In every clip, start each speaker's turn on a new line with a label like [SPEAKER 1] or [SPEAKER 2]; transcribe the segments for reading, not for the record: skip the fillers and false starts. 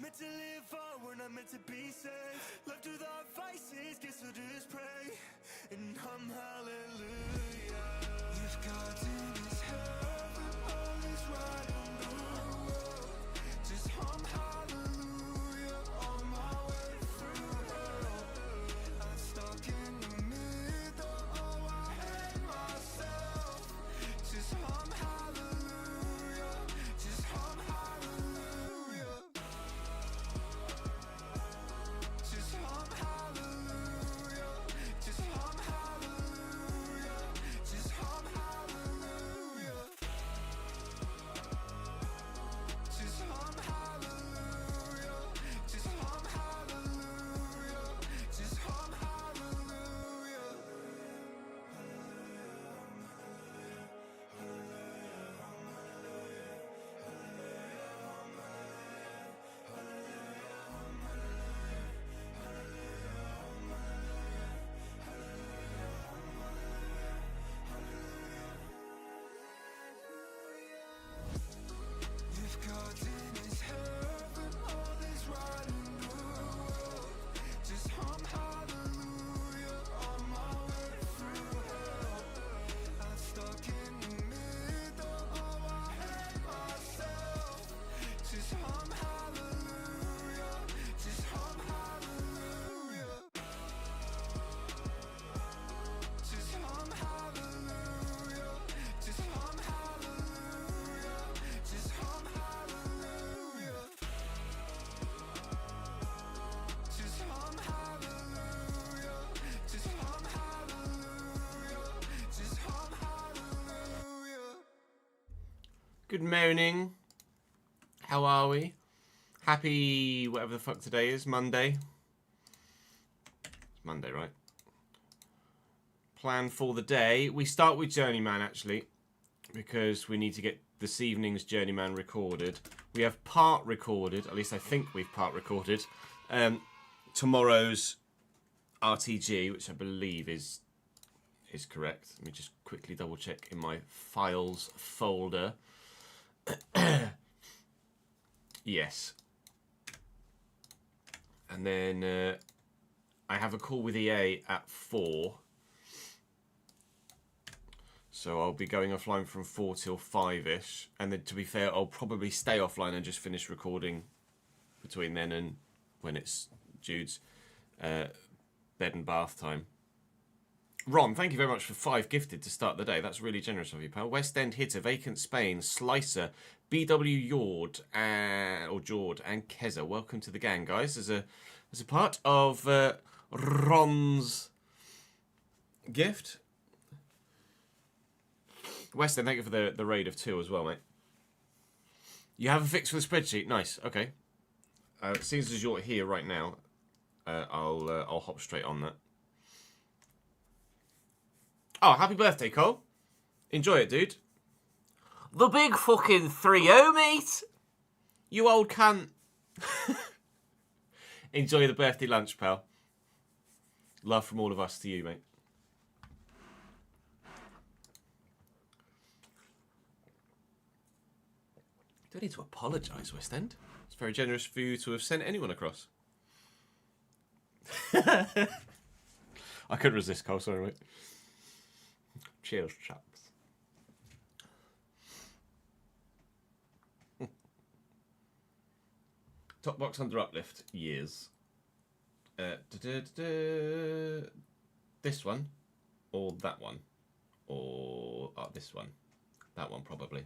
[SPEAKER 1] Meant to live on, we're not meant to be safe. Left with our vices, guess we'll just pray and hum hallelujah. If God's in his heaven, all is right in the world. Just hum hallelujah on my way through hell. I'm stuck in the middle, oh I hate myself. Just hum hallelujah, just hum hallelujah. Just hum hallelujah, just hum hallelujah, just hum hallelujah. Just hum hallelujah, just hum hallelujah, just hum hallelujah. If God's in his heaven, all is right in the world. Just hum hallelujah on my way through hell. I'm stuck in the middle, oh I hate myself. Just hum hallelujah, just hum hallelujah. Just hum hallelujah, just hum hallelujah, just hum hallelujah. Just hum hallelujah, just hum hallelujah, just hum hallelujah.
[SPEAKER 2] Good morning. How are we? Happy whatever the fuck today is, Monday. It's Monday, right? Plan for the day. We start with Journeyman actually, because we need to get this evening's Journeyman recorded. We have part recorded, at least I think we've part recorded. Tomorrow's RTG, which I believe is correct. Let me just quickly double check in my files folder. Yes. And then I have a call with EA at 4. So I'll be going offline from 4 till 5-ish. And then to be fair, I'll probably stay offline and just finish recording between then and when it's Jude's bed and bath time. Ron, thank you very much for 5 gifted to start the day. That's really generous of you, pal. West End hitter, vacant Spain, Slicer, BW Jord, or Jord, and Keza. Welcome to the gang, guys. As a part of Ron's gift. West End, thank you for the raid of 2 as well, mate. You have a fix for the spreadsheet. Nice. Okay. Seems as you're here right now, I'll hop straight on that. Oh, happy birthday, Cole. Enjoy it, dude. The big fucking 3-0, mate. You old cunt. Enjoy the birthday lunch, pal. Love from all of us to you, mate. You don't need to apologise, West End. It's very generous for you to have sent anyone across. I couldn't resist, Cole. Sorry, mate. Cheers, chaps. Top box under uplift. Years. This one. Or that one. Or this one. That one, probably.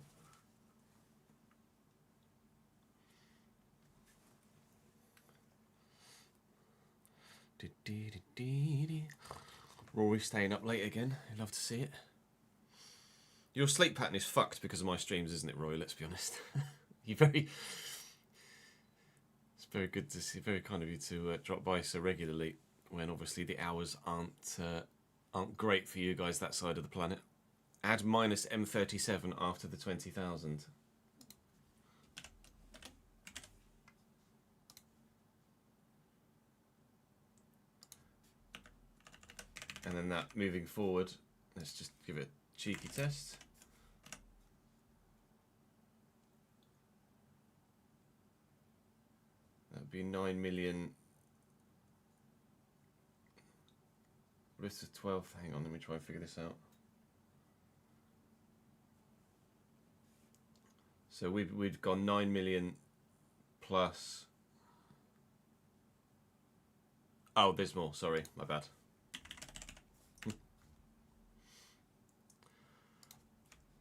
[SPEAKER 2] Rory staying up late again. I'd love to see it. Your sleep pattern is fucked because of my streams, isn't it, Roy? Let's be honest. It's very good to see. Very kind of you to drop by so regularly when obviously the hours aren't great for you guys that side of the planet. Add minus M37 after the 20,000. And then that moving forward, let's just give it a cheeky test. would be 9 million. What is the 12th? Hang on, let me try and figure this out. So we've gone 9 million plus. Oh, there's more. Sorry, my bad.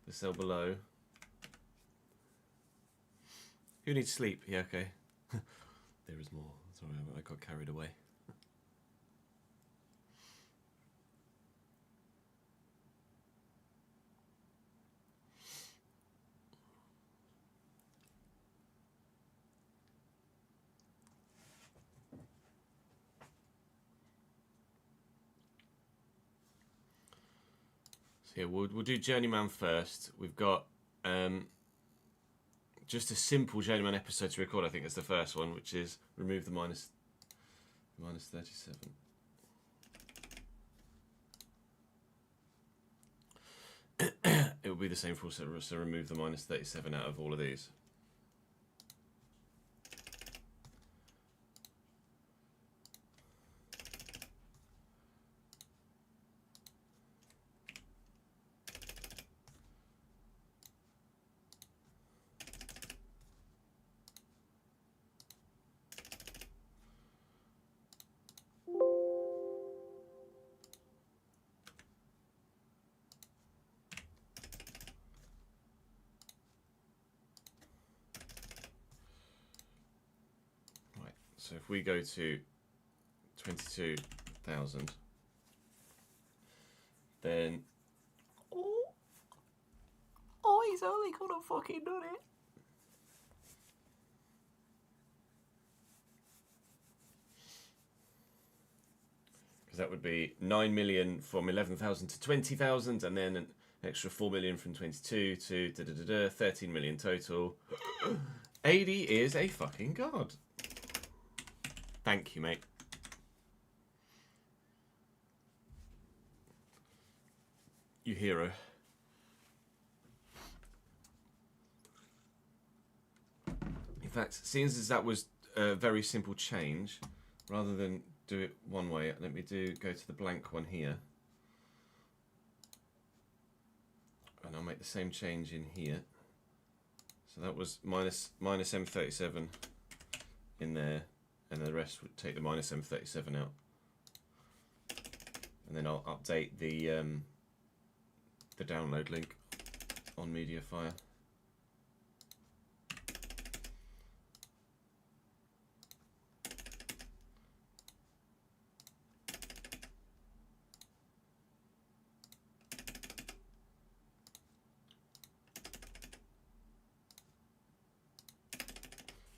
[SPEAKER 2] The cell below. Who needs sleep? Yeah, okay. There is more. Sorry, I got carried away. So yeah, we'll do Journeyman first. We've got just a simple Journeyman episode to record. I think it's the first one, which is remove the minus 37. It will be the same for all, so remove the minus 37 out of all of these. So if we go to 22,000, then he's only gonna fucking done it. Because that would be 9 million from 11,000 to 20,000, and then an extra 4 million from 22 to 13 million total. 80 is a fucking god. Thank you, mate. You hero. In fact, seeing as that was a very simple change, rather than do it one way, let me go to the blank one here. And I'll make the same change in here. So that was minus M37 in there. And the rest would take the minus M37 out. And then I'll update the download link on MediaFire.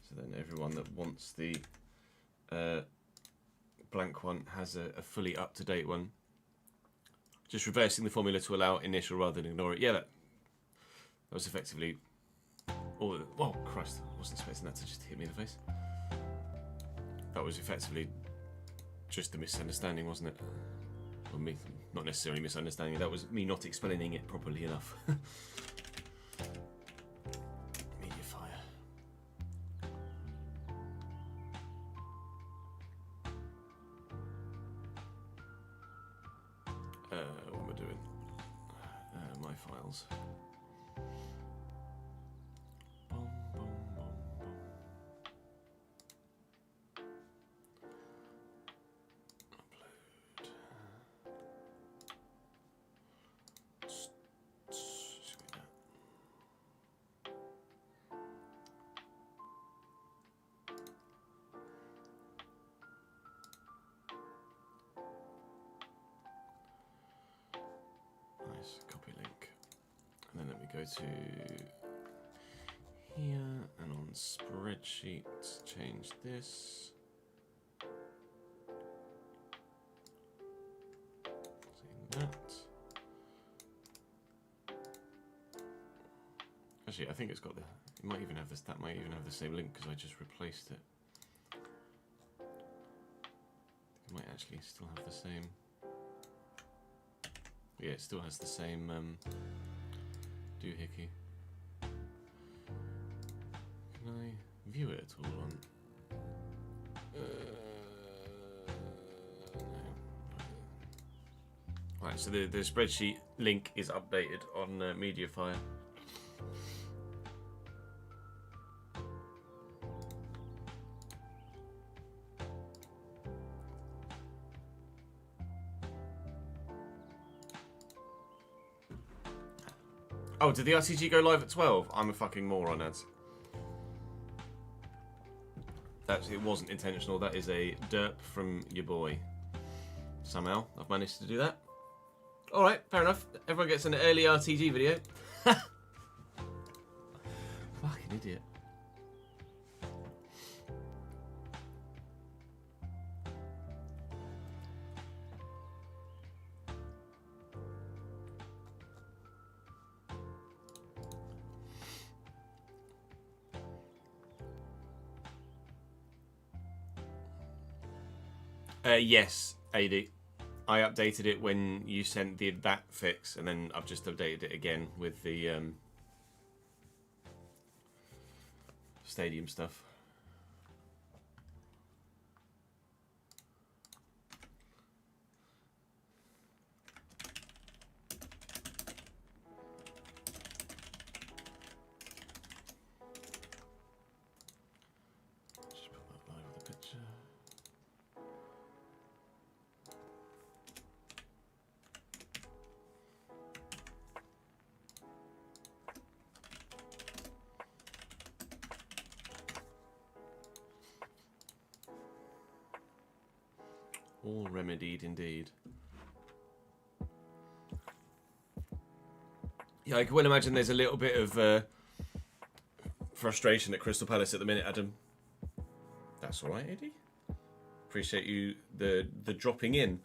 [SPEAKER 2] So then everyone that wants the blank one has a fully up-to-date one. Just reversing the formula to allow initial rather than ignore it. Yeah, that was effectively... Oh, Christ, I wasn't expecting that to just hit me in the face. That was effectively just a misunderstanding, wasn't it? Well, me, not necessarily misunderstanding, that was me not explaining it properly enough. What am I doing? My files. Boom, boom, boom, boom. Upload. Nice, copy link. And then let me go to here and on Spreadsheet, change this. Save that. Actually, I think it's got the. It might even have this. That might even have the same link because I just replaced it. It might actually still have the same. Yeah, it still has the same doohickey. Can I view it at all on? Right, so the spreadsheet link is updated on Mediafire. Oh, did the RTG go live at 12? I'm a fucking moron, ads. It wasn't intentional. That is a derp from your boy. Somehow, I've managed to do that. Alright, fair enough. Everyone gets an early RTG video. Fucking idiot. Yes, AD. I updated it when you sent that fix, and then I've just updated it again with the stadium stuff. Just put that live with the picture. All remedied indeed. Yeah, I can well imagine there's a little bit of frustration at Crystal Palace at the minute, Adam. That's all right, Eddie. Appreciate you the dropping in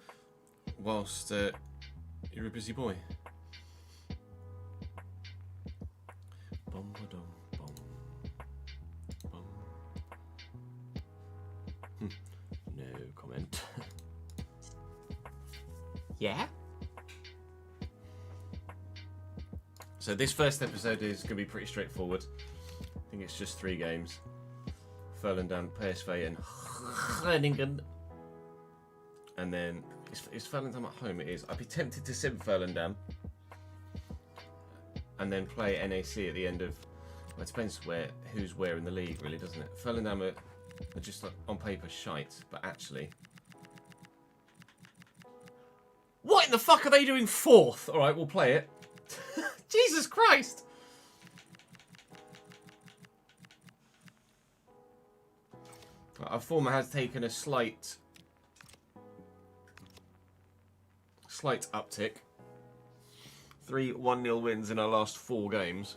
[SPEAKER 2] whilst you're a busy boy. Bum, ba-dum, bum, bum. No comment. Yeah? So this first episode is going to be pretty straightforward. I think it's just 3 games. Ferlandam, PSV and Herningan. And then, is Ferlandam at home? It is. I'd be tempted to sim Ferlandam. And then play NAC at the end of... Well, it depends who's where in the league, really, doesn't it? Ferlandam are just like, on paper shite, but actually... What in the fuck are they doing 4th? Alright, we'll play it. Jesus Christ! Our former has taken a slight uptick. 3 1-0 wins in our last 4 games.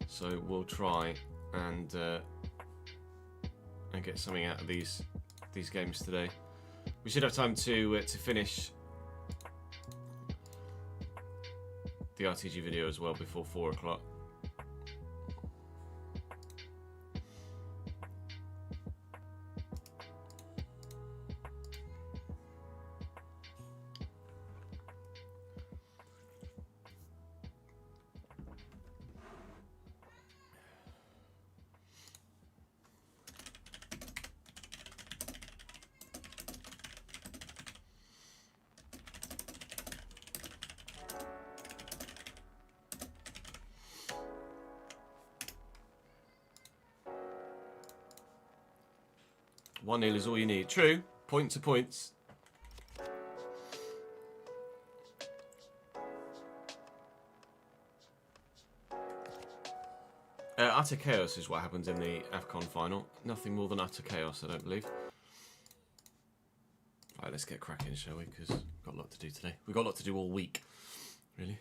[SPEAKER 2] So we'll try and get something out of these games today. We should have time to finish the RTG video as well before 4 o'clock. One 0 is all you need. True. Point to points. Utter chaos is what happens in the AFCON final. Nothing more than utter chaos, I don't believe. Right, let's get cracking, shall we? Because we've got a lot to do today. We've got a lot to do all week, really.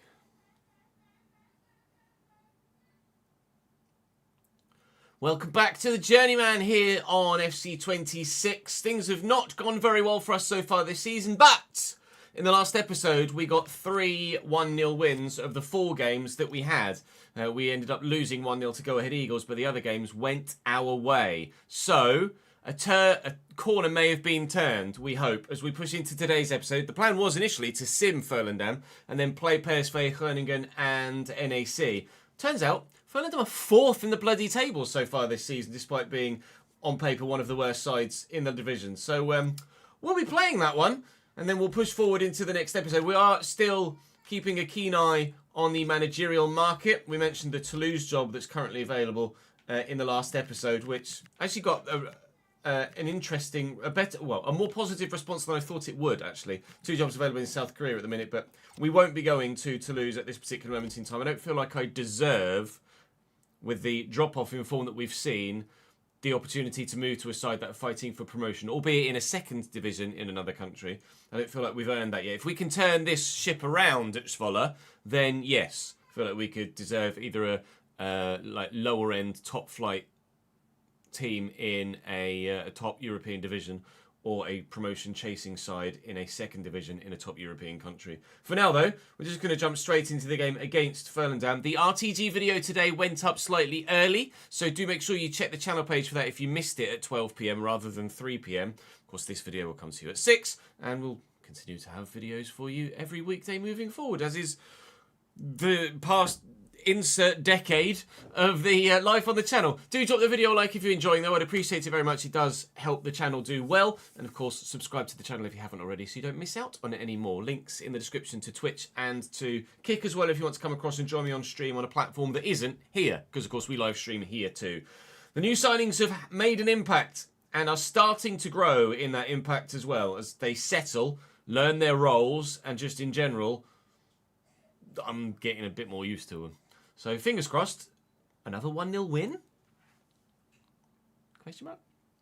[SPEAKER 2] Welcome back to the Journeyman here on FC26. Things have not gone very well for us so far this season, but in the last episode we got 3 1-0 wins of the 4 games that we had. We ended up losing 1-0 to Go Ahead Eagles, but the other games went our way. So a corner may have been turned, we hope, as we push into today's episode. The plan was initially to sim Ferlandam and then play PSV, Herningan and NAC. Turns out Ferlandam are 4th in the bloody table so far this season, despite being on paper, one of the worst sides in the division. So we'll be playing that one, and then we'll push forward into the next episode. We are still keeping a keen eye on the managerial market. We mentioned the Toulouse job that's currently available in the last episode, which actually got an interesting, a more positive response than I thought it would, actually. 2 jobs available in South Korea at the minute, but we won't be going to Toulouse at this particular moment in time. I don't feel like I deserve, with the drop-off in form that we've seen, the opportunity to move to a side that are fighting for promotion, albeit in a second division in another country. I don't feel like we've earned that yet. If we can turn this ship around at Zwolle, then yes, I feel like we could deserve either a lower-end, top-flight team in a top European division, or a promotion-chasing side in a second division in a top European country. For now, though, we're just going to jump straight into the game against Ferlandam. The RTG video today went up slightly early, so do make sure you check the channel page for that if you missed it at 12 PM rather than 3 PM. Of course, this video will come to you at 6, and we'll continue to have videos for you every weekday moving forward, as is the past insert decade of the life on the channel. Do drop the video a like if you're enjoying, though. I'd appreciate it very much. It does help the channel do well. And of course, subscribe to the channel if you haven't already, so you don't miss out on any more. Links in the description to Twitch and to Kick as well if you want to come across and join me on stream on a platform that isn't here, because of course we live stream here too. The new signings have made an impact and are starting to grow in that impact as well, as they settle, learn their roles, and just in general, I'm getting a bit more used to them. So fingers crossed, another 1-0 win? Question mark.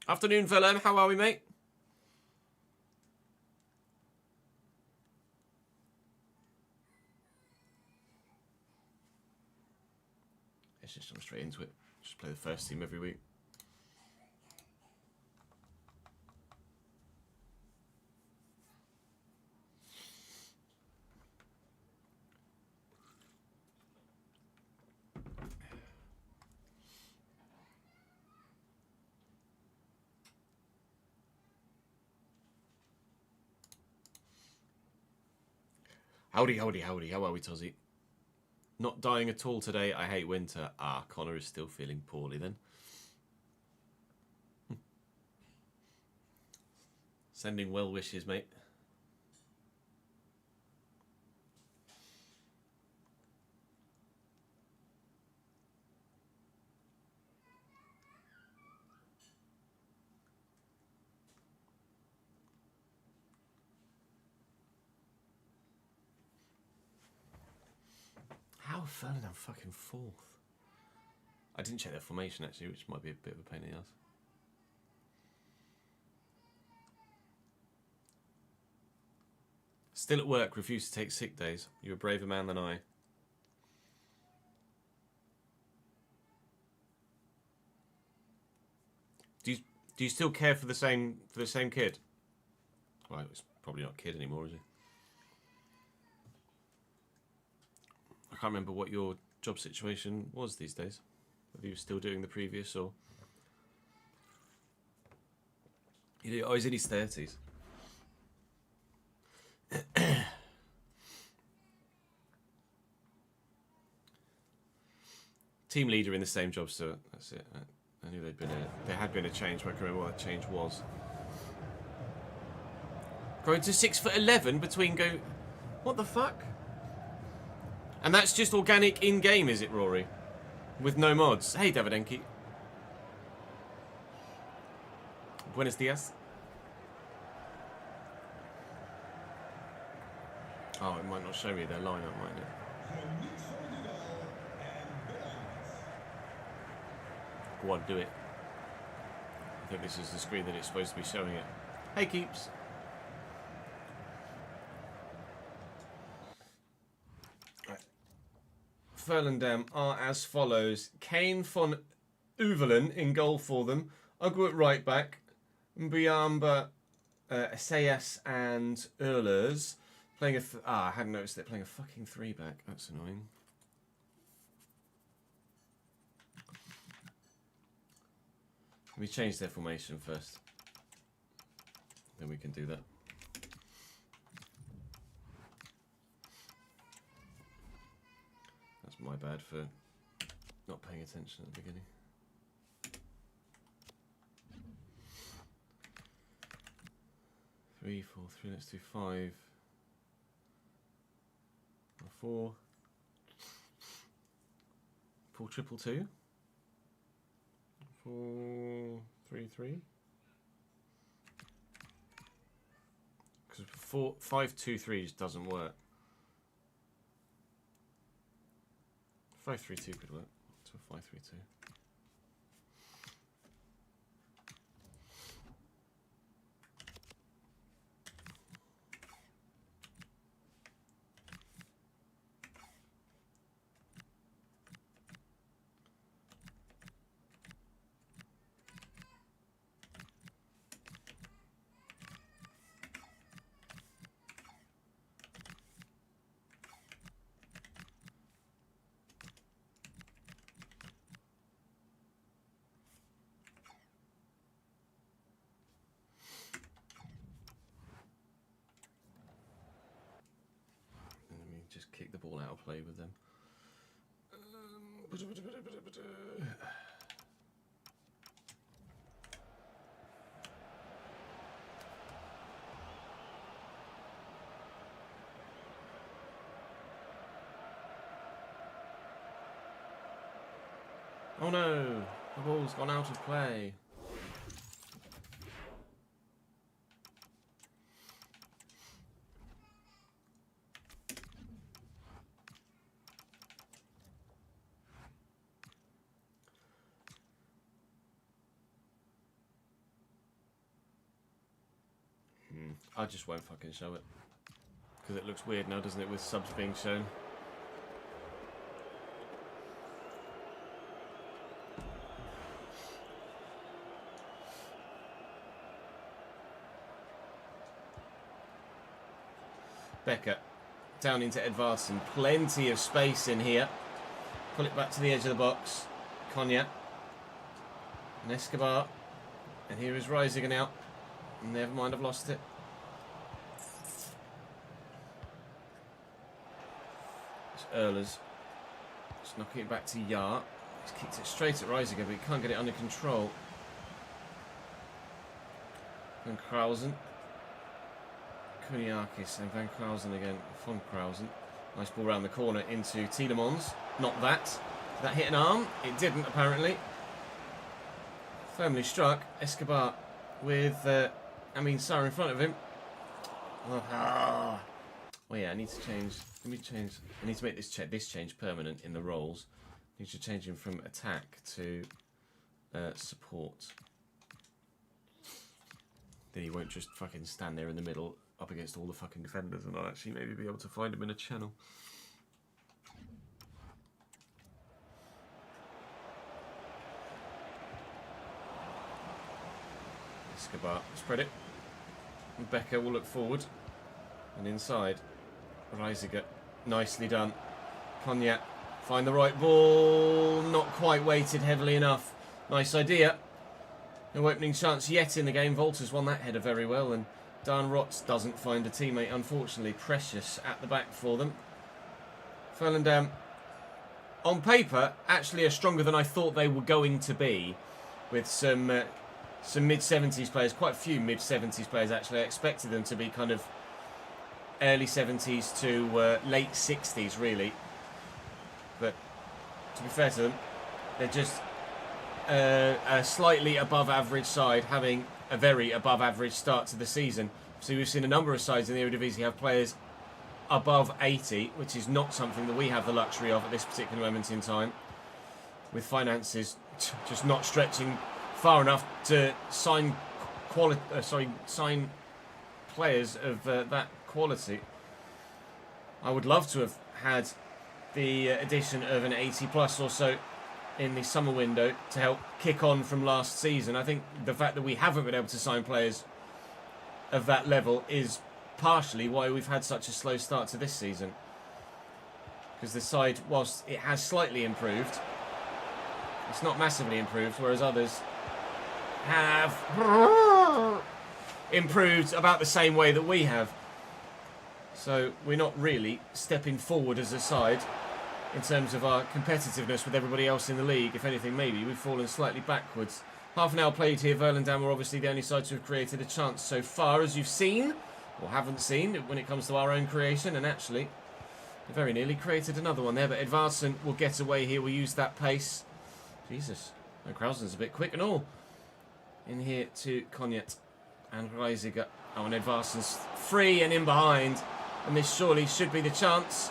[SPEAKER 2] Afternoon, Ferlandam. How are we, mate? Let's just jump straight into it. Just play the first team every week. Howdy, howdy, howdy. How are we, Tozzy? Not dying at all today. I hate winter. Ah, Connor is still feeling poorly then. Sending well wishes, mate. How Ferlandam fucking 4th? I didn't check their formation actually, which might be a bit of a pain in the ass. Still at work, refuse to take sick days. You're a braver man than I. Do you still care for the same kid? Well, it's probably not a kid anymore, is he? I can't remember what your job situation was these days. Whether you were still doing the previous or... Oh, he's in his 30s. Team leader in the same job, so that's it. I knew there had been a change, but I can't remember what that change was. Growing to 6'11" between go... What the fuck? And that's just organic in-game, is it, Rory? With no mods. Hey, Davidenki. Buenos dias. Oh, it might not show me their lineup, might it? Go on, do it. I think this is the screen that it's supposed to be showing it. Hey, Keeps. Ferlandam are as follows. Kane von Uvelen in goal for them. Ugu at right back. Mbiamba, Sayas and Erlers. Playing a... I hadn't noticed they're playing a fucking 3-back. That's annoying. Let me change their formation first. Then we can do that. That's my bad for not paying attention at the beginning. 3, 4, 3. Let's do 5. 4. 4, 2, 2. 4, 3, 3. Because 5, 2, 3 just doesn't work. 5, 3, 2 could work. So 5, 3, 2. Just kick the ball out of play with them. Oh no, the ball's gone out of play. I just won't fucking show it. Because it looks weird now, doesn't it, with subs being shown. Becker down into Edvardsen. Plenty of space in here. Pull it back to the edge of the box. Konya. And Escobar. And here is Reisiger now. Never mind, I've lost it. It's Ehlers. Just knocking it back to Yar. He's kicked it straight at Reisiger, but he can't get it under control. Van Krausen. Kuniakis and Van Krausen again. Von Krausen. Nice ball round the corner into Tielemans. Not that. Did that hit an arm? It didn't, apparently. Firmly struck. Escobar with Sarr in front of him. Well, yeah, I need to change. Let me change. I need to make this change permanent in the roles. I need to change him from attack to support. Then he won't just fucking stand there in the middle up against all the fucking defenders, and I'll actually maybe be able to find him in a channel. Escobar, spread it. And Becker will look forward. And inside. Reisiger, nicely done. Konya, find the right ball. Not quite weighted heavily enough. Nice idea. No opening chance yet in the game. Wolters won that header very well, and Dan Rotz doesn't find a teammate, unfortunately. Precious at the back for them. Ferlandam, on paper, actually are stronger than I thought they were going to be, with some mid-70s players, quite a few mid-70s players actually. I expected them to be kind of early 70s to late 60s, really. But to be fair to them, they're just a slightly above average side, having a very above average start to the season. So we've seen a number of sides in the Eredivisie have players above 80, which is not something that we have the luxury of at this particular moment in time, with finances just not stretching far enough to sign players of that quality. I would love to have had the addition of an 80 plus or so in the summer window to help kick on from last season. I think the fact that we haven't been able to sign players of that level is partially why we've had such a slow start to this season. Because the side, whilst it has slightly improved, it's not massively improved, whereas others have improved about the same way that we have. So we're not really stepping forward as a side in terms of our competitiveness with everybody else in the league. If anything, maybe we've fallen slightly backwards. Half an hour played here. Ferlandam are obviously the only side to have created a chance so far, as you've seen, or haven't seen, when it comes to our own creation. And actually, they very nearly created another one there. But Edvardsen will get away here. We'll use that pace. Jesus. And Krausen's a bit quick and all. In here to Cognet and Reisiger. Oh, and Edvardsen's free and in behind. And this surely should be the chance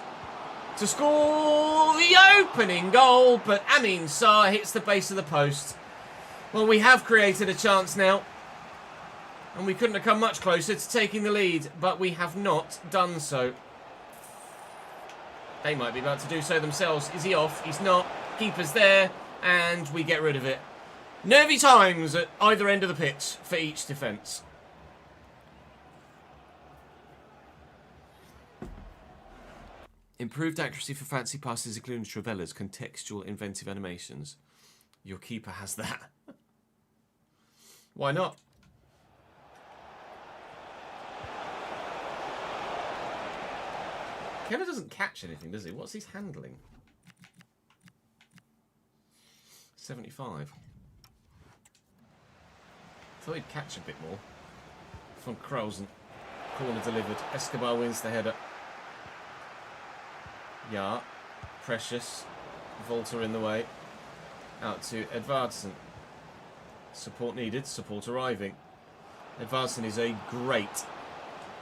[SPEAKER 2] to score the opening goal. But Amin Sarr hits the base of the post. Well, we have created a chance now. And we couldn't have come much closer to taking the lead. But we have not done so. They might be about to do so themselves. Is he off? He's not. Keeper's there. And we get rid of it. Nervy times at either end of the pitch for each defence. Improved accuracy for fancy passes, including Travella's contextual inventive animations. Your keeper has that. Why not? Keller doesn't catch anything, does he? What's his handling? 75. Thought he'd catch a bit more. Von Krausen. Corner delivered. Escobar wins the header. Yeah. Precious. Volta in the way. Out to Edvardsen. Support needed. Support arriving. Edvardsen is a great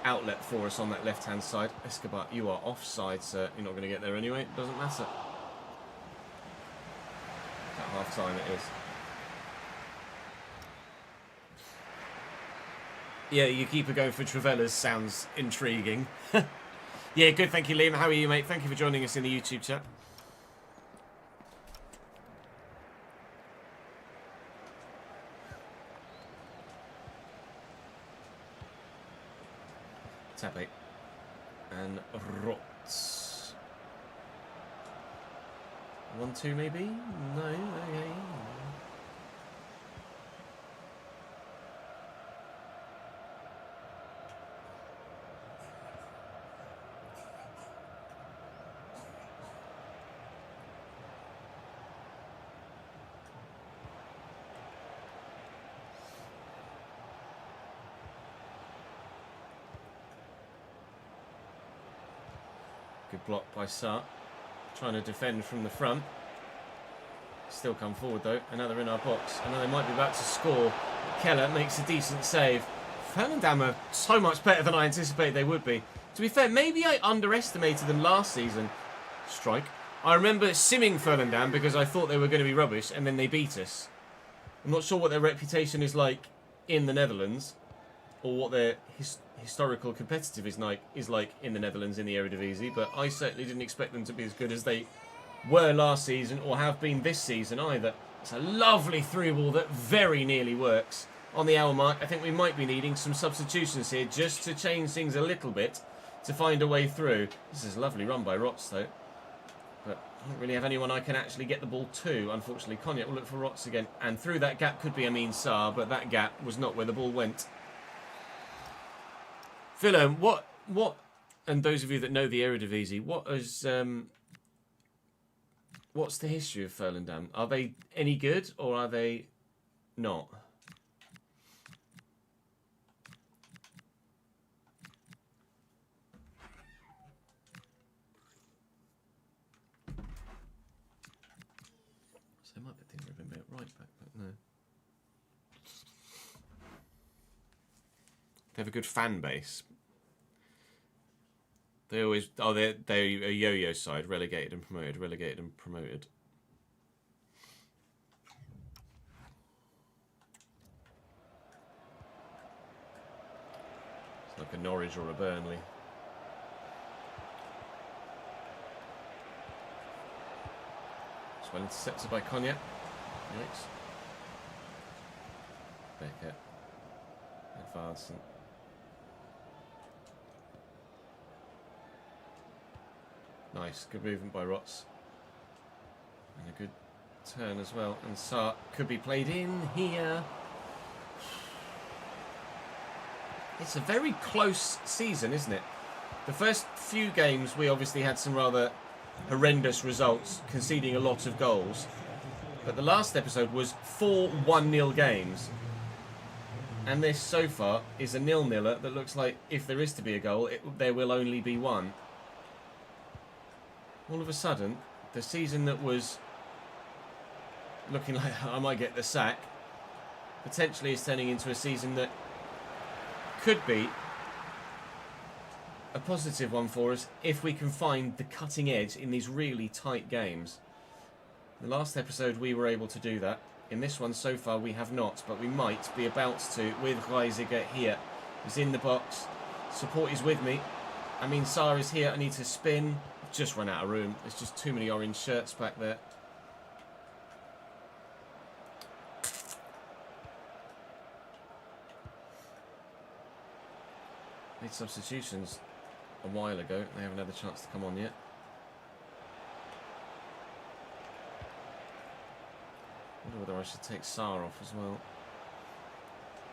[SPEAKER 2] outlet for us on that left-hand side. Escobar, you are offside, sir. You're not going to get there anyway. It doesn't matter. At half-time it is. Yeah, your keeper going for Travella's sounds intriguing. Yeah, good, thank you, Liam. How are you, mate? Thank you for joining us in the YouTube chat. Tappe. And Rotz. 1-2 maybe? No, okay. Good block by Sarr. Trying to defend from the front. Still come forward though. And now they're in our box. And now they might be about to score. Keller makes a decent save. Ferlandam are so much better than I anticipated they would be. To be fair, maybe I underestimated them last season. Strike. I remember simming Ferlandam because I thought they were going to be rubbish and then they beat us. I'm not sure what their reputation is like in the Netherlands. Or what their historical competitive is like in the Netherlands in the Eredivisie, but I certainly didn't expect them to be as good as they were last season or have been this season either. It's a lovely through ball that very nearly works. On the hour mark, I think we might be needing some substitutions here just to change things a little bit to find a way through. This is a lovely run by Rotz though, but I don't really have anyone I can actually get the ball to. Unfortunately, Cognac will look for Rotz again, and through that gap could be Amin Sarr, but that gap was not where the ball went. Philo, what, and those of you that know the Eredivisie, what's the history of Ferlandam? Are they any good or are they not? So they might be thinking of him at right back, but no. They have a good fan base. They always... Oh, they're a yo-yo side. Relegated and promoted. Relegated and promoted. It's like a Norwich or a Burnley. It's well intercepted by Cognac. Next. Beckett. Edvardsen. Nice, good movement by Rotz. And a good turn as well. And Sarr could be played in here. It's a very close season, isn't it? The first few games we obviously had some rather horrendous results, conceding a lot of goals. But the last episode was 4 1-0 games. And this, so far, is a 0-0er that looks like if there is to be a goal, there will only be one. All of a sudden, the season that was looking like I might get the sack, potentially is turning into a season that could be a positive one for us if we can find the cutting edge in these really tight games. The last episode we were able to do that. In this one so far we have not, but we might be about to with Reisiger here. He's in the box. Support is with me. I mean, Sarr is here. I need to spin. I've just run out of room. There's just too many orange shirts back there. Made substitutions a while ago. They haven't had the chance to come on yet. I wonder whether I should take Sarr off as well.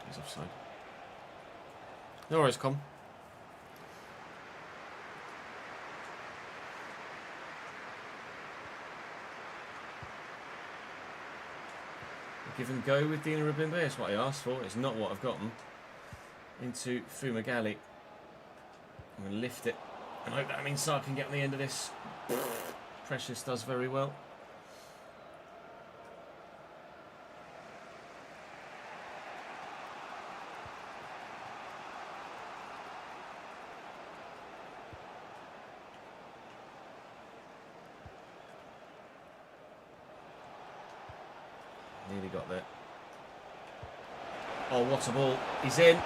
[SPEAKER 2] He's offside. No worries, Com. Give and go with Dina Rabimbe. That's what I asked for. It's not what I've gotten. Into Fumagalli. I'm going to lift it. And hope that means Sarr can get on the end of this. Precious does very well. Nearly got there. Oh, what a ball. He's in.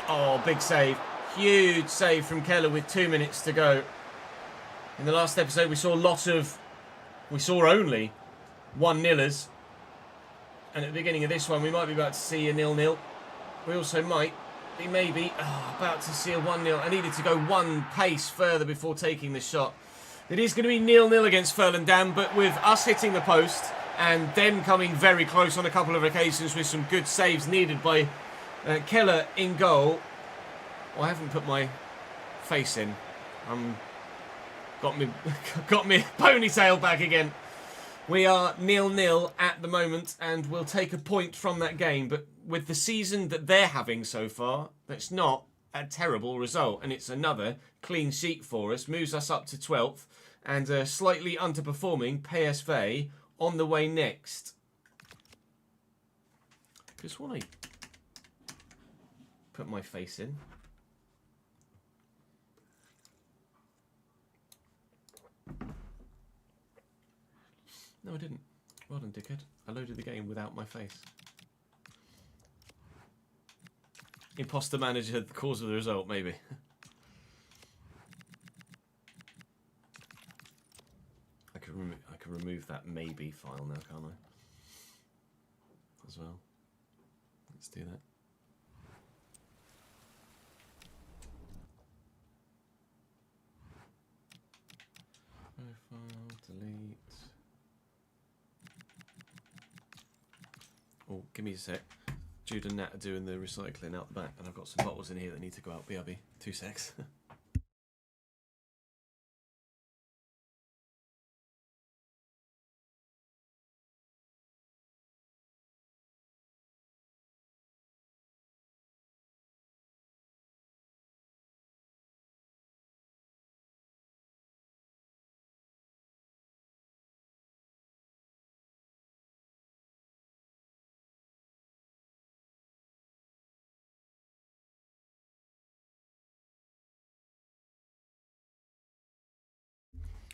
[SPEAKER 2] Oh, big save. Huge save from Keller with 2 minutes to go. In the last episode, we saw only 1-0ers. And at the beginning of this one, we might be about to see a 0-0. We also might be maybe about to see a 1-0. I needed to go one pace further before taking the shot. It is going to be 0-0 against Ferlandam, but with us hitting the post and them coming very close on a couple of occasions with some good saves needed by Keller in goal. Well, I haven't put my face in. Got me ponytail back again. We are 0-0 at the moment, and we'll take a point from that game. But with the season that they're having so far, that's not a terrible result, and it's another clean sheet for us. Moves us up to 12th, and slightly underperforming PSV on the way next. Just want to put my face in. No, I didn't. Well done, dickhead. I loaded the game without my face. Imposter manager, the cause of the result, maybe. I could remove that maybe file now, can't I? As well. Let's do that. Profile, delete. Oh, give me a sec. Jude and Nat are doing the recycling out the back, and I've got some bottles in here that need to go out. BRB. 2 secs.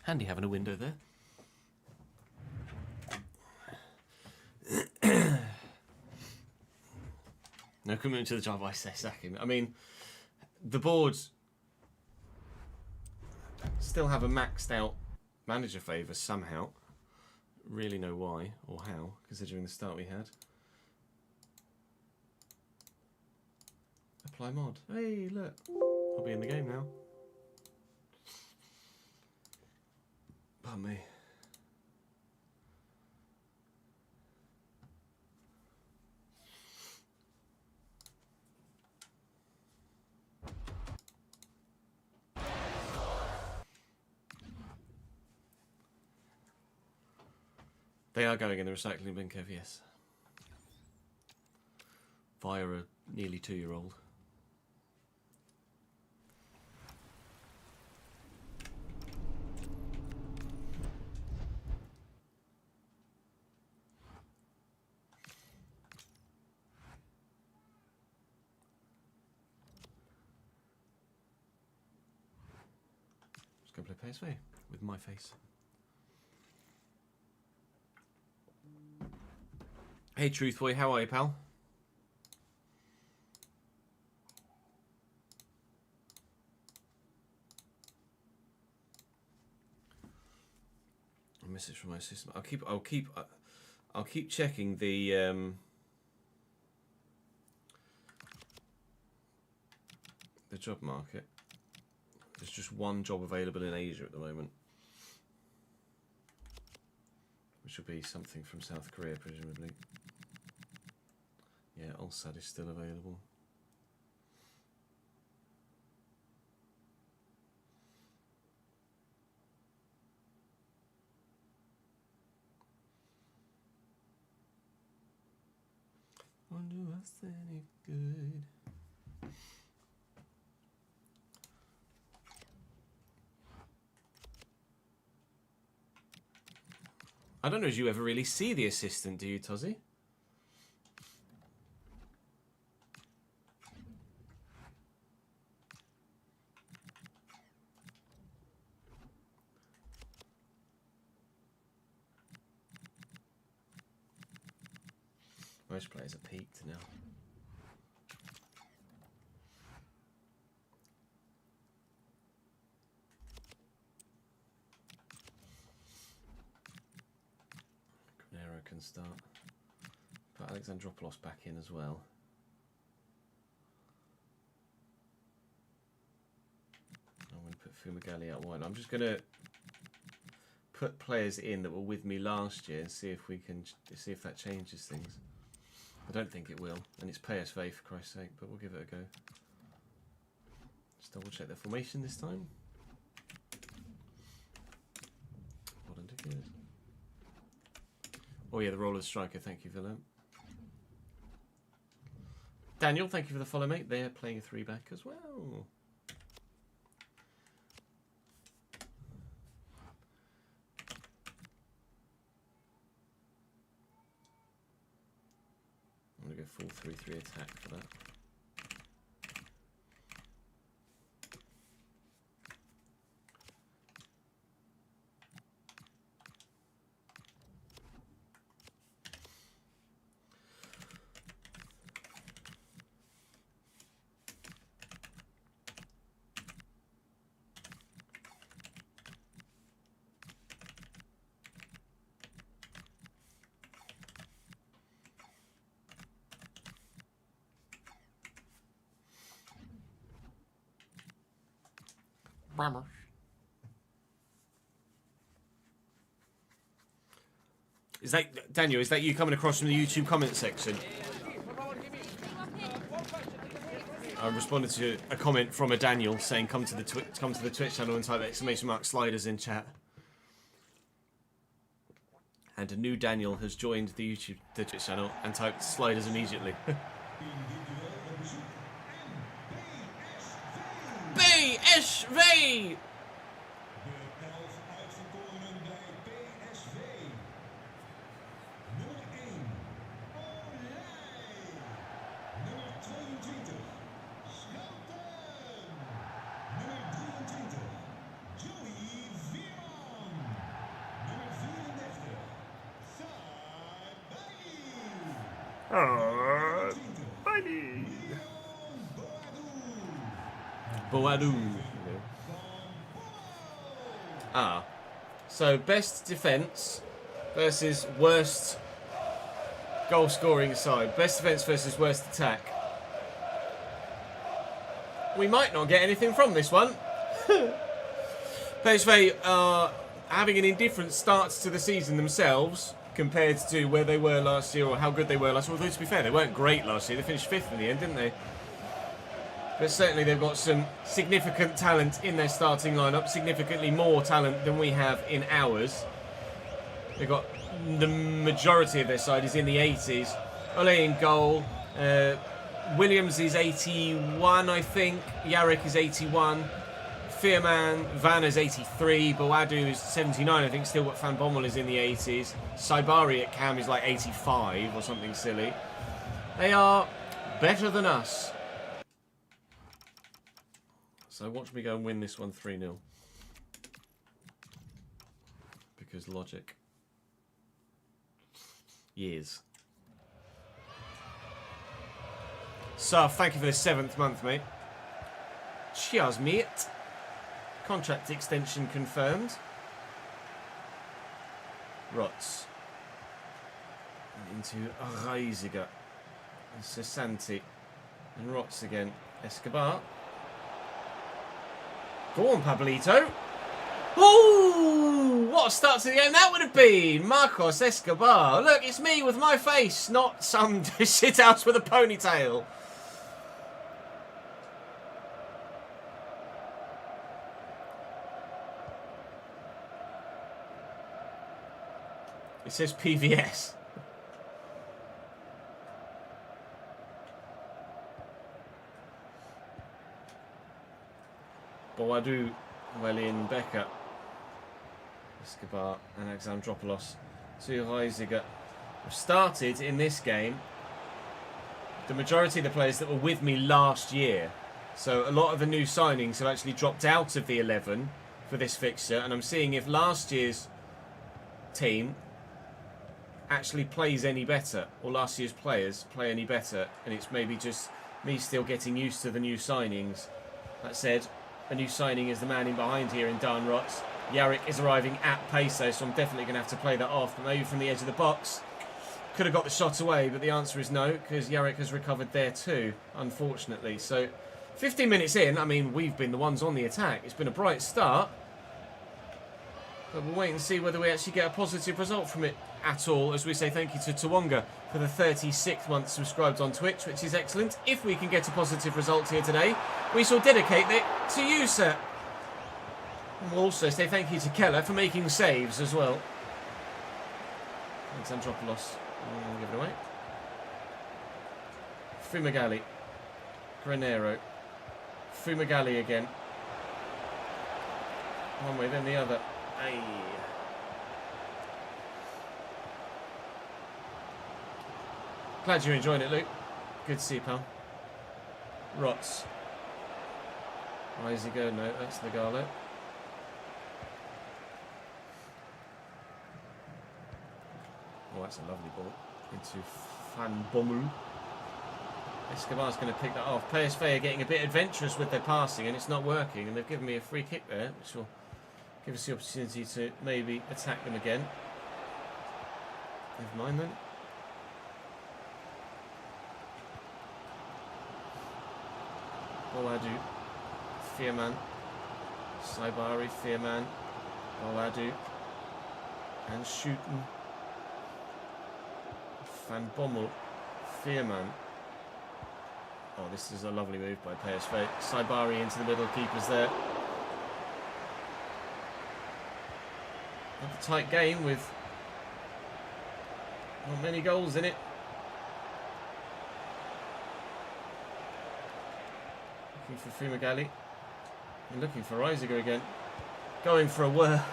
[SPEAKER 2] Handy having a window there. No commitment to the job, I say second. I mean, the boards still have a maxed out manager favour somehow. Really know why or how, considering the start we had. Apply mod. Hey, look. I'll be in the game now. Pardon me. They are going in the recycling bin, Kev, yes. Via a nearly 2-year-old. Just going to play PSV with my face. Hey, Truth Boy, how are you, pal? A message from my system. I'll keep checking the job market. There's just one job available in Asia at the moment, which will be something from South Korea, presumably. Yeah, Ulsad is still available. Wonder what's any good. I don't know if you ever really see the assistant, do you, Tozzy? Most players are peaked now. Granero can start. Put Alexandropoulos back in as well. I'm going to put Fumagalli out wide. I'm just going to put players in that were with me last year and see if we can see if that changes things. I don't think it will, and it's PSV for Christ's sake, but we'll give it a go. Just double check the formation this time. Wasn't it good? Oh yeah, the role of striker, thank you, Willem. Daniel, thank you for the follow, mate. They're playing a 3-back as well. I'm going to go full 3-3 attack for that. Is that Daniel? Is that you coming across from the YouTube comment section? I responded to a comment from a Daniel saying, "Come to the Twitch channel and type !" sliders in chat." And a new Daniel has joined the Twitch channel and typed sliders immediately. BSV. So best defense versus worst goal scoring side. Best defense versus worst attack. We might not get anything from this one. PSV are having an indifferent start to the season themselves compared to where they were last year or how good they were last year. Although to be fair, they weren't great last year. They finished 5th in the end, didn't they? But certainly they've got some significant talent in their starting lineup, significantly more talent than we have in ours. They've got the majority of their side is in the 80s. Ole in goal. Williams is 81, I think. Jarek is 81. Fearman, Van is 83. Boadu is 79, I think. Still got Van Bommel is in the 80s. Saibari at Cam is like 85 or something silly. They are better than us. So watch me go and win this one 3-0. Because logic. Years. So, thank you for the 7th month, mate. Cheers, mate. Contract extension confirmed. Rots. Into Reisiger. Sasanti. And Rots again. Escobar. Go on, Pablito. Ooh! What a start to the game that would have been. Marcos Escobar. Look, it's me with my face, not some shithouse with a ponytail. It says PVS. Boadu, well in Becker. Escobar and Alexandropoulos. Two Reisiger have started in this game. The majority of the players that were with me last year. So a lot of the new signings have actually dropped out of the 11 for this fixture. And I'm seeing if last year's team actually plays any better, or last year's players play any better, and it's maybe just me still getting used to the new signings. That said, a new signing is the man in behind here in Dan Rots. Jarek is arriving at pace though, so I'm definitely going to have to play that off, but maybe from the edge of the box. Could have got the shot away, but the answer is no, because Jarek has recovered there too, unfortunately. So 15 minutes in, I mean, we've been the ones on the attack. It's been a bright start, but we'll wait and see whether we actually get a positive result from it at all, as we say thank you to Tawonga for the 36th month subscribed on Twitch, which is excellent. If we can get a positive result here today, we shall dedicate it to you, sir. And we'll also say thank you to Keller for making saves as well. Thanks, Andropoulos. Give it away. Fumagalli. Granero. Fumagalli again. One way, then the other. Ay. Glad you're enjoying it, Luke. Good to see you, pal. Rots. Why is he going? No, that's Nagalo. Oh, that's a lovely ball. Into Van Bommel. Escobar's going to pick that off. PSV are getting a bit adventurous with their passing, and it's not working. And they've given me a free kick there, which will give us the opportunity to maybe attack them again. Never mind then. Boadu, Fearman, Saibari, Fearman, Boadu, and shooting. Van Bommel, Fearman. Oh, this is a lovely move by PSV. Saibari into the middle, keepers there. Another tight game with not many goals in it. Looking for Fumagalli. And looking for Reisiger again. Going for a whirl.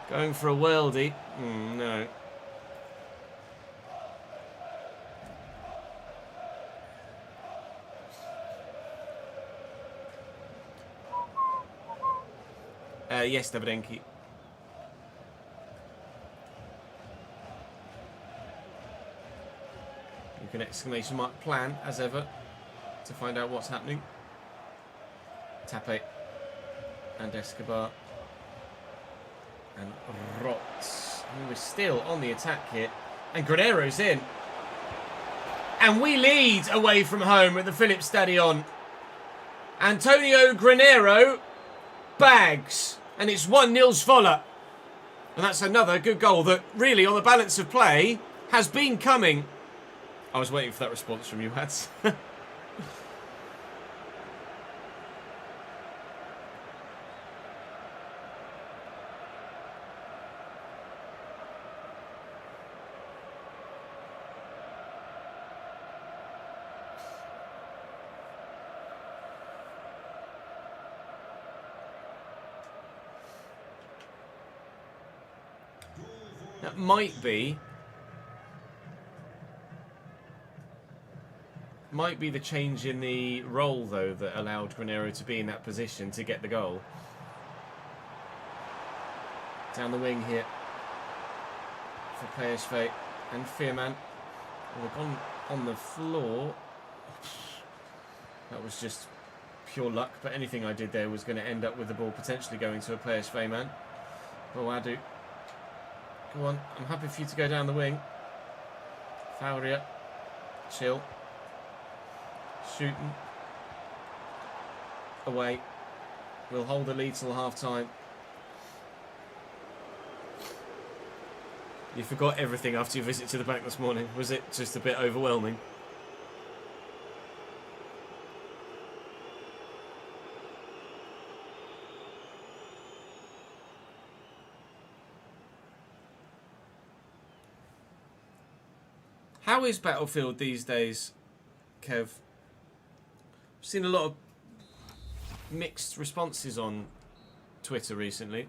[SPEAKER 2] Going for a worldie. No. Yes, Dabrенki. You can exclamation mark plan, as ever, to find out what's happening. Tape. And Escobar. And Rots, who is still on the attack here. And Granero's in. And we lead away from home at the Philips Stadion. Antonio Granero bags. And it's 1-0 Zwolle. And that's another good goal that really, on the balance of play, has been coming. I was waiting for that response from you, Hats. That might be the change in the role, though, that allowed Granero to be in that position to get the goal. Down the wing here for PSV and Fearman. They've gone on the floor. That was just pure luck, but anything I did there was going to end up with the ball potentially going to a PSV man. Boadu. Go on, I'm happy for you to go down the wing. Fauria. Chill. Shooting. Away. We'll hold the lead till half time. You forgot everything after your visit to the bank this morning. Was it just a bit overwhelming? How is Battlefield these days, Kev? I've seen a lot of mixed responses on Twitter recently.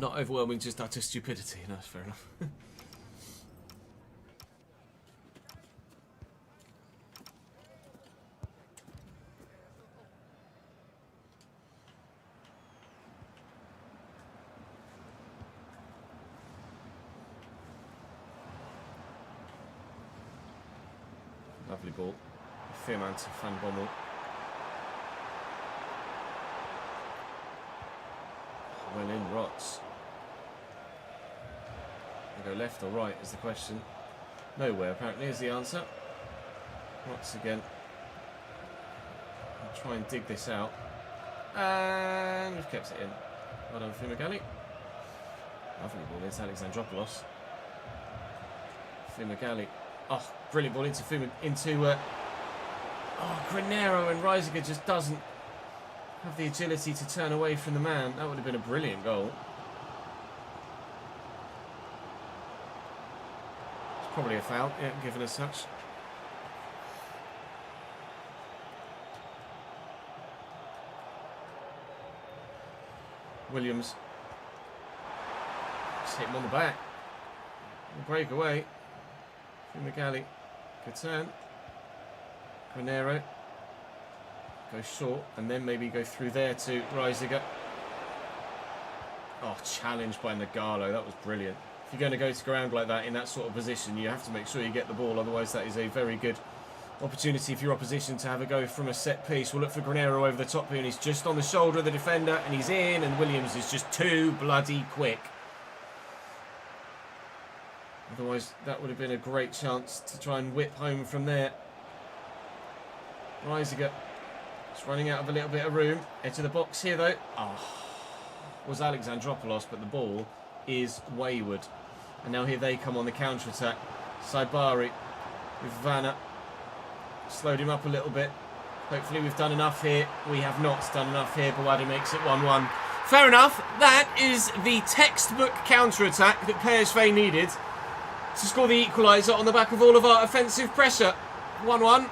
[SPEAKER 2] Not overwhelming, just utter stupidity. No, that's fair enough. Lovely ball. Fearman to Van Bommel. Well in, Rots. Go left or right is the question. Nowhere, apparently, is the answer. Rots again. I'll try and dig this out. And we've kept it in. Well done, Fumagalli. Lovely ball into Alexandropoulos. Fumagalli. Oh, brilliant ball into Granero, and Reisiger just doesn't have the agility to turn away from the man. That would have been a brilliant goal. It's probably a foul, yeah, given as such. Williams. Just hit him on the back. Break away. Fumagalli. Good turn. Granero. Go short and then maybe go through there to Reisiger. Oh, challenged by Nagalo. That was brilliant. If you're going to go to ground like that in that sort of position, you have to make sure you get the ball. Otherwise, that is a very good opportunity for your opposition to have a go from a set piece. We'll look for Granero over the top here, and he's just on the shoulder of the defender, and he's in, and Williams is just too bloody quick. Otherwise, that would have been a great chance to try and whip home from there. Reisiger just running out of a little bit of room. Edge of the box here, though. Oh, was Alexandropoulos, but the ball is wayward. And now here they come on the counter-attack. Saibari with Vanna. Slowed him up a little bit. Hopefully we've done enough here. We have not done enough here. Boadu makes it 1-1. Fair enough. That is the textbook counter-attack that PSV needed to score the equaliser on the back of all of our offensive pressure. 1-1.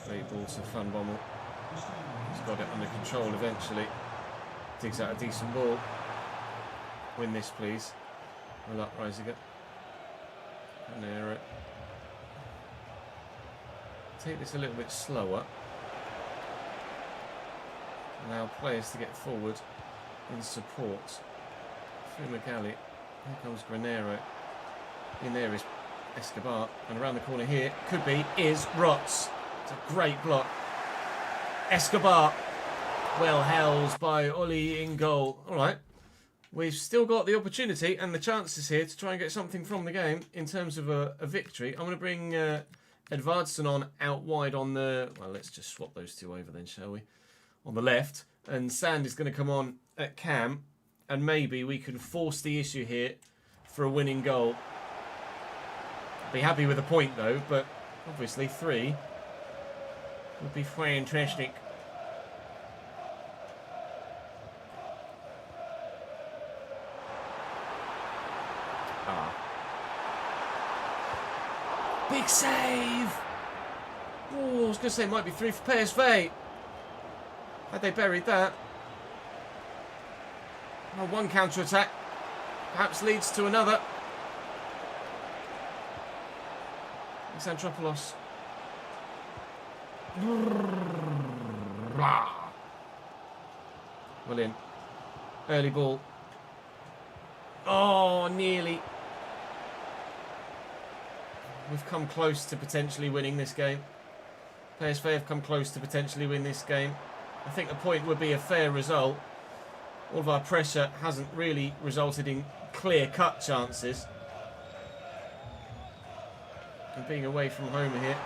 [SPEAKER 2] Great ball to Van Bommel. He's got it under control eventually. Digs out a decent ball. Win this, please. Well up, Reisiger. And there. Take this a little bit slower. Allow players to get forward in support. Fumagalli. Here comes Granero. In there is Escobar. And around the corner here, could be, is Rots. It's a great block. Escobar. Well held by Oli in goal. All right. we've still got the opportunity and the chances here to try and get something from the game in terms of a victory. I'm going to bring Edvardsson on out wide on the... Well, let's just swap those two over then, shall we? On the left. And Sand is going to come on at cam. And maybe we can force the issue here for a winning goal. Be happy with a point, though, but obviously 3 would be fantastic. Big save! Oh, I was going to say it might be 3 for PSV. Had they buried that. Oh, one counter-attack. Perhaps leads to another. Xantropoulos. Well in. Early ball. Oh, nearly. We've come close to potentially winning this game. PSV have come close to potentially win this game. I think a point would be a fair result. All of our pressure hasn't really resulted in clear-cut chances. And being away from home here.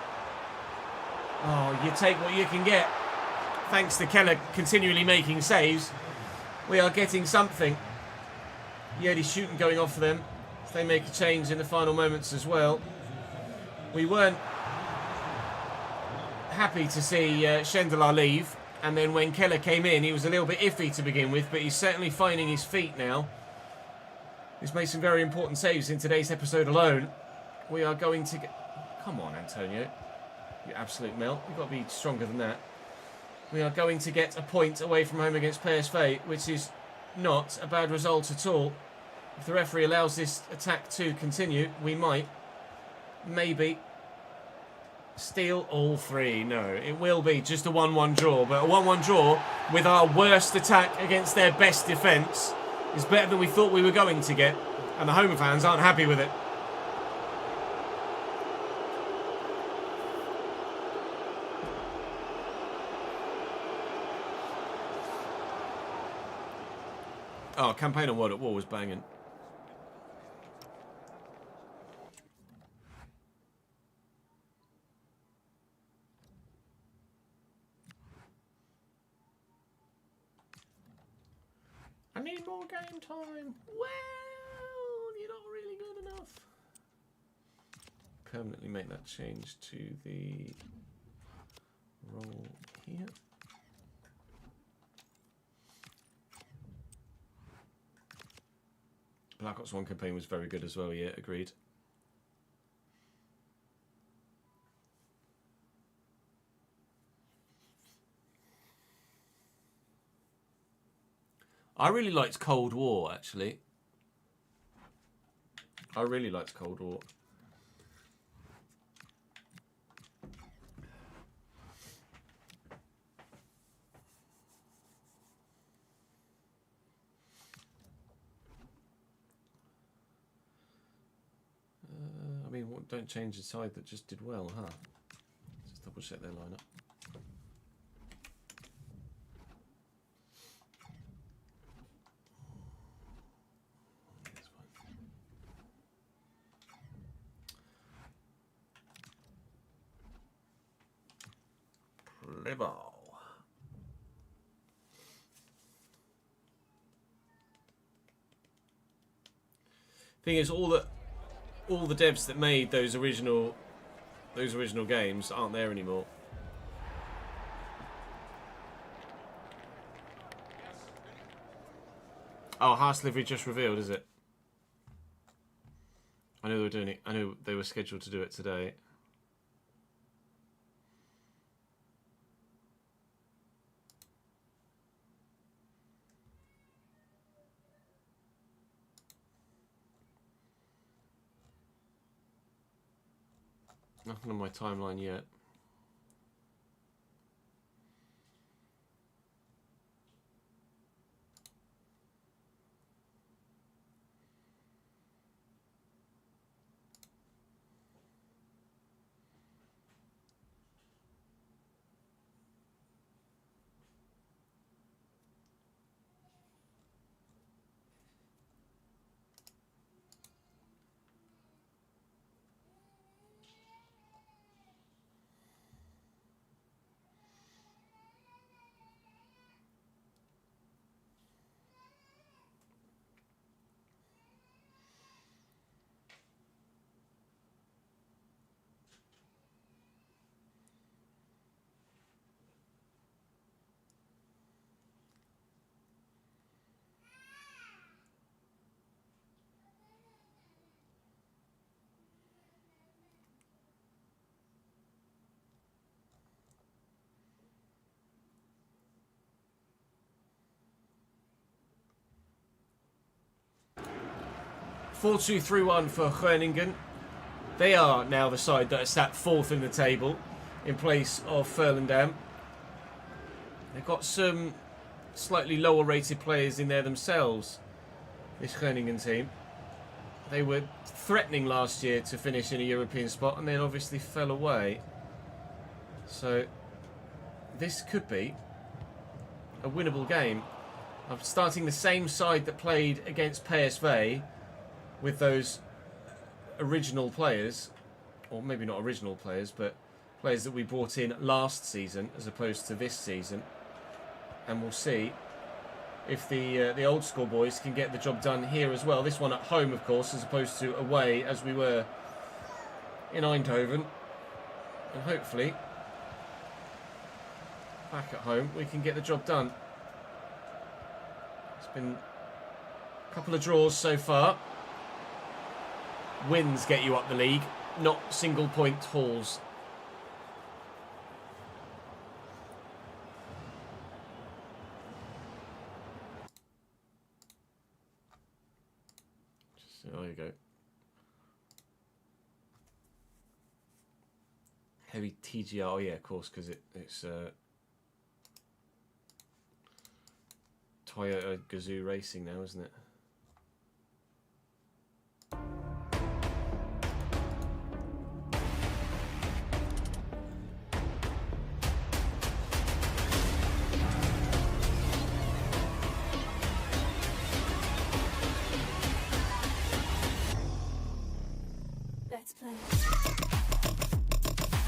[SPEAKER 2] Oh, you take what you can get. Thanks to Keller continually making saves, we are getting something. Yeti shooting going off for them. If they make a change in the final moments as well. We weren't happy to see Schendelar leave. And then when Keller came in, he was a little bit iffy to begin with. But he's certainly finding his feet now. He's made some very important saves in today's episode alone. We are going to get... Come on, Antonio. You absolute melt. You've got to be stronger than that. We are going to get a point away from home against PSV, which is not a bad result at all. If the referee allows this attack to continue, we might, maybe, steal all 3. No, it will be just a 1-1 draw. But a 1-1 draw with our worst attack against their best defence is better than we thought we were going to get. And the home fans aren't happy with it. Oh, campaign on World at War was banging. I need more game time. Well, you're not really good enough. Permanently make that change to the role here. Black Ops 1 campaign was very good as well, yeah, agreed. I really liked Cold War, actually. I really liked Cold War. I mean, don't change the side that just did well, huh? Just double check their lineup. Thing is, all the devs that made those original games aren't there anymore. Oh, House Livery just revealed, is it? I knew they were doing it. I knew they were scheduled to do it today. Nothing on my timeline yet. 4-2-3-1 for Herningan. They are now the side that are sat 4th in the table in place of Ferlandam. They've got some slightly lower rated players in there themselves, this Herningan team. They were threatening last year to finish in a European spot and then obviously fell away. So this could be a winnable game. I'm starting the same side that played against PSV with those original players, or maybe not original players, but players that we brought in last season as opposed to this season. And we'll see if the old school boys can get the job done here as well. This one at home, of course, as opposed to away, as we were in Eindhoven. And hopefully, back at home, we can get the job done. It's been a couple of draws so far. Wins get you up the league, not single point hauls. There you go. Heavy TGR. Oh yeah, of course, because it's Toyota Gazoo Racing now, isn't it?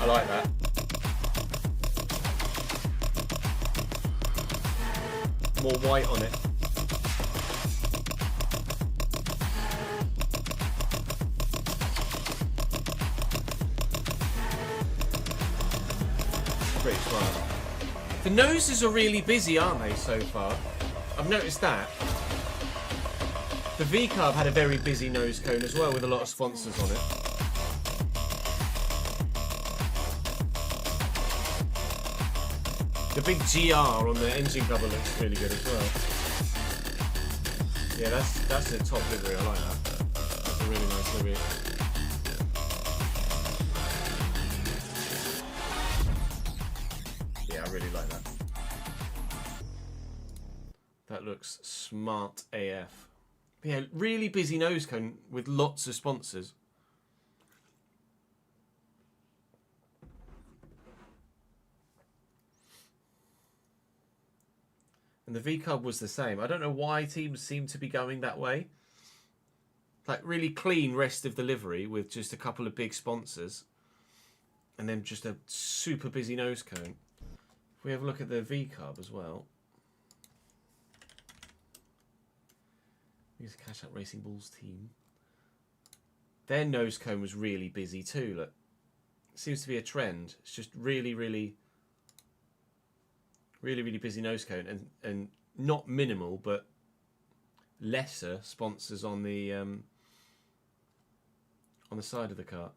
[SPEAKER 2] I like that. More white on it. Pretty smart. The noses are really busy, aren't they, so far? I've noticed that. The V-Carb had a very busy nose cone as well, with a lot of sponsors on it. The big GR on the engine cover looks really good as well. Yeah, that's a top livery. I like that. That's a really nice livery. Yeah, I really like that. That looks smart AF. But yeah, really busy nose cone with lots of sponsors. And the V-Cub was the same. I don't know why teams seem to be going that way. Like really clean rest of the livery with just a couple of big sponsors. And then just a super busy nose cone. If we have a look at the V-Cub as well. Here's Cash Out Racing Bulls team. Their nose cone was really busy too. Look, it seems to be a trend. It's just really busy nose cone and not minimal but lesser sponsors on the side of the car.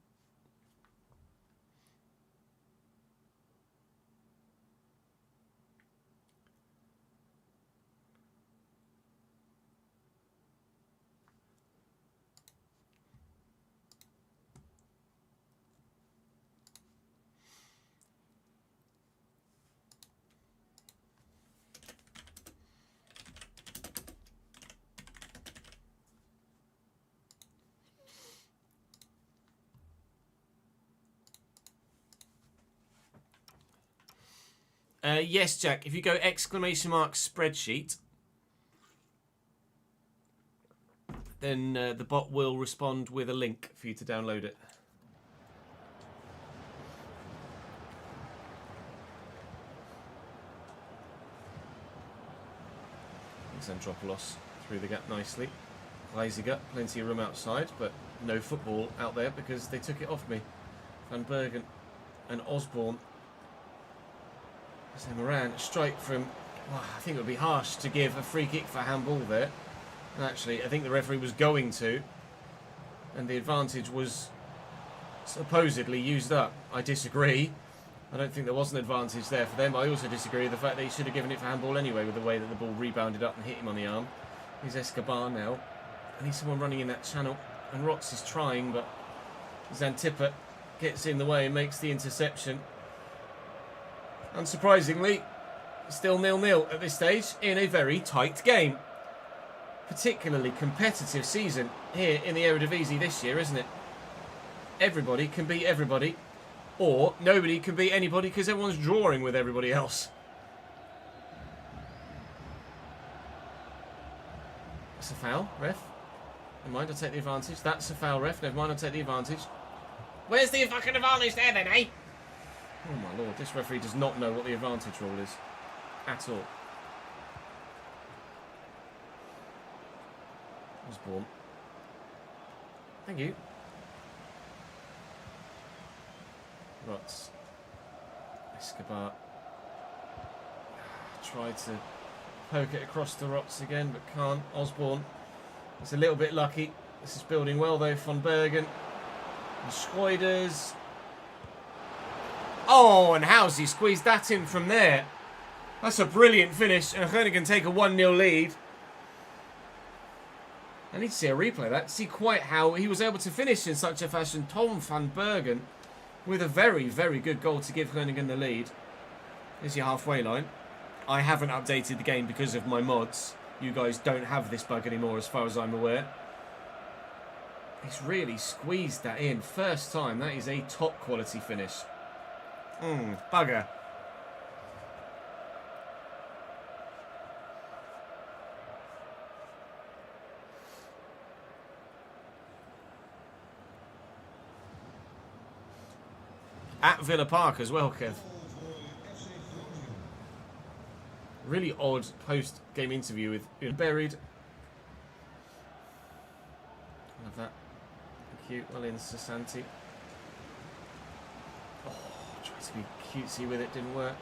[SPEAKER 2] Yes, Jack, if you go ! Spreadsheet, then the bot will respond with a link for you to download it. Xandropoulos through the gap nicely. Heisiger, plenty of room outside, but no football out there because they took it off me. Van Bergen and Osborne. So Moran, strike from, well, I think it would be harsh to give a free kick for handball there. And actually, I think the referee was going to, and the advantage was supposedly used up. I disagree. I don't think there was an advantage there for them. I also disagree with the fact that he should have given it for handball anyway with the way that the ball rebounded up and hit him on the arm. Here's Escobar now. I need someone running in that channel. And Rots is trying, but Xantipa gets in the way and makes the interception. Unsurprisingly, still 0-0 at this stage in a very tight game. Particularly competitive season here in the Eredivisie this year, isn't it? Everybody can beat everybody, or nobody can beat anybody because everyone's drawing with everybody else. That's a foul, ref. Never mind, I'll take the advantage. That's a foul, ref. Never mind, I'll take the advantage. Where's the fucking advantage there then, eh? Oh my lord, this referee does not know what the advantage rule is. At all. Osborne. Thank you. Rots. Escobar. Tried to poke it across the Rots again, but can't. Osborne. It's a little bit lucky. This is building well though. Von Bergen. And Schroeders. Oh, and how's he squeezed that in from there? That's a brilliant finish. And Herningan take a 1-0 lead. I need to see a replay of that to see quite how he was able to finish in such a fashion. Tom van Bergen with a very, very good goal to give Herningan the lead. There's your halfway line. I haven't updated the game because of my mods. You guys don't have this bug anymore as far as I'm aware. He's really squeezed that in. First time. That is a top quality finish. Bugger. At Villa Park as well, Kev. Really odd post-game interview with Buried. Love that. Thank you. Well in, Sasanti. Oh, tried to be cutesy with it, didn't work.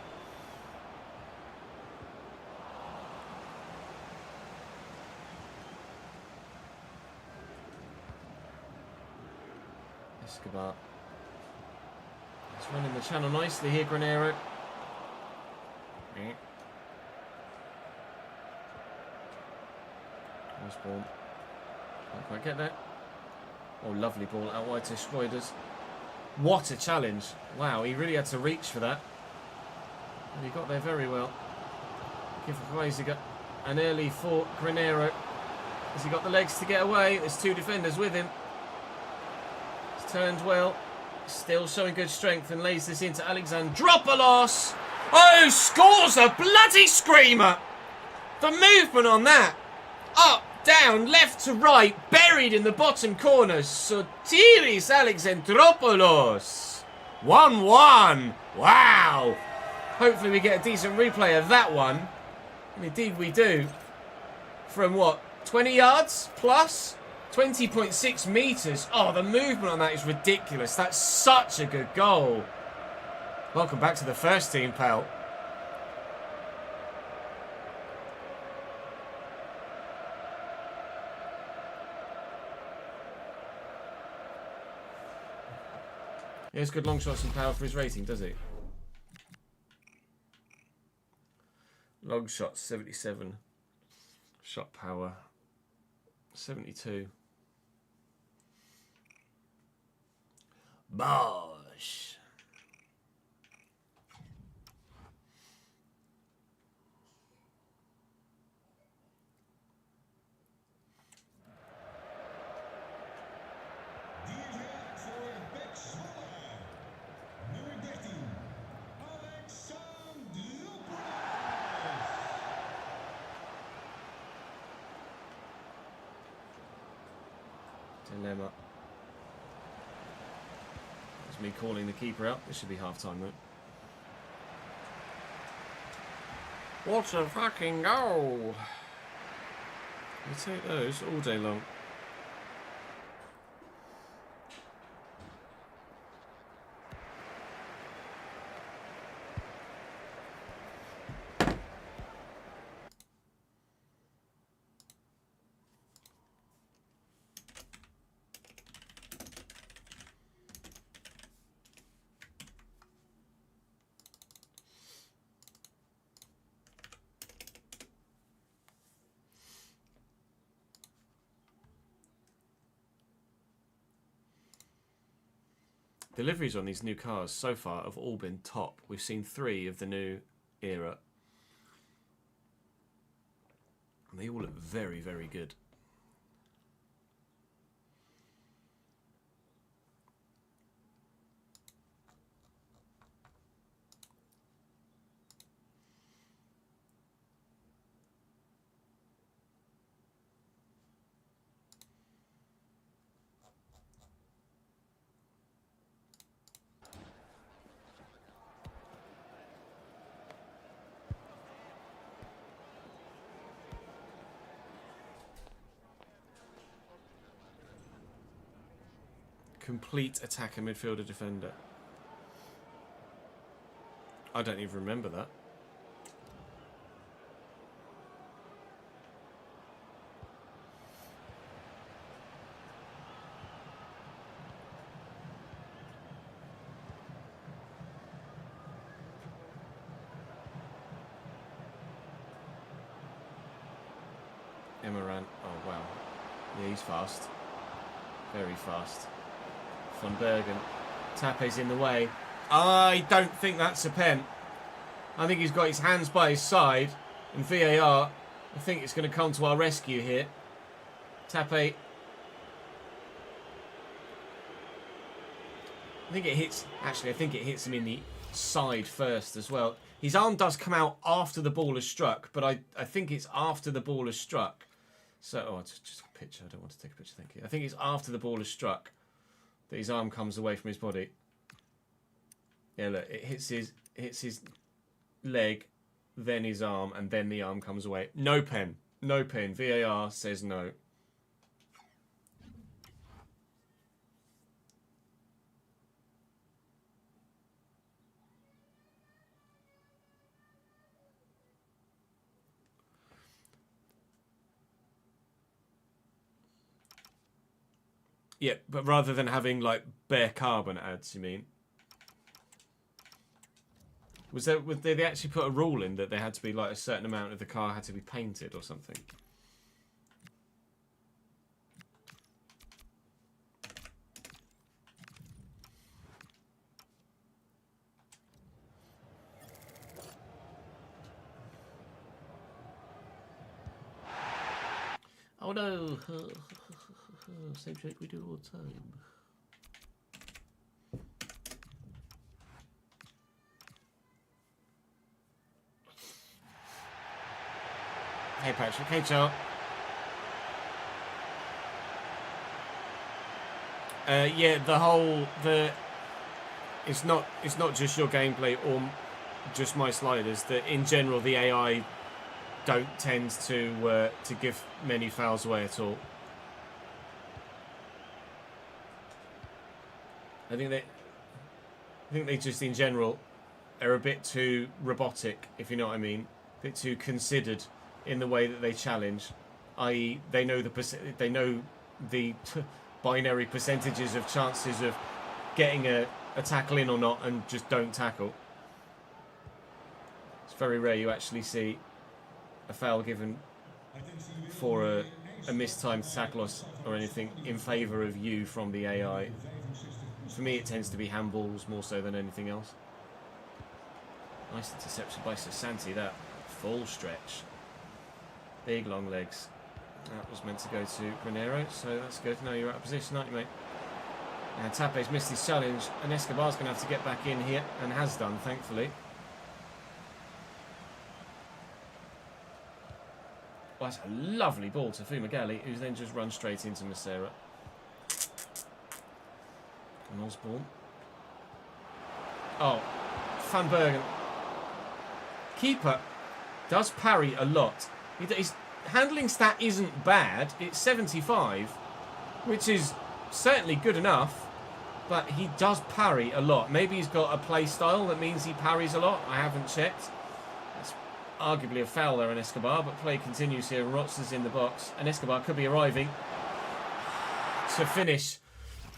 [SPEAKER 2] Escobar. It's running the channel nicely here, Granero. Osborne. Can't quite get there. Oh, lovely ball out wide to Schroeders. What a challenge. Wow, he really had to reach for that. And he got there very well. Give Reisiger an early for Granero. Has he got the legs to get away? There's two defenders with him. He's turned well. Still showing good strength and lays this into Alexandropoulos. Oh, scores a bloody screamer. The movement on that. Up, down, left to right, buried in the bottom corner. Sotiris Alexandropoulos. 1-1. Wow. Hopefully we get a decent replay of that one. And indeed we do. From what, 20 yards plus? 20.6 metres. Oh, the movement on that is ridiculous. That's such a good goal. Welcome back to the first team, pal. He has good long shots and power for his rating, does he? Long shots, 77. Shot power, 72. Bosh. Dilemma. That's me calling the keeper out. This should be half time though. What a fucking goal! We take those all day long. Deliveries on these new cars so far have all been top. We've seen 3 of the new era. And they all look very, very good. Complete attacker, midfielder, defender. I don't even remember that. Emmeran. Oh, wow. Yeah, he's fast. Very fast. Van Bergen. Tape's in the way. I don't think that's a pen. I think he's got his hands by his side. And VAR, I think it's going to come to our rescue here. Tape. I think it hits... Actually, I think it hits him in the side first as well. His arm does come out after the ball is struck, but I think it's after the ball is struck. So, oh, it's just a picture. I don't want to take a picture, thank you. I think it's after the ball is struck that his arm comes away from his body. Yeah, look, it hits his leg, then his arm, and then the arm comes away. No pen. No pen. VAR says no. Yeah, but rather than having, like, bare carbon ads, you mean? Did they actually put a rule in that there had to be, like, a certain amount of the car had to be painted or something? Oh no! Same trick we do all the time. Hey Patrick, hey Joe. Yeah, it's not just your gameplay or just my sliders. That in general the AI don't tend to give many fouls away at all. I think they just in general are a bit too robotic, if you know what I mean, a bit too considered in the way that they challenge, i.e. they know the binary percentages of chances of getting a tackle in or not, and just don't tackle. It's very rare you actually see a foul given for a mistimed tackle or anything in favour of you from the AI. For me, it tends to be handballs more so than anything else. Nice interception by Sasanti, that full stretch. Big long legs. That was meant to go to Granero, so that's good. Now you're out of position, aren't you, mate? And Tape's missed his challenge, and Escobar's going to have to get back in here, and has done, thankfully. Well, that's a lovely ball to Fumagalli, who's then just run straight into Macera. And Osborne. Oh, Van Bergen. Keeper does parry a lot. His handling stat isn't bad. It's 75, which is certainly good enough. But he does parry a lot. Maybe he's got a play style that means he parries a lot. I haven't checked. That's arguably a foul there on Escobar, but play continues here. Rotz's in the box, and Escobar could be arriving to finish.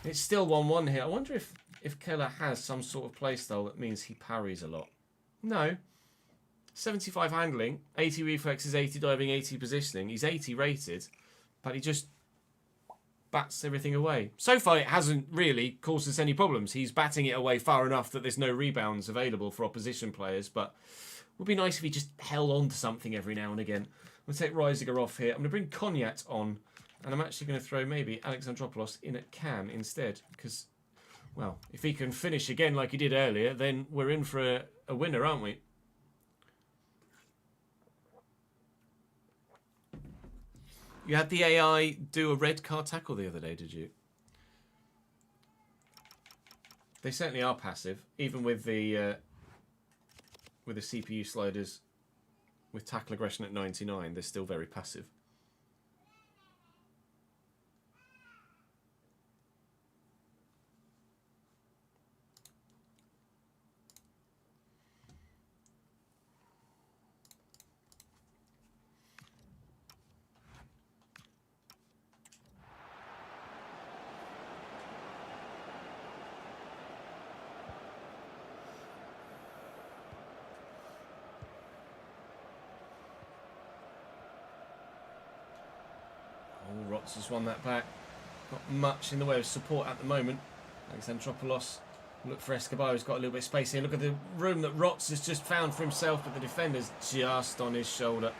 [SPEAKER 2] It's still 1-1 here. I wonder if Keller has some sort of play style that means he parries a lot. No. 75 handling, 80 reflexes, 80 diving, 80 positioning. He's 80 rated, but he just bats everything away. So far, it hasn't really caused us any problems. He's batting it away far enough that there's no rebounds available for opposition players, but it would be nice if he just held on to something every now and again. I'm going to take Reisiger off here. I'm going to bring Cognac on, and I'm actually going to throw maybe Alexandropoulos in at Cam instead, because, well, if he can finish again like he did earlier, then we're in for a winner, aren't we? You had the AI do a red card tackle the other day, did you? They certainly are passive, even with the CPU sliders with tackle aggression at 99. They're still very passive. Rots has won that back. Not much in the way of support at the moment. Alexandropoulos. Look for Escobar, who's got a little bit of space here. Look at the room that Rots has just found for himself, but the defender's just on his shoulder.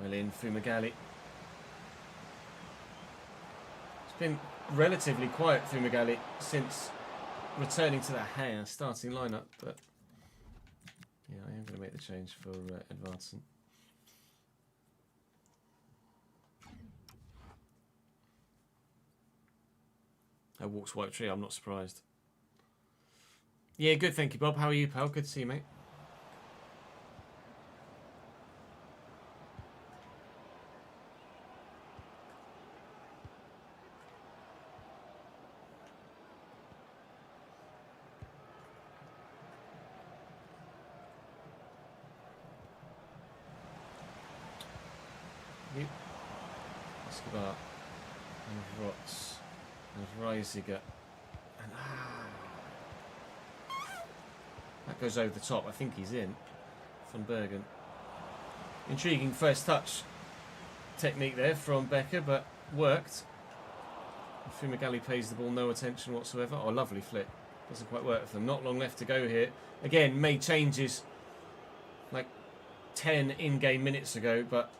[SPEAKER 2] Well in, Fumagalli. It's been relatively quiet through Fumagalli since returning to that starting lineup, but yeah, I am going to make the change for Edvardsen. Walks White Tree, I'm not surprised. Yeah, good, thank you, Bob. How are you, pal? Good to see you, mate. Escobar and Rots and Reisiger, and that goes over the top. I think he's in. Van Bergen. Intriguing first touch technique there from Becker, but worked. Fumagalli pays the ball no attention whatsoever. Oh, lovely flick. Doesn't quite work for them. Not long left to go here. Again, made changes like 10 in-game minutes ago, but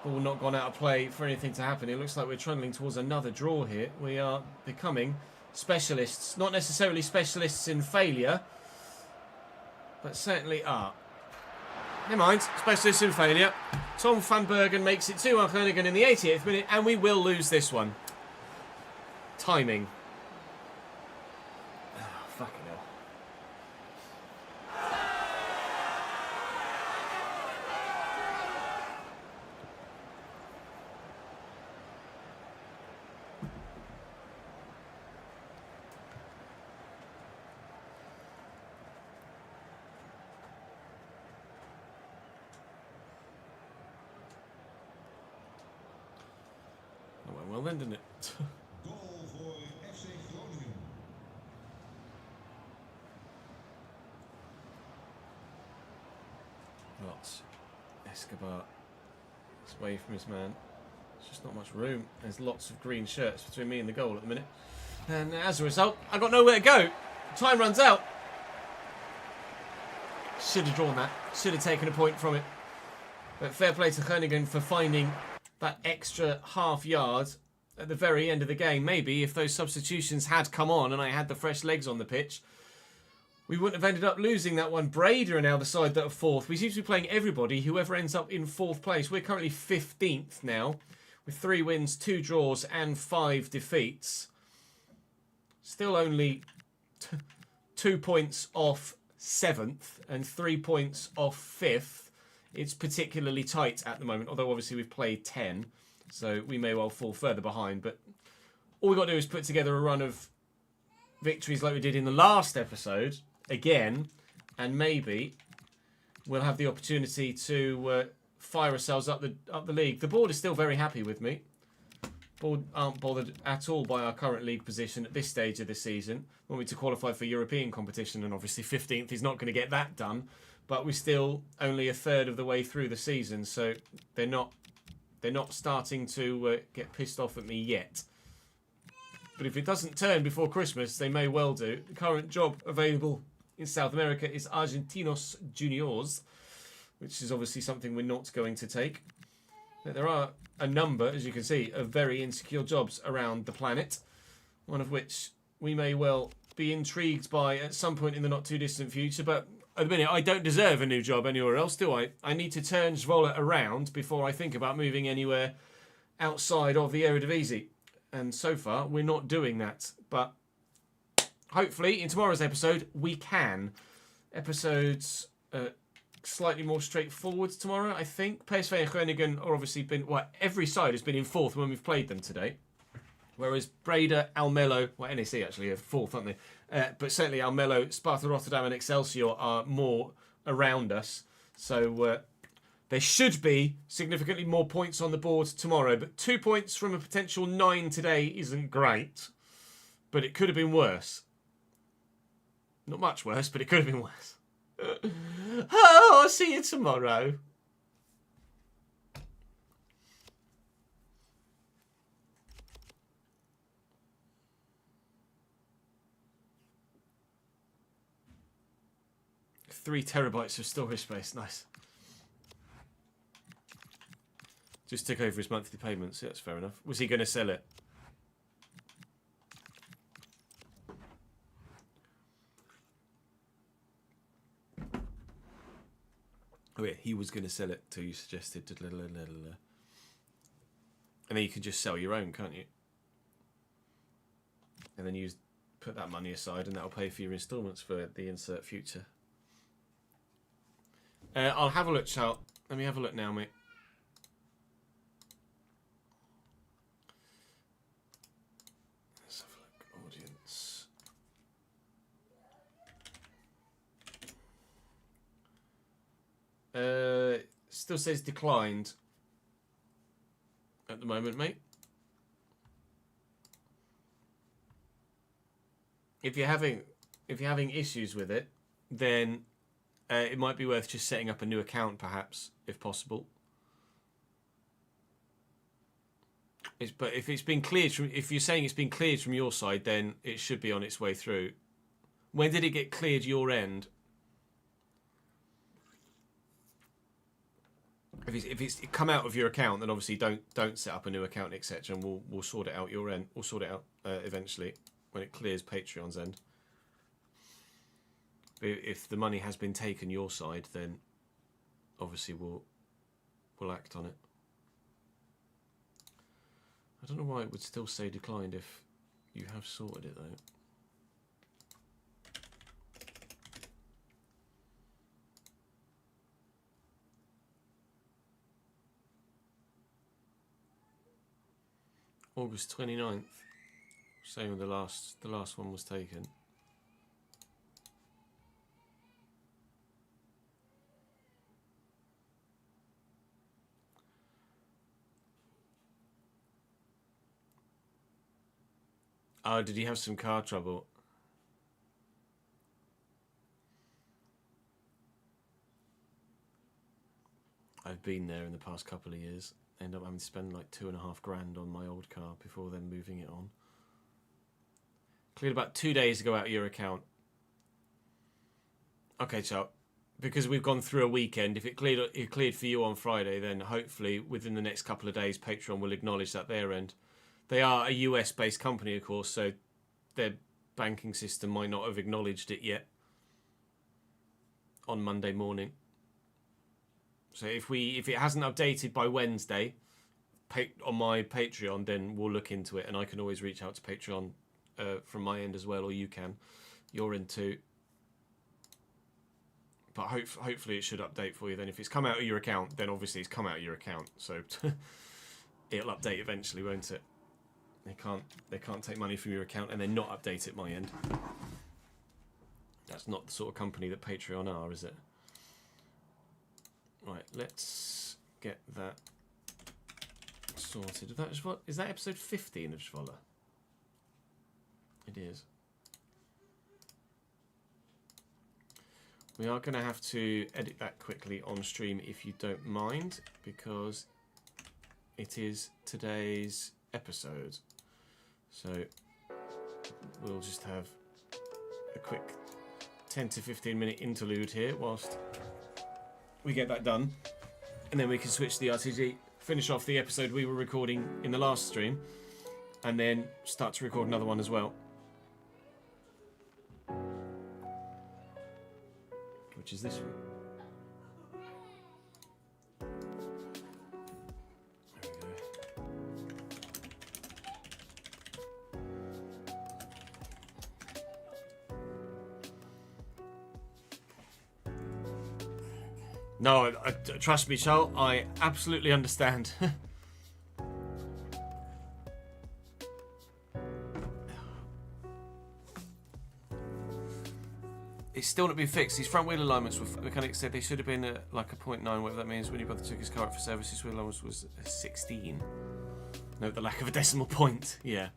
[SPEAKER 2] ball not gone out of play for anything to happen. It looks like we're trundling towards another draw here. We are becoming specialists. Not necessarily specialists in failure, but certainly are. Never mind, specialists in failure. Tom van Bergen makes it 2-1 Herningan in the 88th minute, and we will lose this one. Timing. Oh, fucking hell. Well then, didn't it?
[SPEAKER 3] Goal voor FC Groningen.
[SPEAKER 2] Lots. Escobar. It's away from his man. There's just not much room. There's lots of green shirts between me and the goal at the minute. And as a result, I got nowhere to go. Time runs out. Should have drawn that. Should have taken a point from it. But fair play to Herningan for finding that extra half yard at the very end of the game. Maybe if those substitutions had come on and I had the fresh legs on the pitch, we wouldn't have ended up losing that one. Breda are now the side that are fourth. We seem to be playing everybody, whoever ends up in fourth place. We're currently 15th now, with 3 wins, 2 draws and 5 defeats. Still only 2 points off 7th and 3 points off 5th. It's particularly tight at the moment, although obviously we've played 10, so we may well fall further behind. But all we've got to do is put together a run of victories like we did in the last episode, again, and maybe we'll have the opportunity to fire ourselves up the league. The board is still very happy with me. aren't bothered at all by our current league position at this stage of the season. Want me to qualify for European competition, and obviously 15th is not going to get that done. But we're still only a third of the way through the season, so they're not starting to get pissed off at me yet. But if it doesn't turn before Christmas, they may well do. The current job available in South America is Argentinos Juniors, which is obviously something we're not going to take. But there are a number, as you can see, of very insecure jobs around the planet, one of which we may well be intrigued by at some point in the not too distant future. But at the minute, I don't deserve a new job anywhere else, do I? I need to turn Zwolle around before I think about moving anywhere outside of the Eredivisie. And so far, we're not doing that. But hopefully, in tomorrow's episode, we can. Episodes slightly more straightforward tomorrow, I think. PSV and Herningan are obviously been... Well, every side has been in fourth when we've played them today. Whereas Breda, Almelo... Well, NEC actually are fourth, aren't they? But certainly Almelo, Sparta Rotterdam and Excelsior are more around us. So there should be significantly more points on the board tomorrow. But 2 points from a potential 9 today isn't great. But it could have been worse. Not much worse, but it could have been worse. Oh, I'll see you tomorrow. Three terabytes of storage space, nice. Just took over his monthly payments, yeah, that's fair enough. Was he going to sell it? Oh yeah, he was going to sell it till you suggested. And then you can just sell your own, can't you? And then put that money aside and that'll pay for your instalments for the insert future. I'll have a look, Charles. Let me have a look now, mate. Let's have a look. Audience. Still says declined at the moment, mate. If you're having issues with it, then it might be worth just setting up a new account, perhaps, if possible. But if it's been cleared from, if you're saying it's been cleared from your side, then it should be on its way through. When did it get cleared your end? If it's come out of your account, then obviously don't set up a new account, etc. And we'll sort it out your end. We'll sort it out eventually when it clears Patreon's end. If the money has been taken your side, then obviously we'll act on it. I don't know why it would still say declined if you have sorted it though. August 29th, same with the last one was taken. Oh, did he have some car trouble? I've been there in the past couple of years. End up having to spend like $2.5 grand on my old car before then moving it on. Cleared about 2 days ago out of your account. Okay, so because we've gone through a weekend, if it cleared for you on Friday, then hopefully within the next couple of days, Patreon will acknowledge that their end. They are a US-based company, of course, so their banking system might not have acknowledged it yet on Monday morning. So if it hasn't updated by Wednesday on my Patreon, then we'll look into it, and I can always reach out to Patreon from my end as well, or you can. You're in too. But hopefully it should update for you then. If it's come out of your account, then obviously it's come out of your account. So it'll update eventually, won't it? They can't take money from your account and then not update it my end. That's not the sort of company that Patreon are, is it? Right, let's get that sorted. Is that episode 15 of Schvoller? It is. We are going to have to edit that quickly on stream if you don't mind, because it is today's episode. So we'll just have a quick 10 to 15 minute interlude here whilst we get that done. And then we can switch to the RTG, finish off the episode we were recording in the last stream, and then start to record another one as well. Which is this one. There we go. No, trust me, Charles, I absolutely understand. It's still not been fixed. These front wheel alignments, mechanics said they should have been like a 0.9, whatever that means. When your brother took his car up for service, his wheel alignments was a 16. Note the lack of a decimal point. Yeah.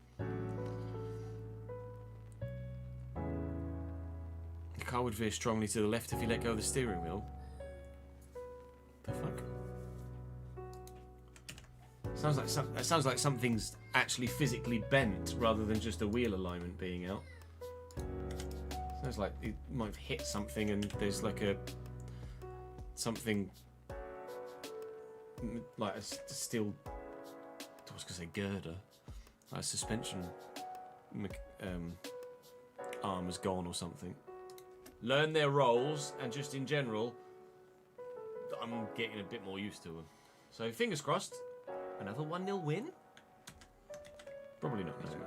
[SPEAKER 2] The car would veer strongly to the left if you let go of the steering wheel. The fuck? Sounds like something's actually physically bent rather than just a wheel alignment being out. Sounds like it might have hit something and there's like something like a steel, I was going to say girder, like a suspension arm has gone or something. Learn their roles, and just in general, I'm getting a bit more used to them. So fingers crossed, another 1-0 win? Probably not. No.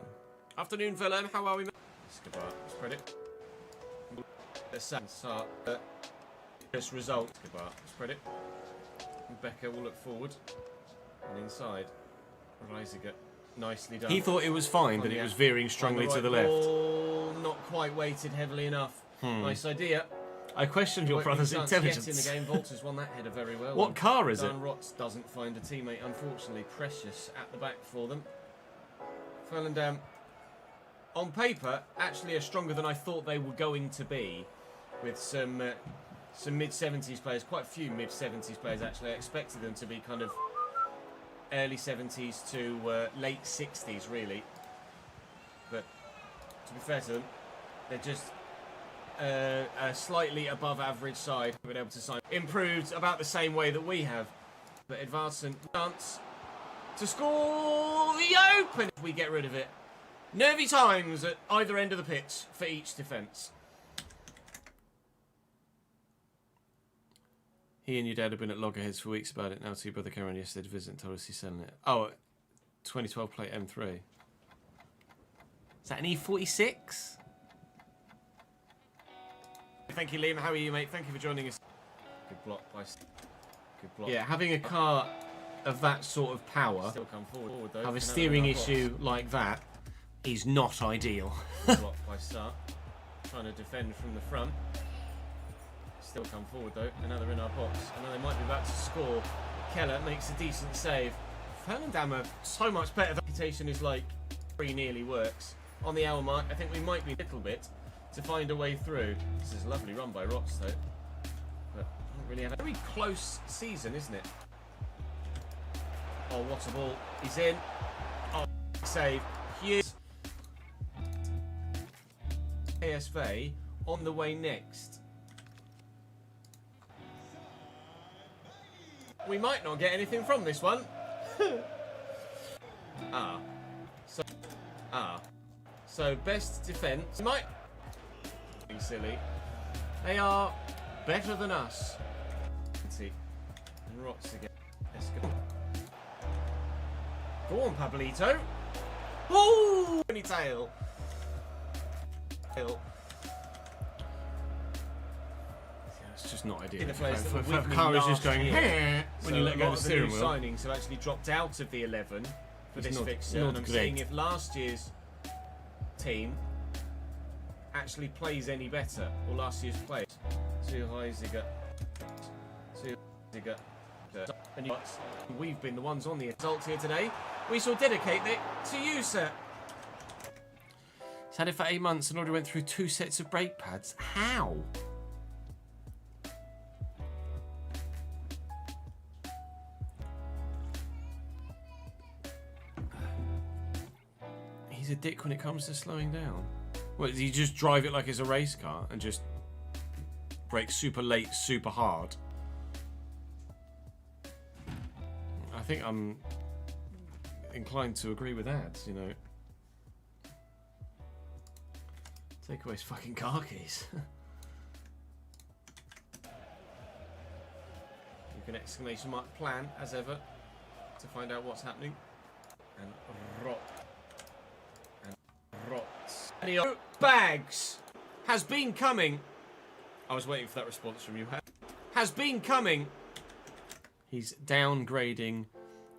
[SPEAKER 2] Afternoon, Ferlandam, how are we? Goodbye. Spread it. The start. This result. Goodbye. Spread it. Becca will look forward and inside. Reisiger, nicely done. He thought it was fine, but it was veering strongly to the left. Oh, not quite weighted heavily enough. Nice idea. I questioned your brother's intelligence. In the game, Volters won that header very well. What car is it? Dan Rotz doesn't find a teammate, unfortunately. Precious at the back for them. Ferlandam, on paper, actually are stronger than I thought they were going to be, with some mid-70s players, quite a few mid-70s players actually. I expected them to be kind of early 70s to late 60s, really. But to be fair to them, they're just a slightly above average side. We've been able to sign improved about the same way that we have. But Edvardsen chance to score the open if we get rid of it. Nervy times at either end of the pitch for each defence. He and your dad have been at loggerheads for weeks about it. Now to your brother Cameron yesterday to visit and told us he's selling it. Oh, 2012 plate M3. Is that an E46? Thank you, Liam. How are you, mate? Thank you for joining us. Good block. Good block. Yeah, having a car of that sort of power, still come forward, though, have a steering issue like that, is not ideal. Block by Sart. Trying to defend from the front. Still come forward though. And now they're in our box. And now they might be about to score. Keller makes a decent save. Ferlandam are so much better. The reputation is like pretty nearly works. On the hour mark, I think we might be a little bit to find a way through. This is a lovely run by Rotz though. But I don't really have a very close season, isn't it? Oh, what a ball. He's in. Oh, save. Huge. ASV on the way next. We might not get anything from this one. So best defence might be silly. They are better than us. Let's see. And Rotz again. Let's go. Go on, Pablito. Oh, ponytail. It's just not ideal. The car is just going when you let go of the steering wheel. Signings have actually dropped out of the 11 for this fixture. And I'm seeing if last year's team actually plays any better, or last year's plays. Heisiger. And we've been the ones on the result here today. We shall dedicate it to you, sir. He's had it for 8 months and already went through 2 sets of brake pads. How? He's a dick when it comes to slowing down. Well, does he just drive it like it's a race car and just brake super late, super hard? I think I'm inclined to agree with that, you know. Take away his fucking car keys. You can exclamation mark plan, as ever, to find out what's happening. And rot. And rots. And bags has been coming. I was waiting for that response from you. Has been coming. He's downgrading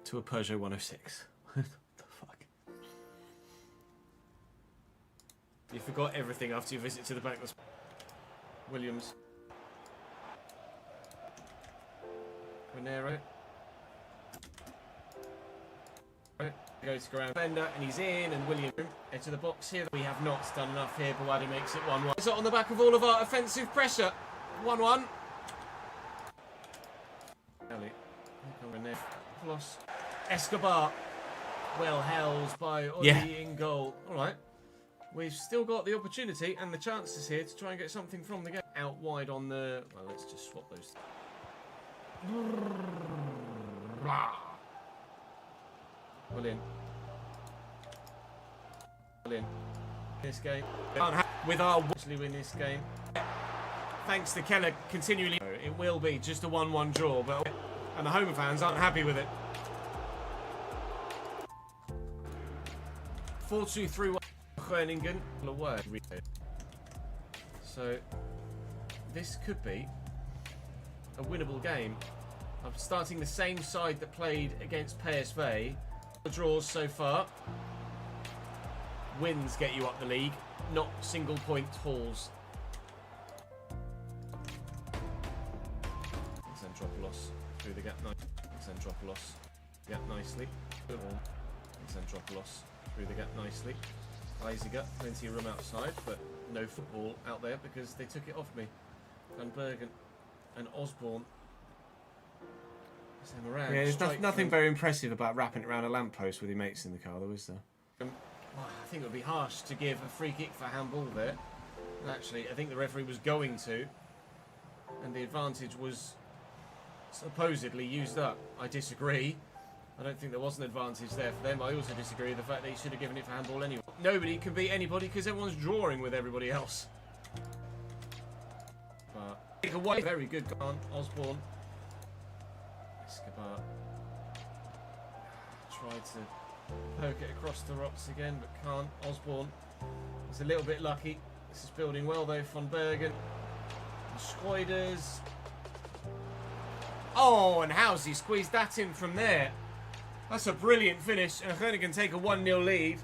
[SPEAKER 2] to a Peugeot 106. What the fuck? You forgot everything after your visit to the bank. Williams. Renero. Goes to ground defender and he's in, and William into the box here. We have not done enough here. Bawadi makes it 1-1. It's on the back of all of our offensive pressure. 1-1. Plus Escobar. Well held by Oli in goal. Alright. We've still got the opportunity and the chances here to try and get something from the game. Out wide on the... Well, let's just swap those. William. This game. With our... Actually win this game. Thanks to Keller continually. It will be just a 1-1 draw, but... And the home fans aren't happy with it. 4-2-3-1 Herningan away. So this could be a winnable game. I'm starting the same side that played against PSV. The draws so far. Wins get you up the league, not single point hauls. Centropolis through the gap. Centropolis gap nicely. Centropolis through the gap nicely. Eisiger, plenty of room outside, but no football out there because they took it off me. Van Bergen and Osborne. Yeah, there's nothing very impressive about wrapping it around a lamppost with your mates in the car, though, is there? Well, I think it would be harsh to give a free kick for handball there. Actually, I think the referee was going to, and the advantage was supposedly used up. I disagree. I don't think there was an advantage there for them. I also disagree with the fact that he should have given it for handball anyway. Nobody can beat anybody because everyone's drawing with everybody else. But take away, very good on Osborne. Escobar tried to poke it across the rocks again, but can't. Osborne is a little bit lucky. This is building well though. Van Bergen, Schroeders. Oh, and how's he squeezed that in from there? That's a brilliant finish, and Herningan take a 1-0 lead.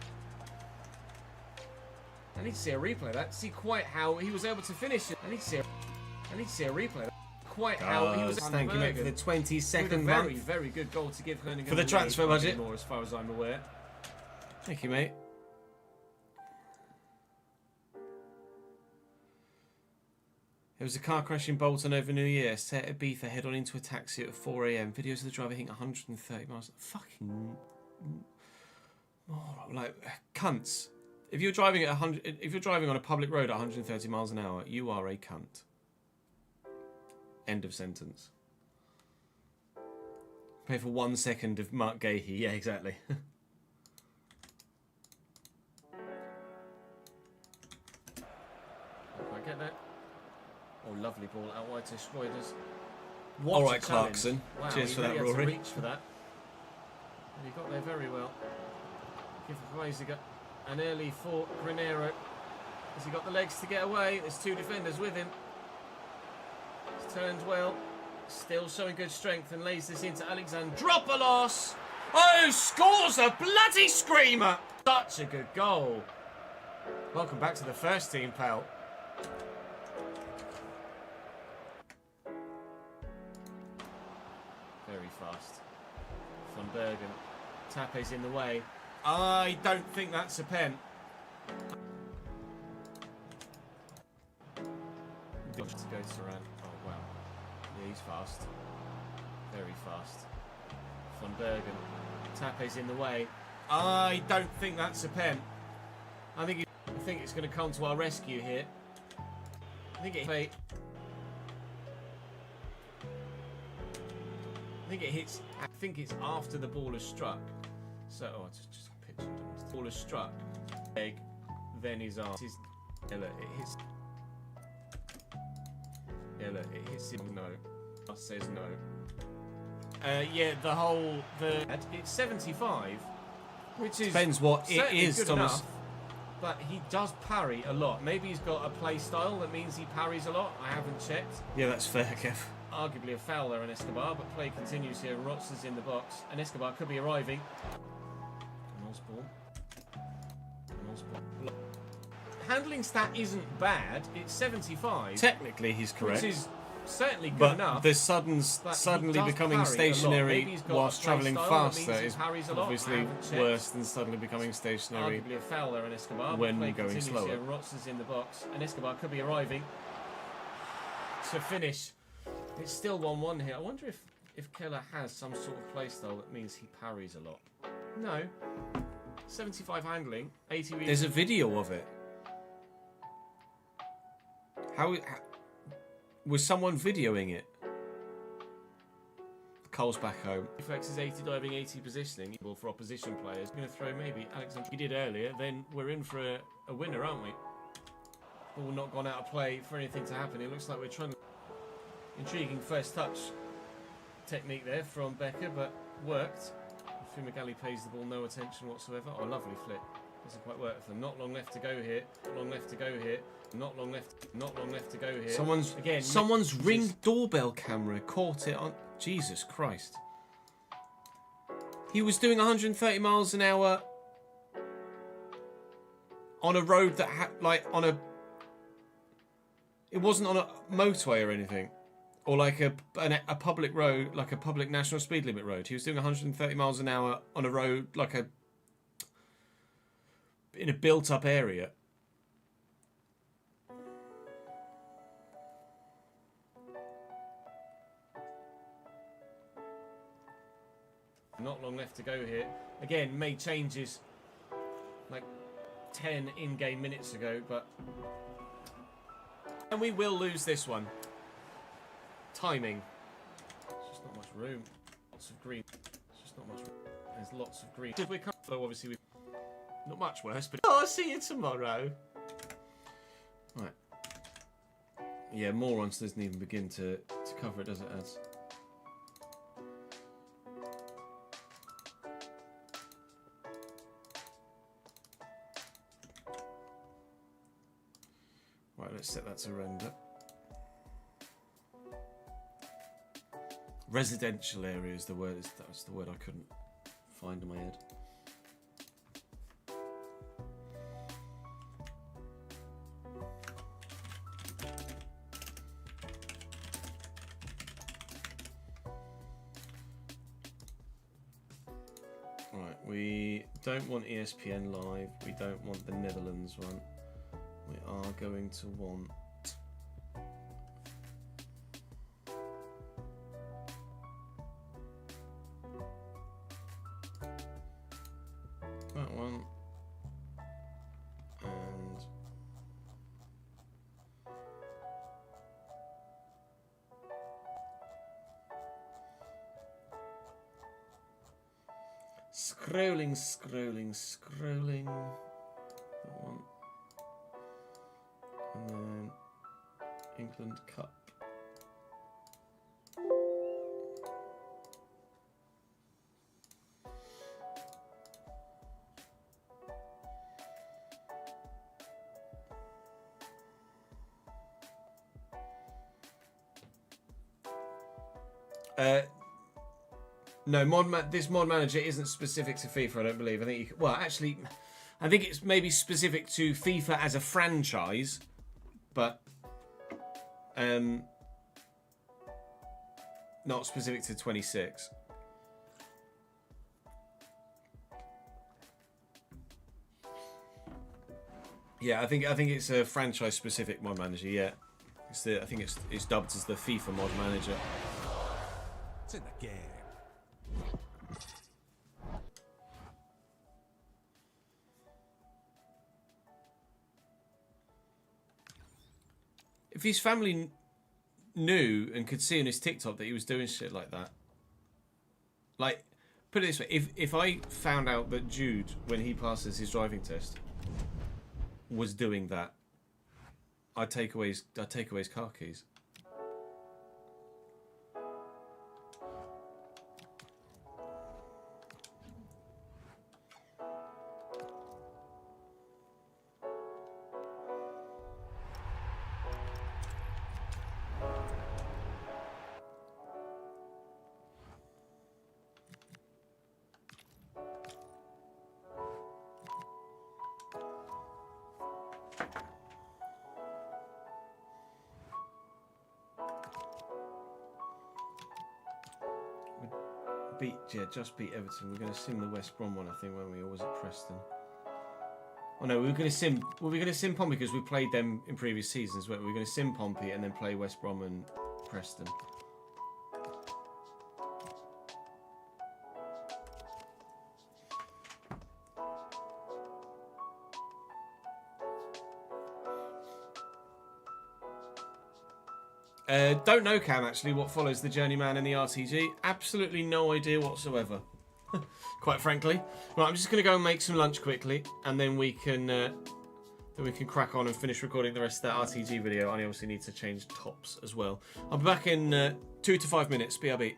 [SPEAKER 2] I need to see a replay of that to see quite how he was able to finish it. I need to see a replay of that. Quite how he was. Thank you, mate, for the 22nd month. Very, very good goal to give Herningan for the transfer budget. More, as far as I'm aware. Thank you, mate. There was a car crash in Bolton over New Year. Set a beef head on into a taxi at 4 AM. Videos of the driver hitting 130 miles. Fucking, like cunts. If you're driving at 100, if you're driving on a public road at 130 miles an hour, you are a cunt. End of sentence. Pay for 1 second of Mark Gahey. Yeah, exactly. I get that. Oh, lovely ball out wide to Schroeders. All right, Clarkson. Wow, cheers for that, Rory. Reach for that. And he got there very well. Give it for Eisiger. And early for Granero. Has he got the legs to get away? There's 2 defenders with him. He's turned well. Still showing good strength and lays this into Alexandropoulos. Oh, scores a bloody screamer. Such a good goal. Welcome back to the first team, pal. Very fast. Van Bergen. Tape's in the way. I don't think that's a pen. To go Saran. Oh, wow. Yeah, he's fast. Very fast. Van Bergen. Tape's in the way. I don't think that's a pen. I think it's going to come to our rescue here. I think it hits. I think it's after the ball has struck. So, oh, it's just pitched. The ball has struck. Leg, then his arm. Yeah, look, it hits. Yeah, look, it hits him. No. Us says no. Yeah, it's 75, which is
[SPEAKER 4] depends what it is,
[SPEAKER 2] good
[SPEAKER 4] Thomas.
[SPEAKER 2] enough, but he does parry a lot. Maybe he's got a play style that means he parries a lot. I haven't checked.
[SPEAKER 4] Yeah, that's fair, Kev.
[SPEAKER 2] Arguably a foul there on Escobar, but play continues here. Rotz is in the box, and Escobar could be arriving. Handling stat isn't bad. It's 75.
[SPEAKER 4] Technically, he's correct.
[SPEAKER 2] Which is certainly good
[SPEAKER 4] but
[SPEAKER 2] enough.
[SPEAKER 4] the suddenly becoming stationary whilst travelling faster is obviously worse than suddenly becoming stationary
[SPEAKER 2] Arguably a foul there on Escobar,
[SPEAKER 4] when
[SPEAKER 2] play
[SPEAKER 4] going
[SPEAKER 2] continues
[SPEAKER 4] slower.
[SPEAKER 2] Here. Rotz is in the box, and Escobar could be arriving to finish. It's still 1-1 here. I wonder if Keller has some sort of play style that means he parries a lot. No. 75 handling, 80
[SPEAKER 4] There's a video of it. How was someone videoing it? Cole's back home.
[SPEAKER 2] Reflex is 80 diving, 80 positioning. For opposition players. Going to throw maybe Alexander. He did earlier. Then we're in for a winner, aren't we? Ball not gone out of play for anything to happen. It looks like we're trying to. Intriguing first touch technique there from Becker, but worked. Fumagalli pays the ball no attention whatsoever. Oh, lovely flip. Doesn't quite work for them. Not long left to go here. Not long left to go here. Not long left. Not long left to go here.
[SPEAKER 4] Someone's Ring doorbell camera caught it on. Jesus Christ. He was doing 130 miles an hour on a road that had it wasn't on a motorway or anything. Or like a public road, like a public national speed limit road. He was doing 130 miles an hour on a road, in a built-up area.
[SPEAKER 2] Not long left to go here. Again, made changes like 10 in-game minutes ago, but... And we will lose this one. Timing. There's just not much room. Lots of green. There's just not much room. There's lots of green. Did we come? Though obviously we not much worse, but I'll see you tomorrow.
[SPEAKER 4] Right. Yeah, Morons doesn't even begin to cover it, does it, Az? Right, let's set that to render. Residential area is the word. That's the word I couldn't find in my head. Right, we don't want ESPN Live. We don't want the Netherlands one. We are going to want... that one. And... scrolling. That one. And then England Cup. No, this mod manager isn't specific to FIFA, I don't believe. I think I think it's maybe specific to FIFA as a franchise, but not specific to 26. Yeah, I think it's a franchise specific mod manager. Yeah, I think it's dubbed as the FIFA mod manager.
[SPEAKER 1] It's in the game.
[SPEAKER 4] If his family knew and could see on his TikTok that he was doing shit like that, like, put it this way, if I found out that Jude, when he passes his driving test, was doing that, I'd take away his car keys. Just beat Everton. We're going to sim the West Brom one, I think, when we always at Preston. Oh no, we were going to sim Pompey because we played them in previous seasons. We were going to sim Pompey and then play West Brom and Preston. Don't know, Cam, actually, what follows the Journeyman and the RTG. Absolutely no idea whatsoever, quite frankly. Right, I'm just going to go and make some lunch quickly, and then we can crack on and finish recording the rest of that RTG video. I obviously need to change tops as well. I'll be back in 2 to 5 minutes. BRB.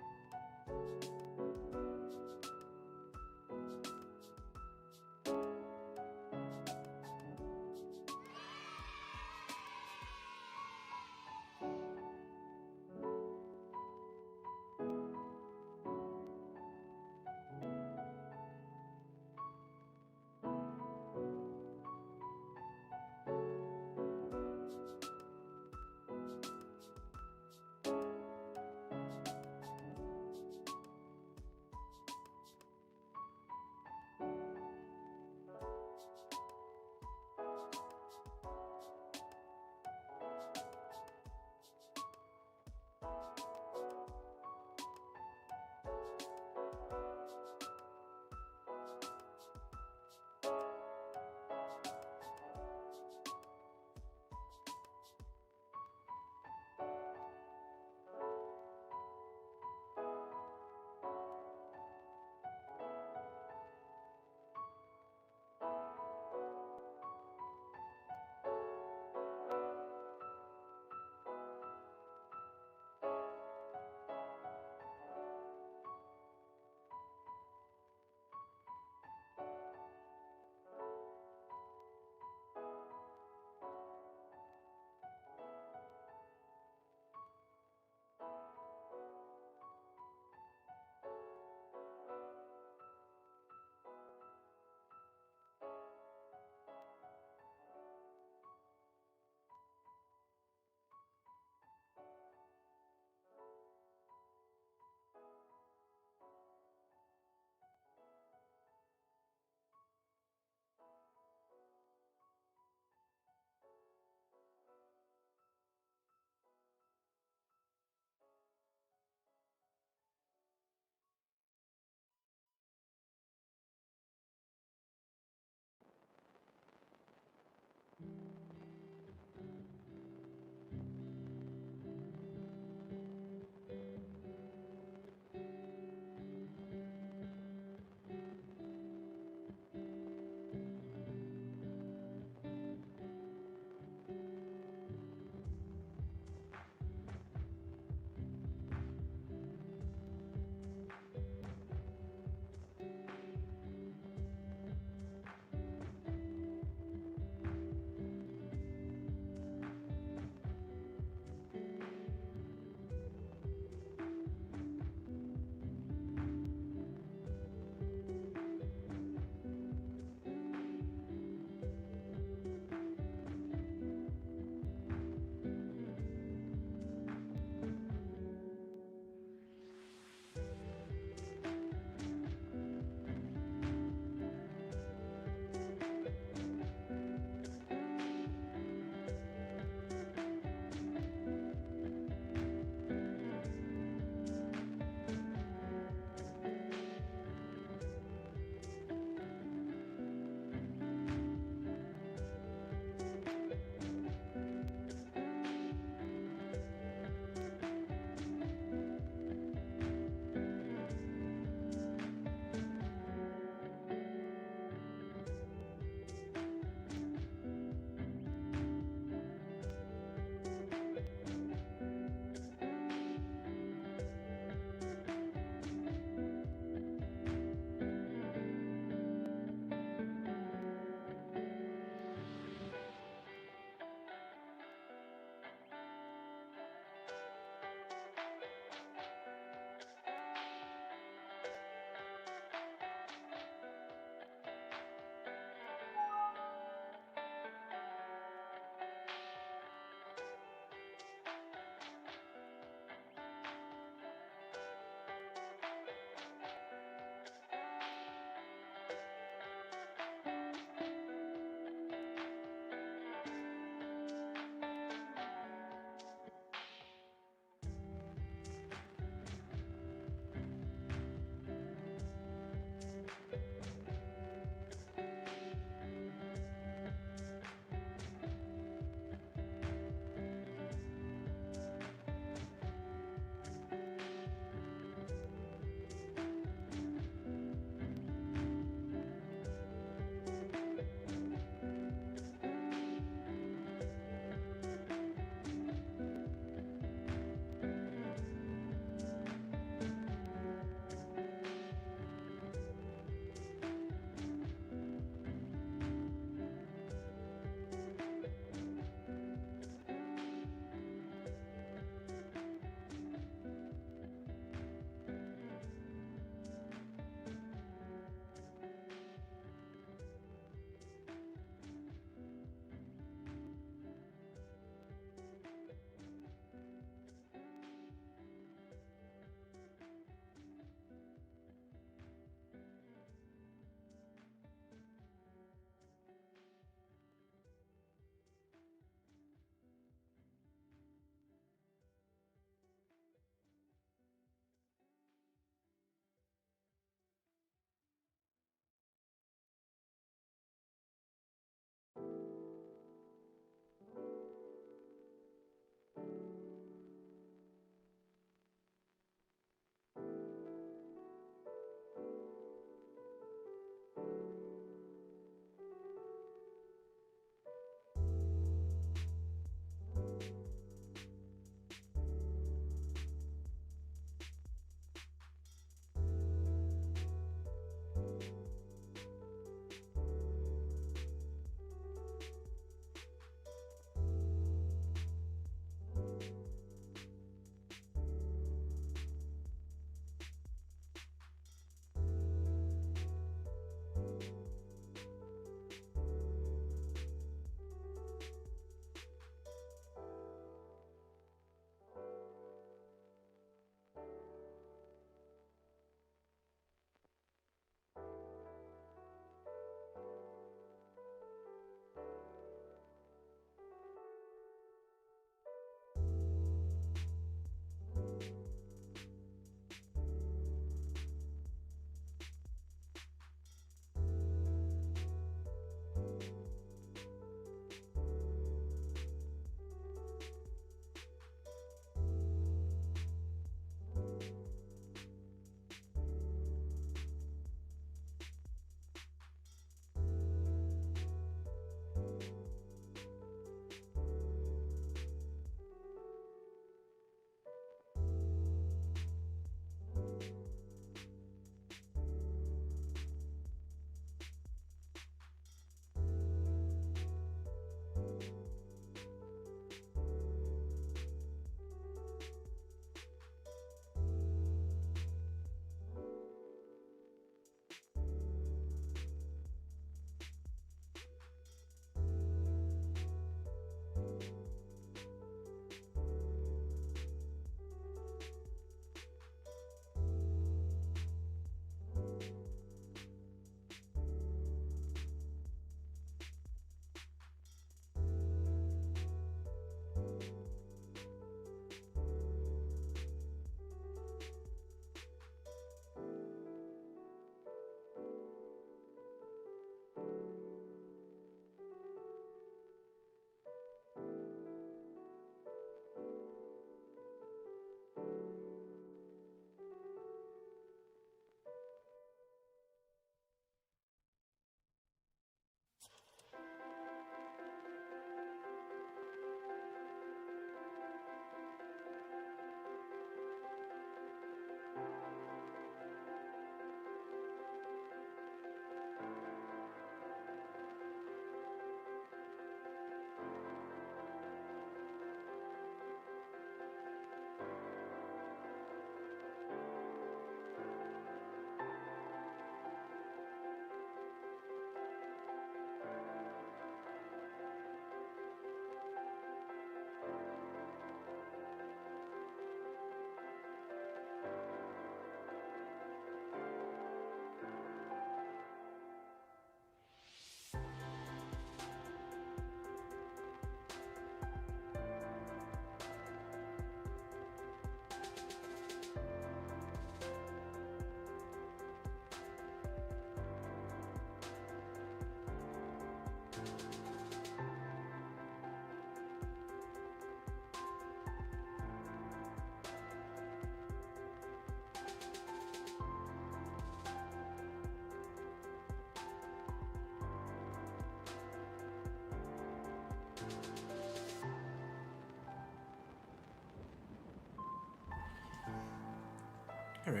[SPEAKER 4] Hello.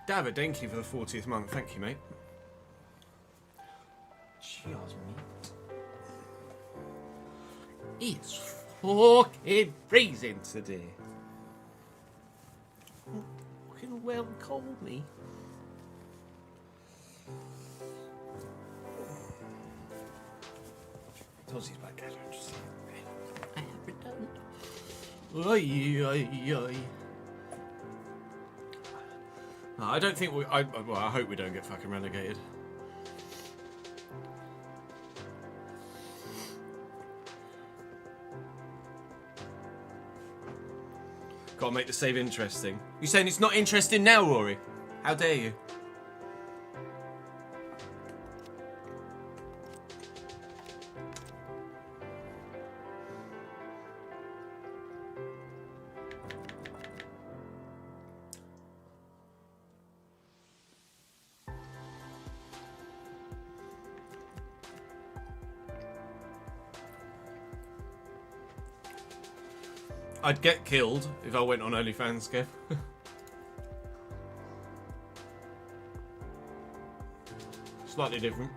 [SPEAKER 4] David, thank you for the 40th month. Thank you, mate. Cheers, mate. It's fucking freezing today. Fucking well cold, me. Tozzie's back there. I haven't done it. Oi, oi, oi. No, I don't think we. Well, I hope we don't get fucking relegated. Gotta make the save interesting. You saying it's not interesting now, Rory? How dare you? I'd get killed if I went on OnlyFans, Kev. Slightly different.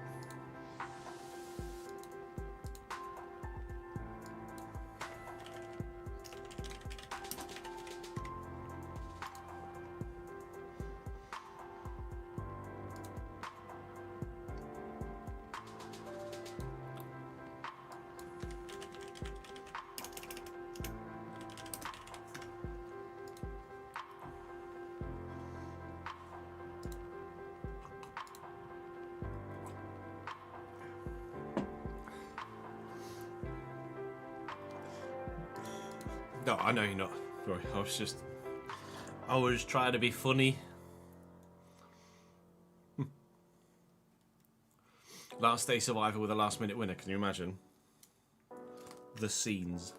[SPEAKER 4] No, I know you're not. Sorry, I was trying to be funny. Last day survivor with a last minute winner, can you imagine? The scenes.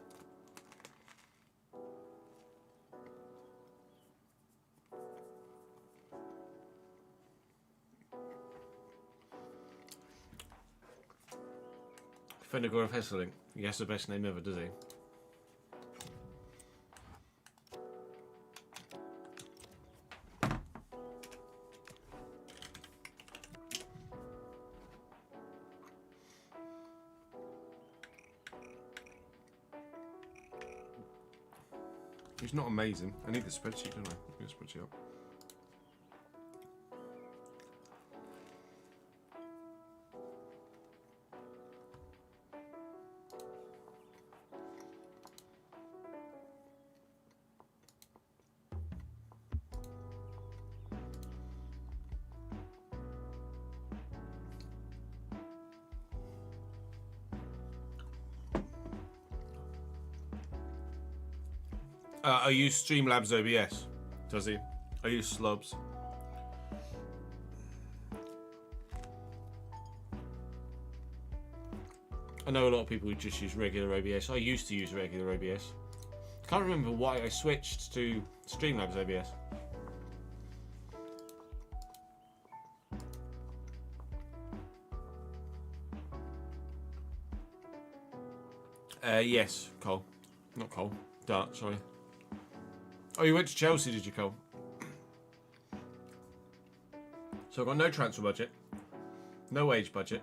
[SPEAKER 4] Fenegor of Hesseling. He has the best name ever, does he? He's not amazing. I need the spreadsheet, don't I? Get the spreadsheet up. I use Streamlabs OBS. Does he? I use Slubs. I know a lot of people who just use regular OBS. I used to use regular OBS. Can't remember why I switched to Streamlabs OBS. Yes, Cole. Not Cole. Dart, sorry. Oh, you went to Chelsea, did you, Cole? So I've got no transfer budget. No wage budget.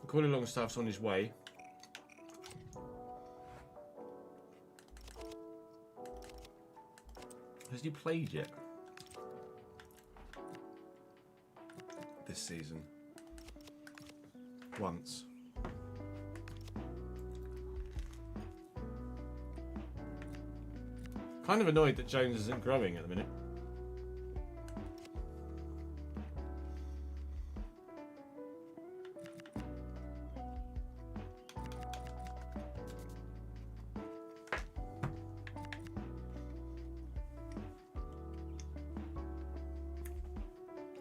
[SPEAKER 4] Corey Longstaff's on his way. Has he played yet? This season. Once. Kind of annoyed that Jones isn't growing at the minute.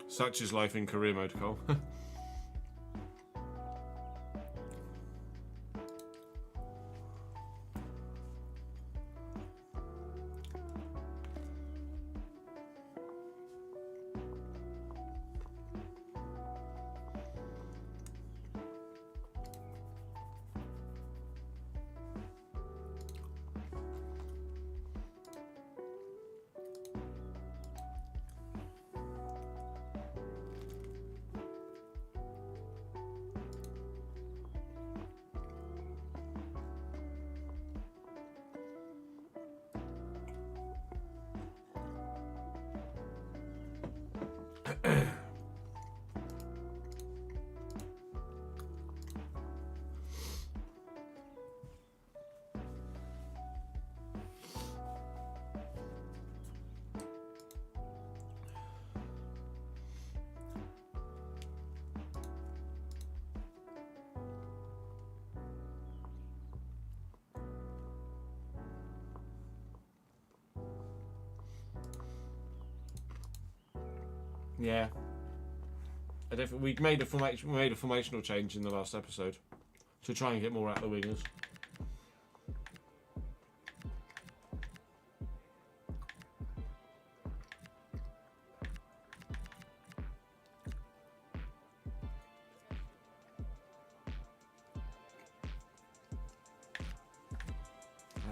[SPEAKER 4] Such is life in career mode, Cole. Yeah. We made a formational change in the last episode to try and get more out of the wingers.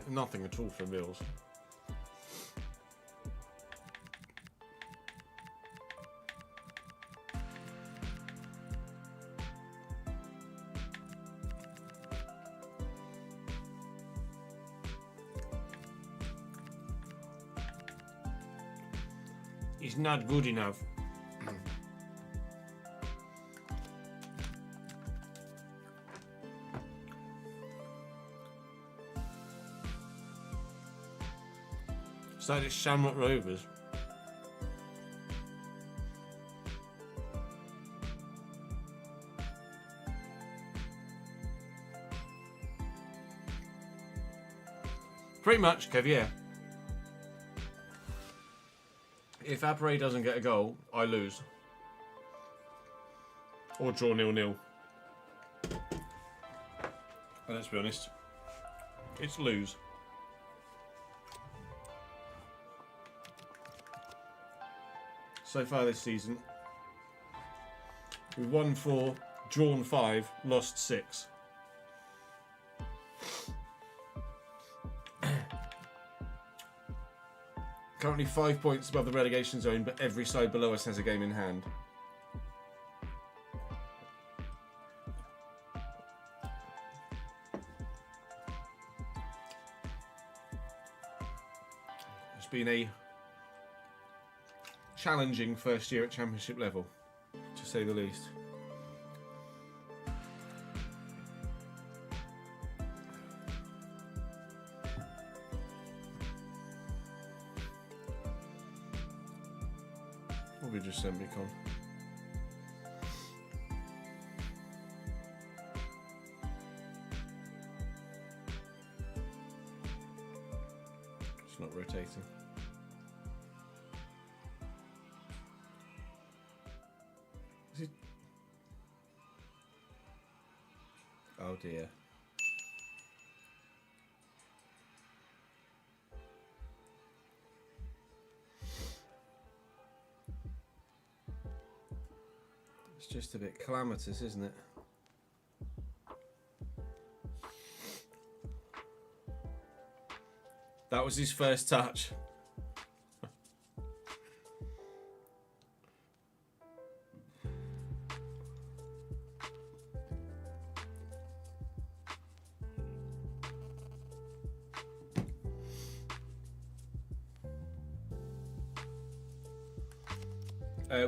[SPEAKER 4] Nothing at all for Mills. He's not good enough. So it's Shamrock Rovers. Pretty much, Kev, yeah. If Apare doesn't get a goal, I lose. Or draw 0-0. And let's be honest, it's lose. So far this season, we've won 4, drawn 5, lost 6. Currently 5 points above the relegation zone, but every side below us has a game in hand. It's been a challenging first year at Championship level, to say the least. Probably just Sembicon. It's not rotating. Is it? Oh dear. It's just a bit calamitous, isn't it? That was his first touch.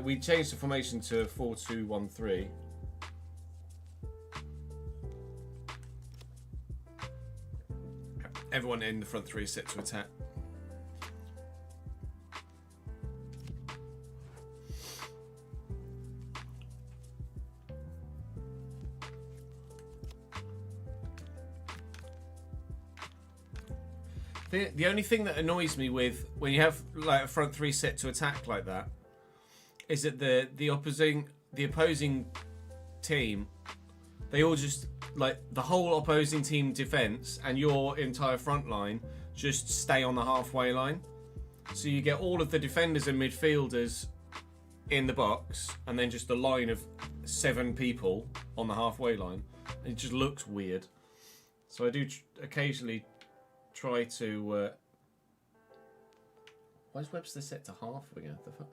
[SPEAKER 4] We changed the formation to 4-2-1-3. Everyone in the front three is set to attack. The only thing that annoys me with when you have like a front three set to attack like that is that the opposing team, they all just like the whole opposing team defense and your entire front line just stay on the halfway line. So you get all of the defenders and midfielders in the box and then just a line of 7 people on the halfway line. It just looks weird. So I do occasionally try to why is Webster set to half again? The fuck?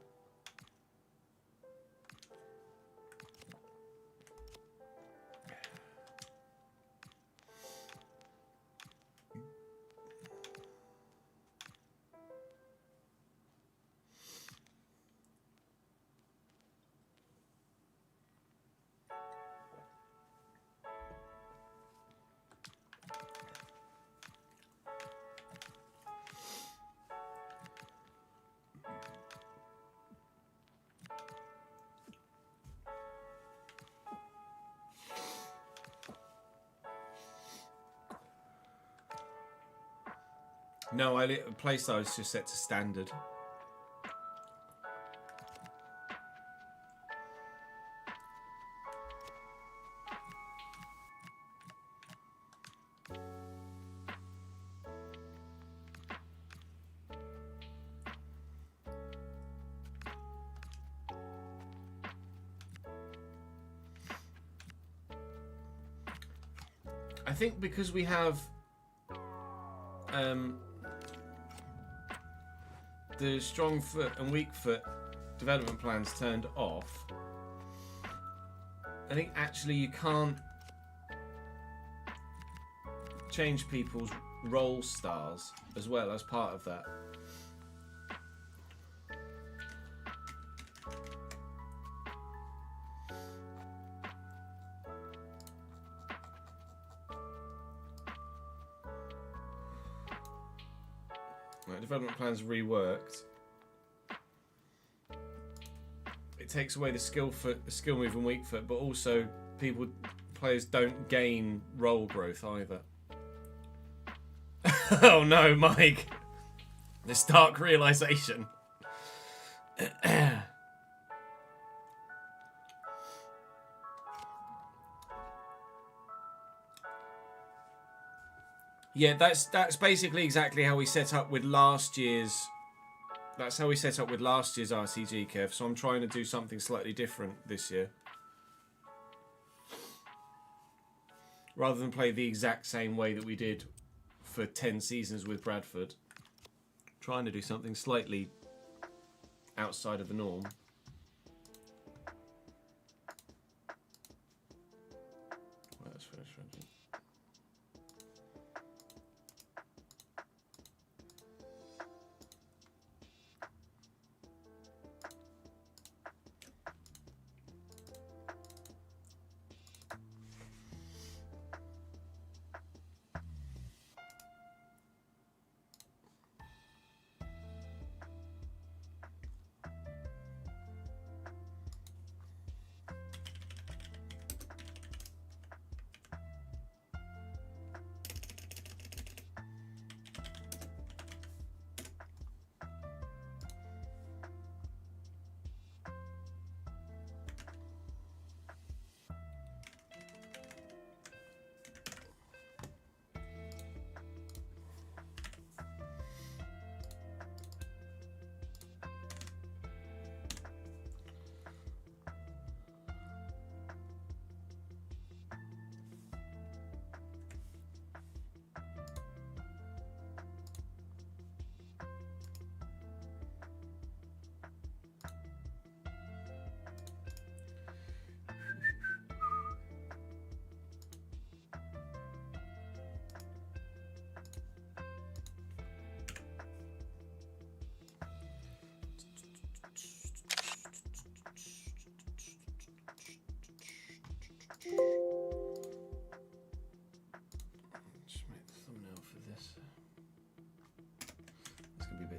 [SPEAKER 4] No, playstyle is just set to standard. I think because we have the strong foot and weak foot development plans turned off, I think actually you can't change people's role stars as well as part of that. Right, development plans reworked. It takes away the skill move and weak foot, but also players don't gain role growth either. Oh no, Mike! The stark realization. Yeah, that's basically exactly how we set up with last year's. That's how we set up with last year's RTG, Kev. So I'm trying to do something slightly different this year, rather than play the exact same way that we did for 10 seasons with Bradford. Trying to do something slightly outside of the norm. Well, let's finish.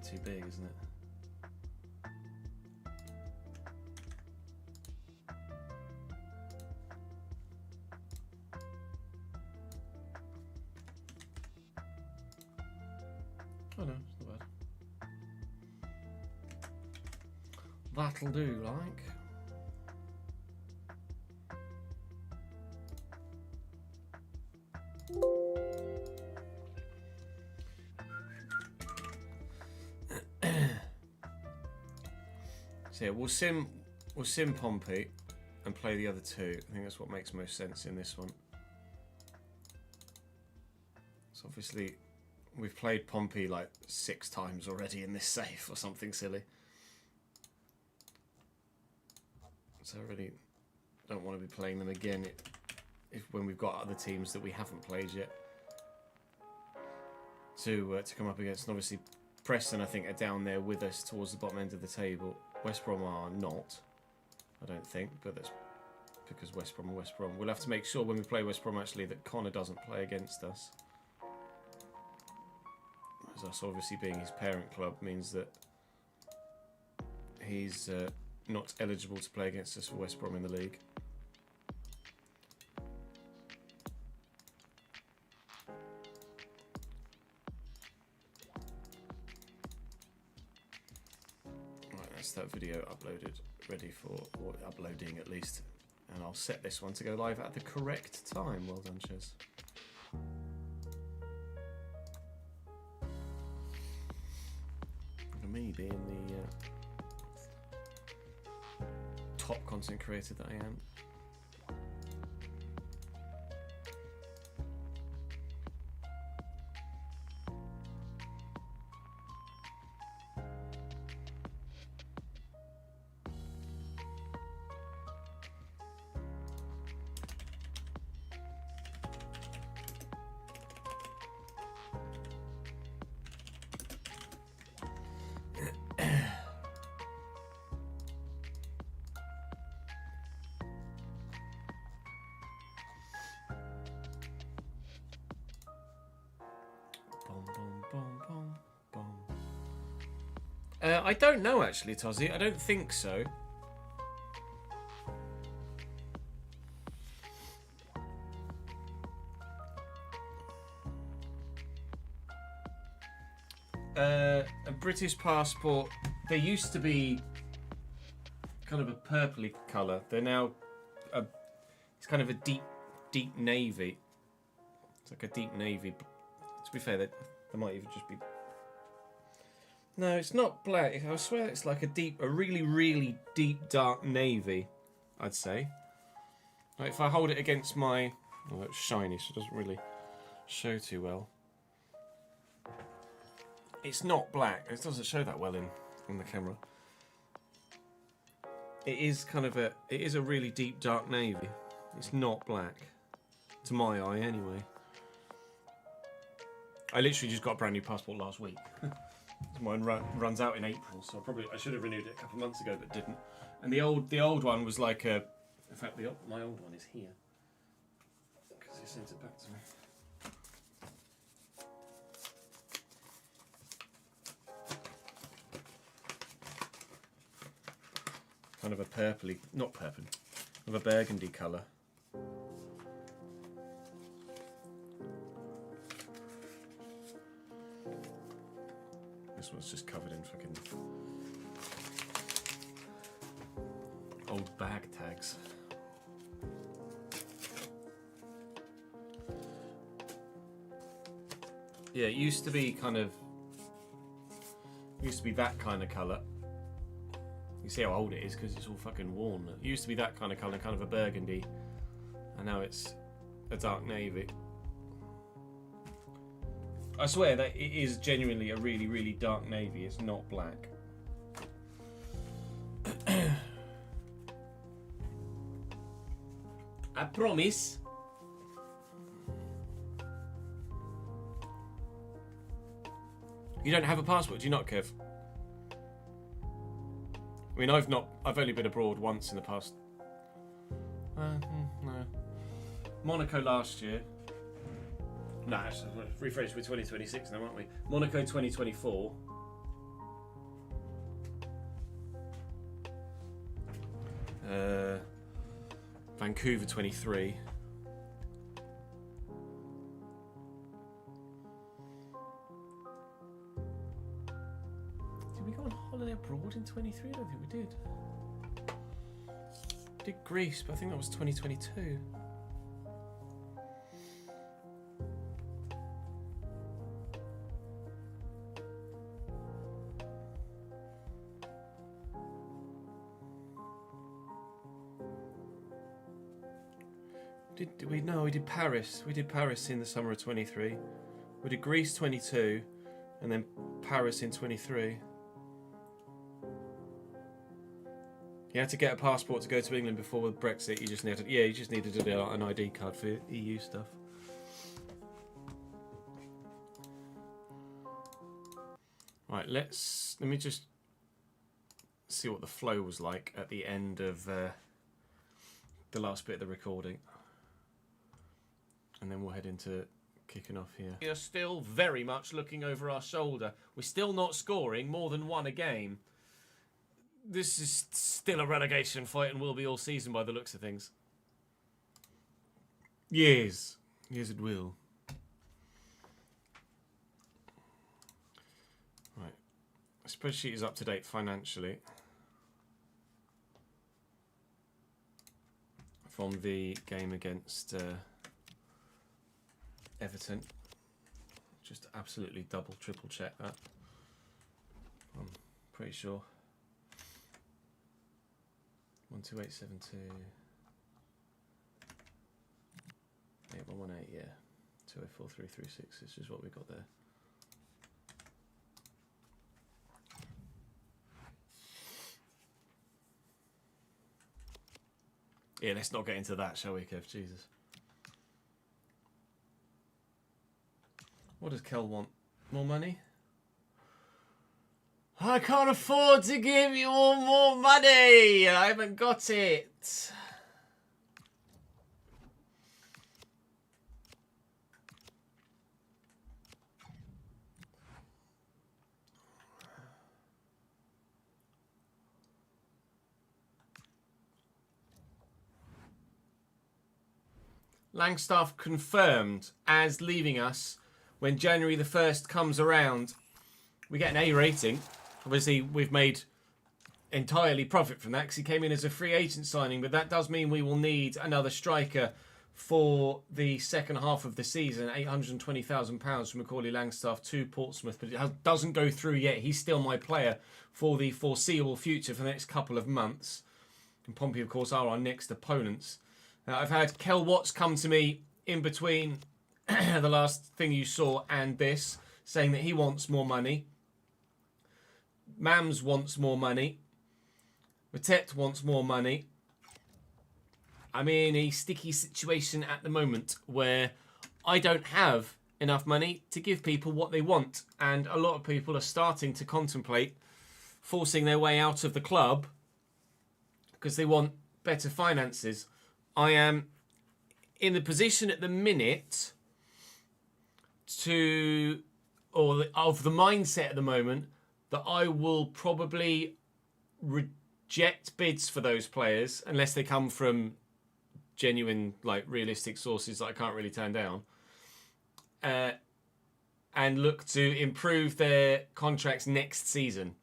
[SPEAKER 4] Too big, isn't it? Oh no, it's not bad. That'll do, like. So yeah, we'll sim Pompey and play the other two. I think that's what makes most sense in this one. So obviously we've played Pompey like 6 times already in this save or something silly. So I really don't want to be playing them again when we've got other teams that we haven't played yet to come up against. And obviously Preston, I think, are down there with us towards the bottom end of the table. West Brom are not, I don't think, but that's because West Brom are West Brom. We'll have to make sure when we play West Brom actually that Connor doesn't play against us. As us obviously being his parent club means that he's not eligible to play against us for West Brom in the league. That video uploaded, ready for or uploading at least, and I'll set this one to go live at the correct time. Well done, Ches. For me being the top content creator that I am. I don't know, actually, Tozzy. I don't think so. A British passport. They used to be kind of a purpley colour. They're now it's kind of a deep navy. It's like a deep navy. To be fair, they might even just be. No, it's not black. I swear it's like a really deep dark navy. I'd say. Like if I hold it against my, oh, it's shiny, so it doesn't really show too well. It's not black. It doesn't show that well in the camera. It is kind of a really deep dark navy. It's not black, to my eye anyway. I literally just got a brand new passport last week. Mine runs out in April, so I should have renewed it a couple of months ago, but didn't. And the old one was like a. In fact, my old one is here because he sent it back to me. Kind of a purpley, not purple, of a burgundy colour. This one's just covered in fucking old bag tags. Yeah, it used to be that kind of colour. You see how old it is because it's all fucking worn. It used to be that kind of colour, kind of a burgundy, and now it's a dark navy. I swear that it is genuinely a really dark navy. It's not black. I promise. You don't have a passport, do you not, Kev? I mean, I've only been abroad once in the past. No. Monaco last year. No, actually, rephrase, we're 2026 now, aren't we? Monaco 2024. Vancouver 23. Did we go on holiday abroad in 23? I don't think we did. We did Greece, but I think that was 2022. We did Paris. We did Paris in the summer of 23. We did Greece 22, and then Paris in 23. You had to get a passport to go to England before Brexit. You just needed an ID card for EU stuff. Right, let me just see what the flow was like at the end of the last bit of the recording. And then we'll head into kicking off here. We are still very much looking over our shoulder. We're still not scoring more than one a game. This is still a relegation fight and will be all season by the looks of things. Yes. Yes, it will. Right. The spreadsheet is up to date financially. From the game against Everton. Just absolutely double, triple check that. I'm pretty sure. 12872. 8118, yeah. 204336 is just what we got there. Yeah, let's not get into that, shall we, Kev? Jesus. What does Kel want? More money? I can't afford to give you all more money! I haven't got it! Langstaff confirmed as leaving us when January the 1st comes around. We get an A rating. Obviously, we've made entirely profit from that because he came in as a free agent signing, but that does mean we will need another striker for the second half of the season. £820,000 from Macaulay Langstaff to Portsmouth, but it doesn't go through yet. He's still my player for the foreseeable future for the next couple of months. And Pompey, of course, are our next opponents. I've had Kel Watts come to me in between the last thing you saw and this, saying that he wants more money. Mams wants more money. Matette wants more money. I'm in a sticky situation at the moment where I don't have enough money to give people what they want. And a lot of people are starting to contemplate forcing their way out of the club because they want better finances. I am in the position at the minute of the mindset at the moment that I will probably reject bids for those players unless they come from genuine, like, realistic sources that I can't really turn down, and look to improve their contracts next season.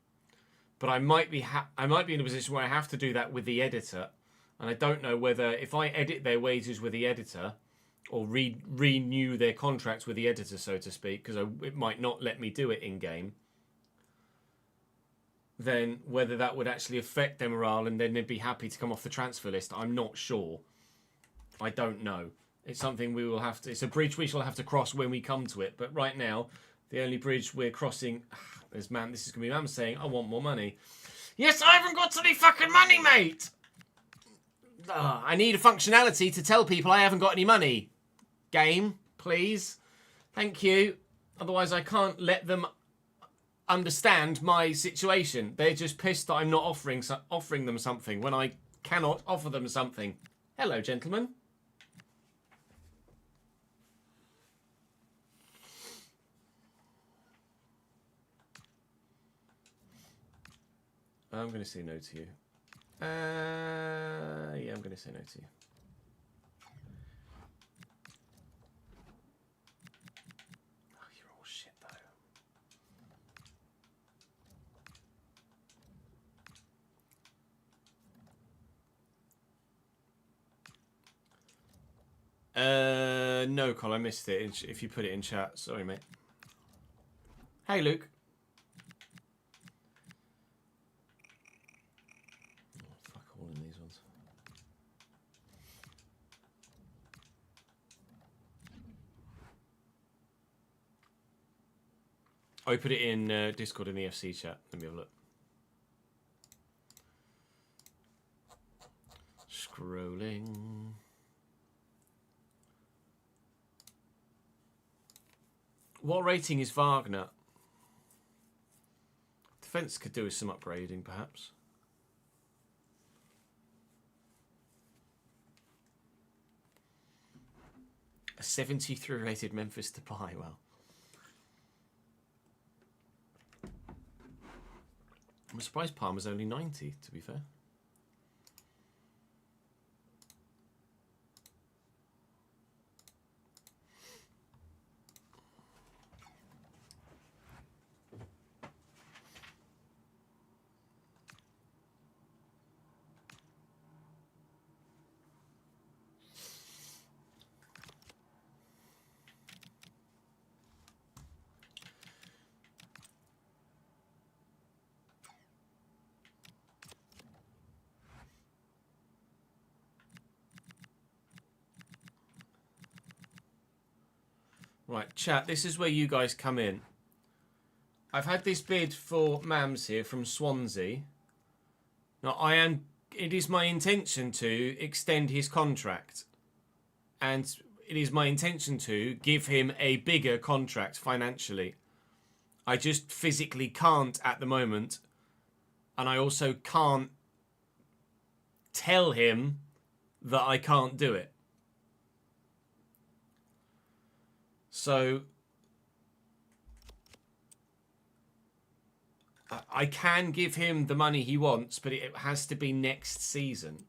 [SPEAKER 4] But I might be in a position where I have to do that with the editor, and I don't know whether if I edit their wages with the editor or renew their contracts with the editor, so to speak, because it might not let me do it in game, then whether that would actually affect their morale and then they'd be happy to come off the transfer list. I'm not sure. I don't know. It's something we will have to... It's a bridge we shall have to cross when we come to it. But right now, the only bridge we're crossing... This is going to be Mam saying, I want more money. Yes, I haven't got any fucking money, mate! I need a functionality to tell people I haven't got any money. Game, please. Thank you. Otherwise, I can't let them understand my situation. They're just pissed that I'm not offering them something when I cannot offer them something. Hello, gentlemen. I'm going to say no to you. Yeah, I'm going to say no to you. Oh, you're all shit, though. No, Col, I missed it. If you put it in chat. Sorry, mate. Hey, Luke. Oh, I put it in Discord in the FC chat. Let me have a look. Scrolling. What rating is Wagner? Defence could do with some upgrading, perhaps. A 73 rated Memphis Depay. Well. I'm surprised Palmer's only 90, to be fair. Right, chat, this is where you guys come in. I've had this bid for Mams here from Swansea. Now, it is my intention to extend his contract. And it is my intention to give him a bigger contract financially. I just physically can't at the moment. And I also can't tell him that I can't do it. So I can give him the money he wants, but it has to be next season.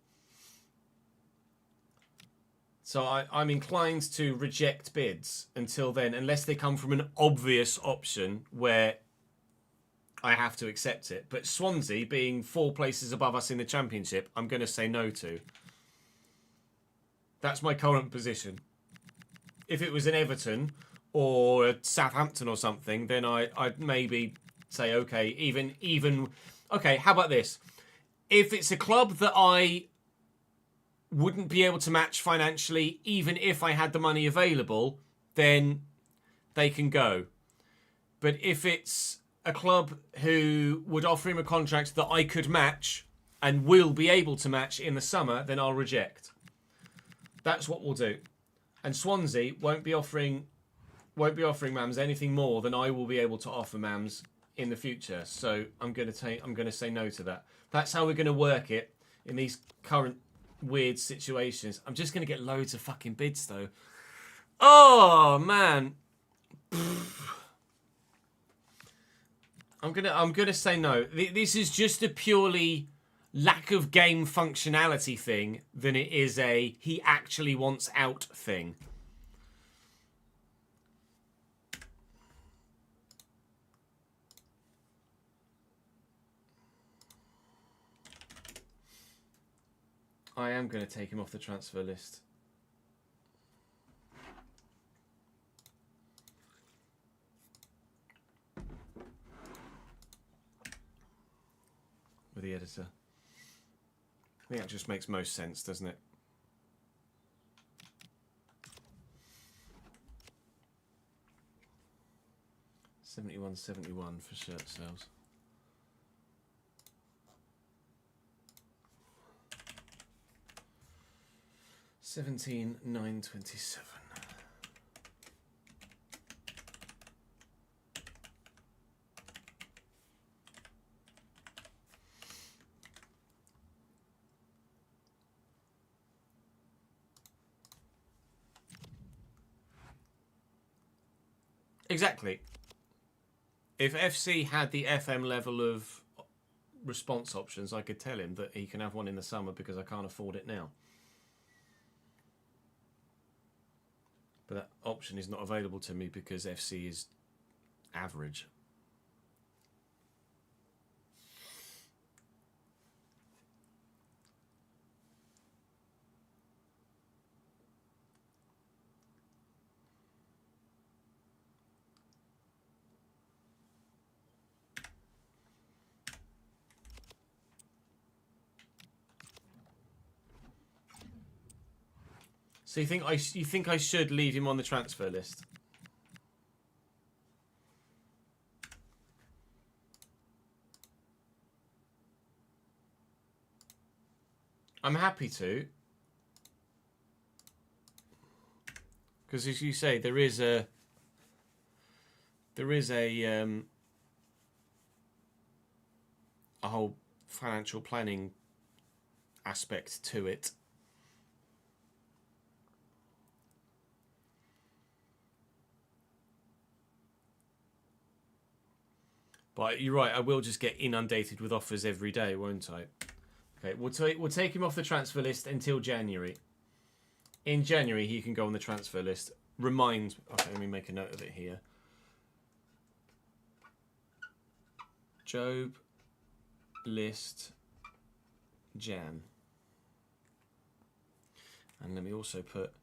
[SPEAKER 4] So I'm inclined to reject bids until then, unless they come from an obvious option where I have to accept it. But Swansea, being 4 places above us in the Championship, I'm going to say no to. That's my current position. If it was an Everton or a Southampton or something, then I'd maybe say, okay, even... Okay, how about this? If it's a club that I wouldn't be able to match financially, even if I had the money available, then they can go. But if it's a club who would offer him a contract that I could match and will be able to match in the summer, then I'll reject. That's what we'll do. And Swansea won't be offering Mams anything more than I will be able to offer Mams in the future. So I'm going to say no to that. That's how we're going to work it in these current weird situations. I'm just going to get loads of fucking bids though. Oh man. I'm gonna say no. This is just a purely lack of game functionality thing than it is a he actually wants out thing. I am going to take him off the transfer list. With the editor. I think that just makes most sense, doesn't it? £71.71 for shirt sales. £17,927. Exactly. If FC had the FM level of response options, I could tell him that he can have one in the summer because I can't afford it now. But that option is not available to me because FC is average. So you think I should leave him on the transfer list? I'm happy to, because as you say, there is a whole financial planning aspect to it. But you're right, I will just get inundated with offers every day, won't I? Okay, we'll take him off the transfer list until January. In January, he can go on the transfer list. Okay, let me make a note of it here. Job, list, Jan. And let me also put...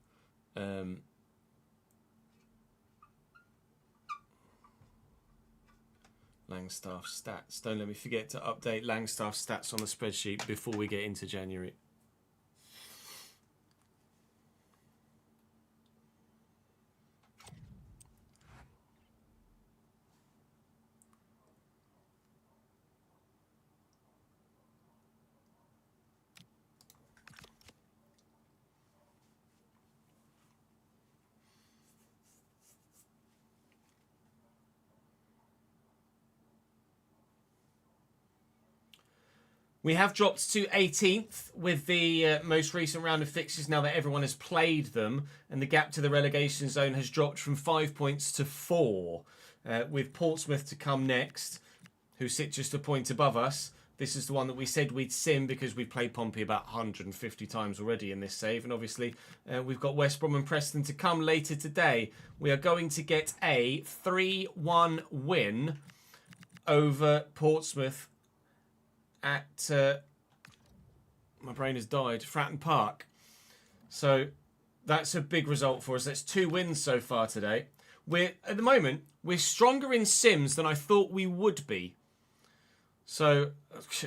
[SPEAKER 4] Langstaff stats. Don't let me forget to update Langstaff stats on the spreadsheet before we get into January. We have dropped to 18th with the most recent round of fixtures now that everyone has played them, and the gap to the relegation zone has dropped from 5 points to 4, with Portsmouth to come next, who sit just a point above us. This is the one that we said we'd sim because we've played Pompey about 150 times already in this save. And obviously, we've got West Brom and Preston to come later today. We are going to get a 3-1 win over Portsmouth at... my brain has died. Fratton Park. So that's a big result for us. That's 2 wins so far today. At the moment, we're stronger in sims than I thought we would be. So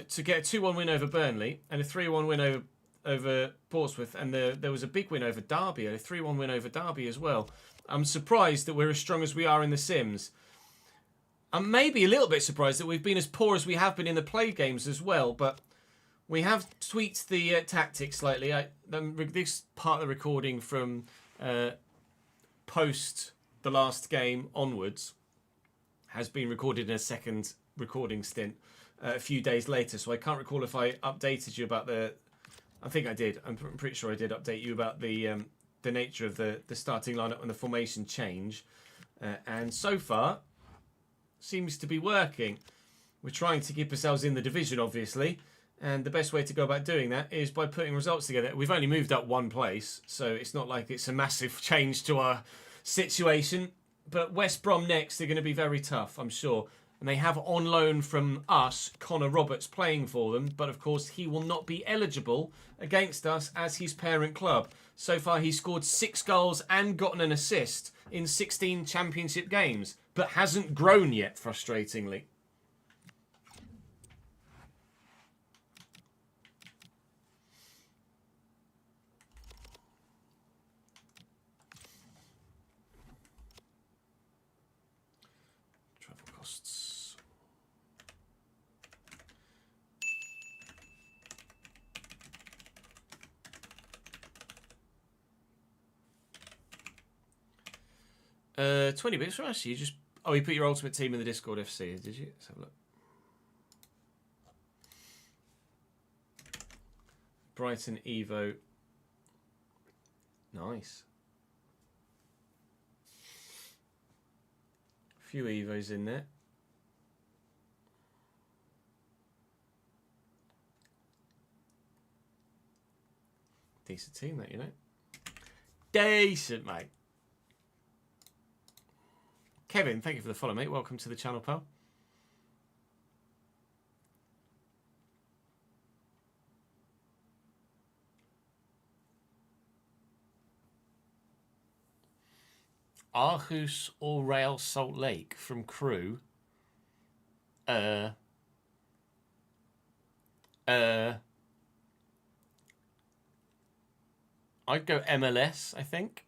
[SPEAKER 4] to get a 2-1 win over Burnley and a 3-1 win over Portsmouth, and there was a big win over Derby, a 3-1 win over Derby as well. I'm surprised that we're as strong as we are in the sims. I'm maybe a little bit surprised that we've been as poor as we have been in the play games as well, but we have tweaked the tactics slightly. This part of the recording from post the last game onwards has been recorded in a second recording stint a few days later, so I can't recall if I updated you about the... I think I did. I'm pretty sure I did update you about the nature of the starting lineup and the formation change. And so far, seems to be working. We're trying to keep ourselves in the division, obviously, and the best way to go about doing that is by putting results together. We've only moved up 1 place, so it's not like it's a massive change to our situation. But West Brom next are going to be very tough, I'm sure. And they have on loan from us, Connor Roberts, playing for them. But of course, he will not be eligible against us as his parent club. So far, he's scored 6 goals and gotten an assist in 16 championship games, but hasn't grown yet, frustratingly. Travel costs. $20 bits for us. You just... Oh, you put your ultimate team in the Discord FC, did you? Let's have a look. Brighton Evo. Nice. A few Evos in there. Decent team, that, you know. Decent, mate. Kevin, thank you for the follow, mate. Welcome to the channel, pal. Aarhus or Real Salt Lake from Crew. I'd go MLS, I think.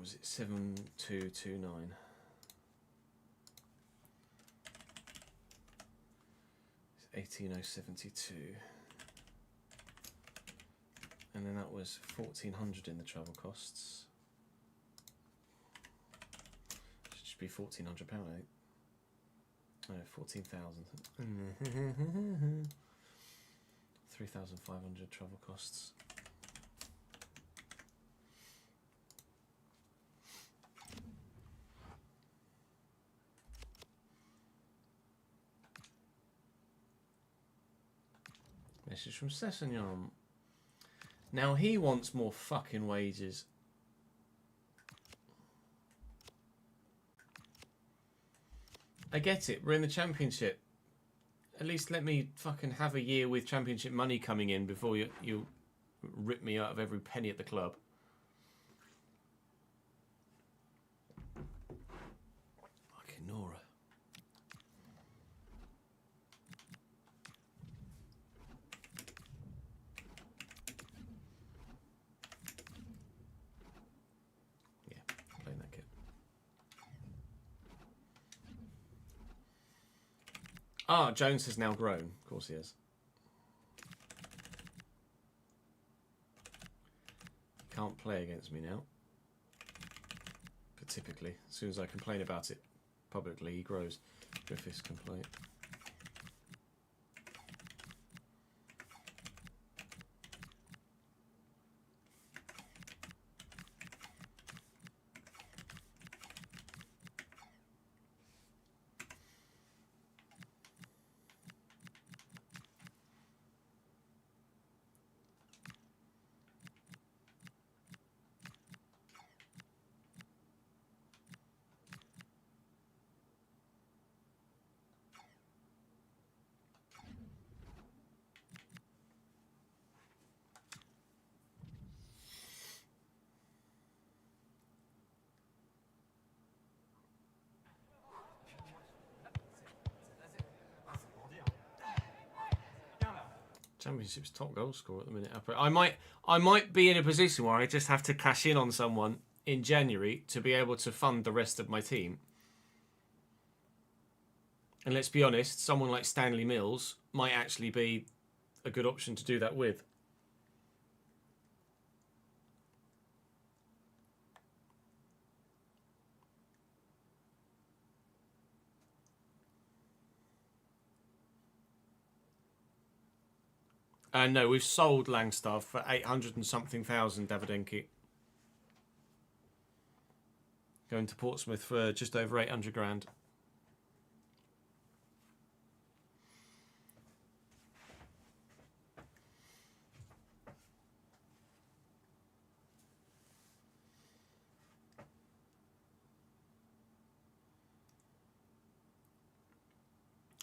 [SPEAKER 4] Was it 7229? It's 18072. And then that was 1400 in the travel costs. Should just be £1,400, I think. Oh, 14,000. 3,500 travel costs. Message from Sessignon. Now he wants more fucking wages. I get it. We're in the championship. At least let me fucking have a year with championship money coming in before you rip me out of every penny at the club. Fucking Nora. Ah, Jones has now grown. Of course he has. Can't play against me now. But typically, as soon as I complain about it publicly, he grows. Griffiths can play. Championship's top goal scorer at the minute. I might be in a position where I just have to cash in on someone in January to be able to fund the rest of my team. And let's be honest, someone like Stanley Mills might actually be a good option to do that with. No, we've sold Langstaff for 800 and something thousand, Davidenki. Going to Portsmouth for just over 800 grand.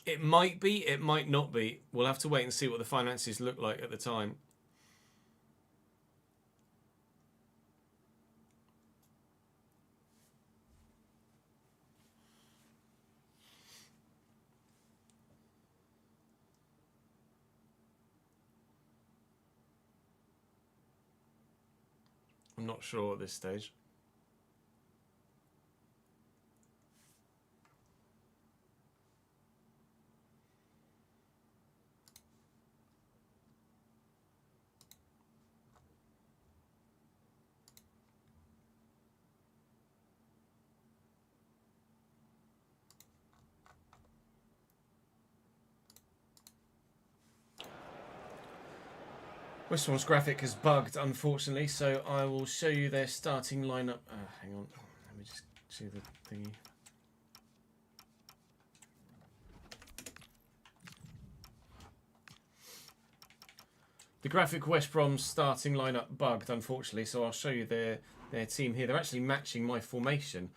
[SPEAKER 4] It might be, it might not be. We'll have to wait and see what the finances look like at the time. I'm not sure at this stage. West Brom's graphic has bugged, unfortunately, so I will show you their starting lineup. Hang on, let me just see the thingy. The graphic West Brom's starting lineup bugged, unfortunately, so I'll show you their team here. They're actually matching my formation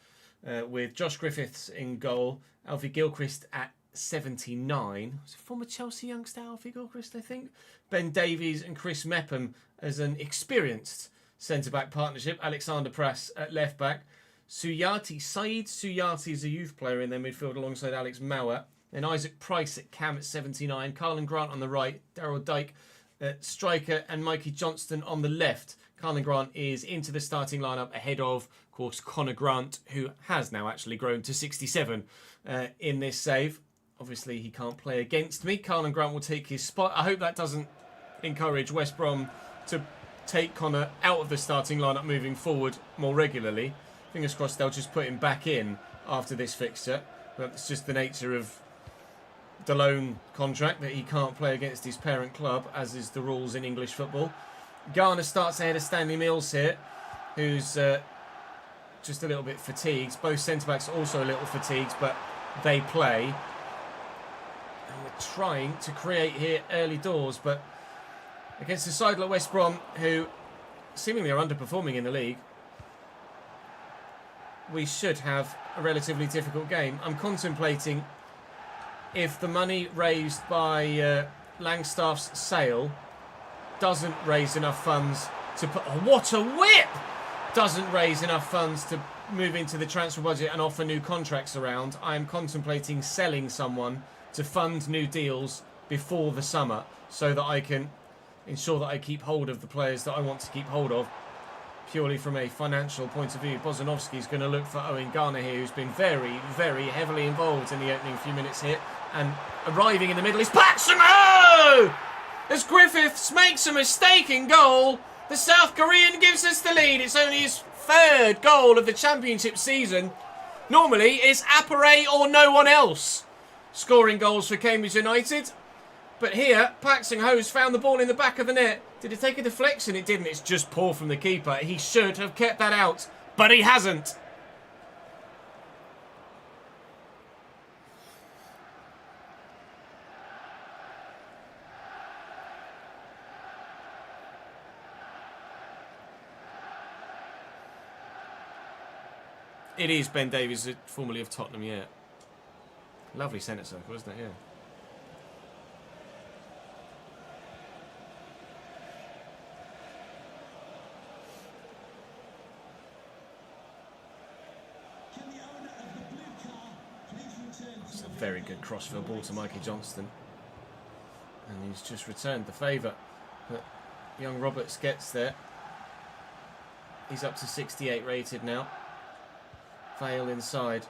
[SPEAKER 4] with Josh Griffiths in goal, Alfie Gilchrist at 79. Was it former Chelsea youngster Alfie Gilchrist, I think? Ben Davies and Chris Mepham as an experienced centre-back partnership. Alexander Prass at left-back. Saeed Suyati is a youth player in their midfield alongside Alex Mauer. Then Isaac Price at cam at 79. Carlin Grant on the right. Daryl Dyke at striker and Mikey Johnston on the left. Carlin Grant is into the starting lineup ahead of course, Connor Grant, who has now actually grown to 67 in this save. Obviously, he can't play against me. Carlin Grant will take his spot. I hope that doesn't encourage West Brom to take Connor out of the starting lineup moving forward more regularly. Fingers crossed they'll just put him back in after this fixture. But it's just the nature of the loan contract that he can't play against his parent club, as is the rules in English football. Garner starts ahead of Stanley Mills here, who's just a little bit fatigued. Both centre-backs are also a little fatigued, but they play. And we're trying to create here early doors, but against a side like West Brom, who seemingly are underperforming in the league, we should have a relatively difficult game. I'm contemplating if the money raised by Langstaff's sale doesn't raise enough funds to put... Oh, what a whip! Doesn't raise enough funds to move into the transfer budget and offer new contracts around. I am contemplating selling someone to fund new deals before the summer so that I can ensure that I keep hold of the players that I want to keep hold of. Purely from a financial point of view, Bozanovsky's going to look for Owen Garner here, who's been very, very heavily involved in the opening few minutes here. And arriving in the middle is Paxson! As Griffiths makes a mistake in goal, the South Korean gives us the lead. It's only his third goal of the championship season. Normally, it's Appare or no one else scoring goals for Cambridge United. But here, Paxson Ho's found the ball in the back of the net. Did it take a deflection? It didn't. It's just poor from the keeper. He should have kept that out, but he hasn't. It is Ben Davies, formerly of Tottenham, yeah. Lovely centre circle, isn't it? Yeah. It's a very good crossfield ball to Mikey Johnston. And he's just returned the favour. But young Roberts gets there. He's up to 68 rated now. Vale inside.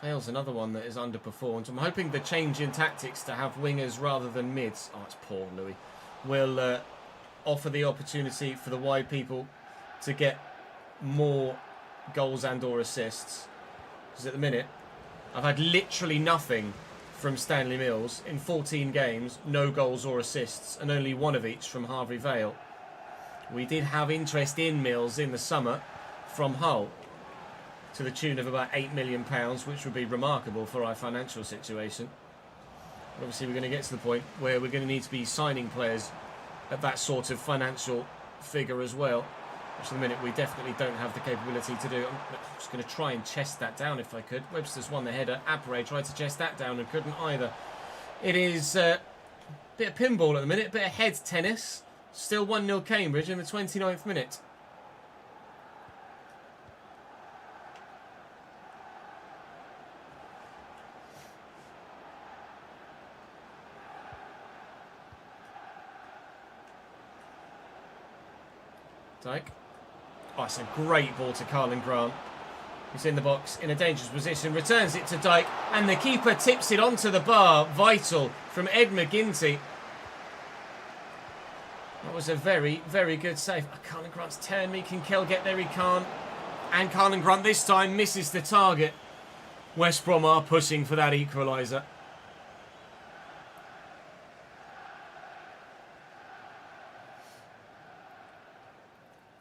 [SPEAKER 4] Vale's another one that is underperformed. I'm hoping the change in tactics to have wingers rather than mids. Oh, it's poor, Louis. Will offer the opportunity for the wide people to get more goals and or assists. Because at the minute, I've had literally nothing from Stanley Mills in 14 games. No goals or assists. And only one of each from Harvey Vale. We did have interest in Mills in the summer from Hull to the tune of about £8 million, which would be remarkable for our financial situation. But obviously, we're going to get to the point where we're going to need to be signing players at that sort of financial figure as well, which at the minute we definitely don't have the capability to do. I'm just going to try and chest that down if I could. Webster's won the header. Apare tried to chest that down and couldn't either. It is a bit of pinball at the minute, a bit of head tennis. Still 1-0 Cambridge in the 29th minute. Dyke. Oh, it's a great ball to Carlin Grant. He's in the box, in a dangerous position, returns it to Dyke, and the keeper tips it onto the bar. Vital from Ed McGinty. That was a very, very good save. Oh, Carlin Grant's turned me. Can Kell get there? He can't. And Carlin Grant this time misses the target. West Brom are pushing for that equaliser.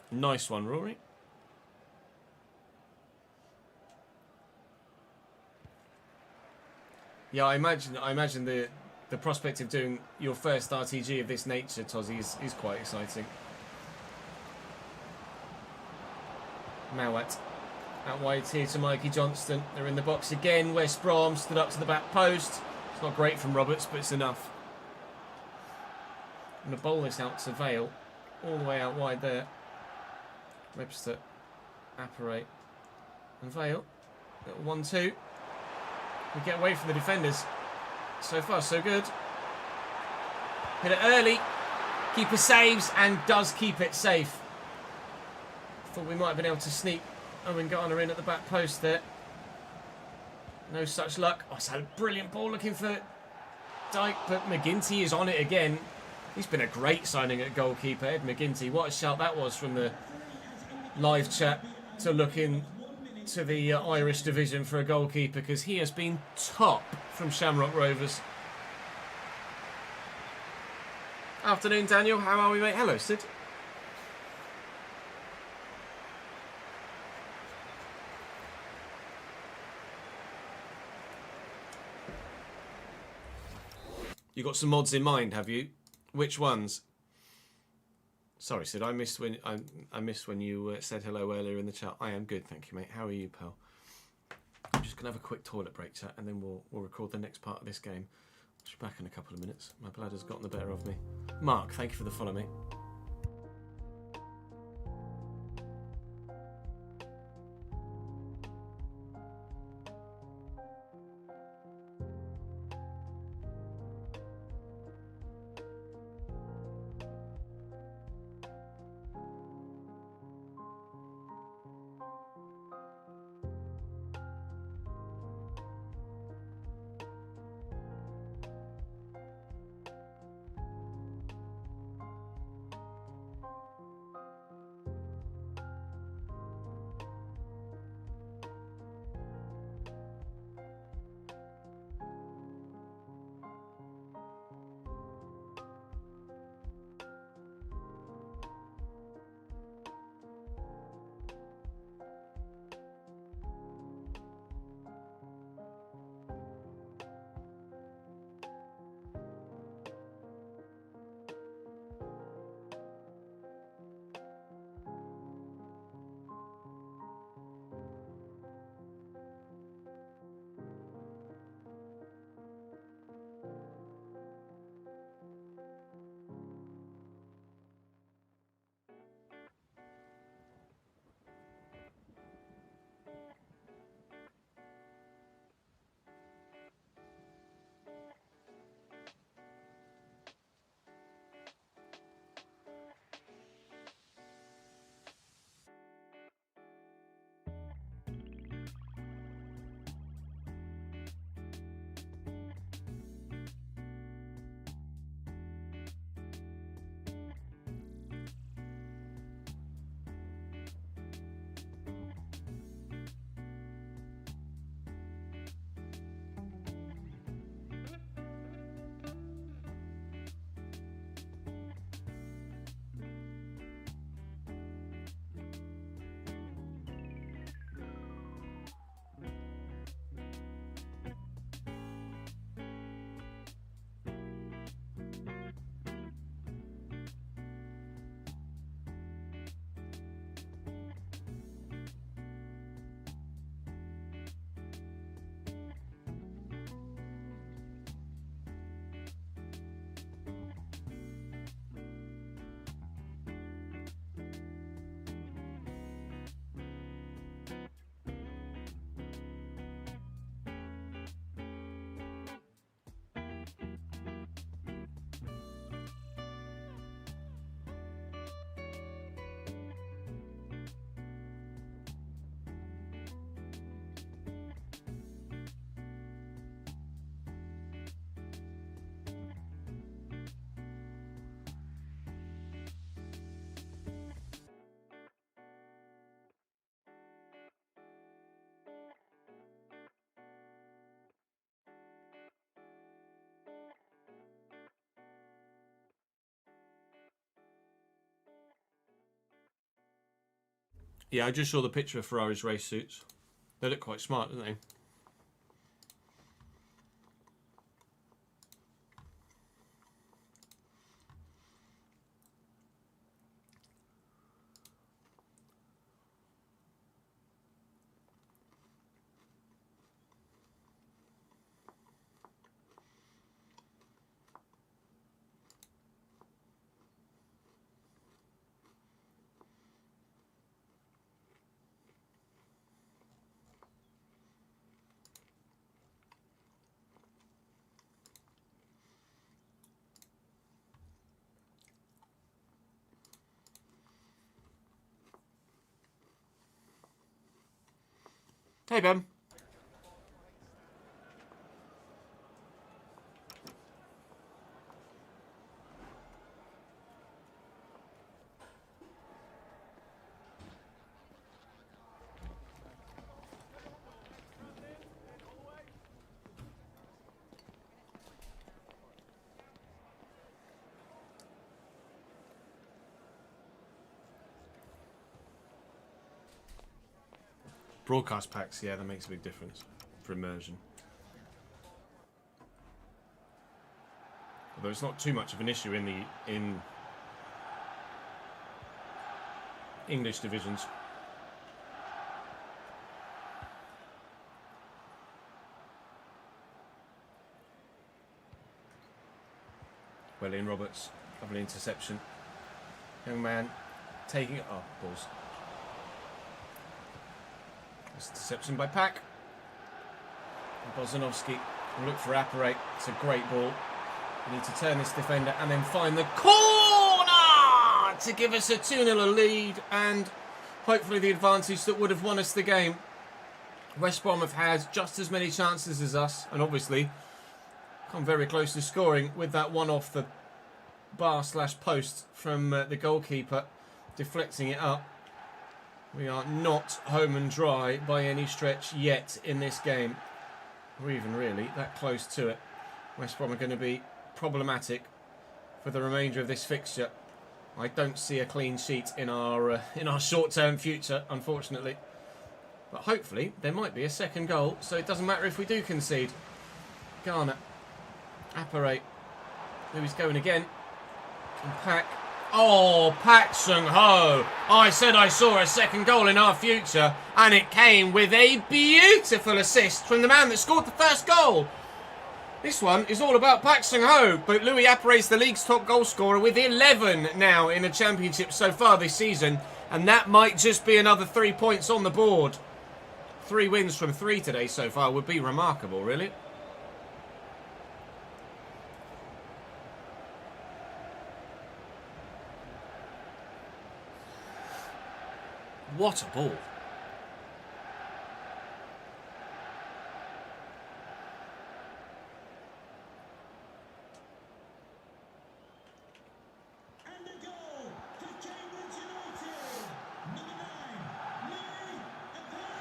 [SPEAKER 4] Nice one, Rory. Yeah, I imagine the prospect of doing your first RTG of this nature, Tozzy, is quite exciting. Mowat out wide here to Mikey Johnston. They're in the box again. West Brom stood up to the back post. It's not great from Roberts, but it's enough. I'm going to bowl this out to Vale. All the way out wide there. Webster, Apare, and Vale. Little 1-2. We get away from the defenders. So far, so good. Hit it early. Keeper saves and does keep it safe. Thought we might have been able to sneak Owen Garner in at the back post there. No such luck. Oh, it's had a brilliant ball looking for Dyke, but McGinty is on it again. He's been a great signing at goalkeeper, Ed McGinty. What a shout that was from the live chat to look into the Irish division for a goalkeeper, because he has been top from Shamrock Rovers. Afternoon, Daniel. How are we, mate? Hello, Sid. You got some mods in mind, have you? Which ones? Sorry, Sid. I missed when you said hello earlier in the chat. I am good, thank you, mate. How are you, pal? I'm just gonna have a quick toilet break, chat, and then we'll record the next part of this game. I'll be back in a couple of minutes. My bladder's gotten the better of me. Mark, thank you for the follow, mate. Yeah, I just saw the picture of Ferrari's race suits. They look quite smart, don't they? Hey, Ben. Broadcast packs, yeah, that makes a big difference for immersion. Although it's not too much of an issue in English divisions. Well in, Roberts. Lovely interception. Young man taking it. Oh, balls. Interception by Pack. Bozanovsky will look for Apparate. It's a great ball. We need to turn this defender and then find the corner to give us a 2-0 lead and hopefully the advantage that would have won us the game. West Brom have had just as many chances as us and obviously come very close to scoring with that one off the bar/post from the goalkeeper deflecting it up. We are not home and dry by any stretch yet in this game. Or even really that close to it. West Brom are going to be problematic for the remainder of this fixture. I don't see a clean sheet in our short-term future, unfortunately. But hopefully there might be a second goal, so it doesn't matter if we do concede. Garner. Apparate. Who's going again? And Pack. Oh, Pak Sung-ho. I said I saw a second goal in our future, and it came with a beautiful assist from the man that scored the first goal. This one is all about Pak Sung-ho, but Louis Apparate's the league's top goal scorer with 11 now in the championship so far this season, and that might just be another 3 points on the board. 3 wins from 3 today so far would be remarkable, really. What a ball.
[SPEAKER 3] And a goal to Cambridge United. Number 9, Louis Apparate.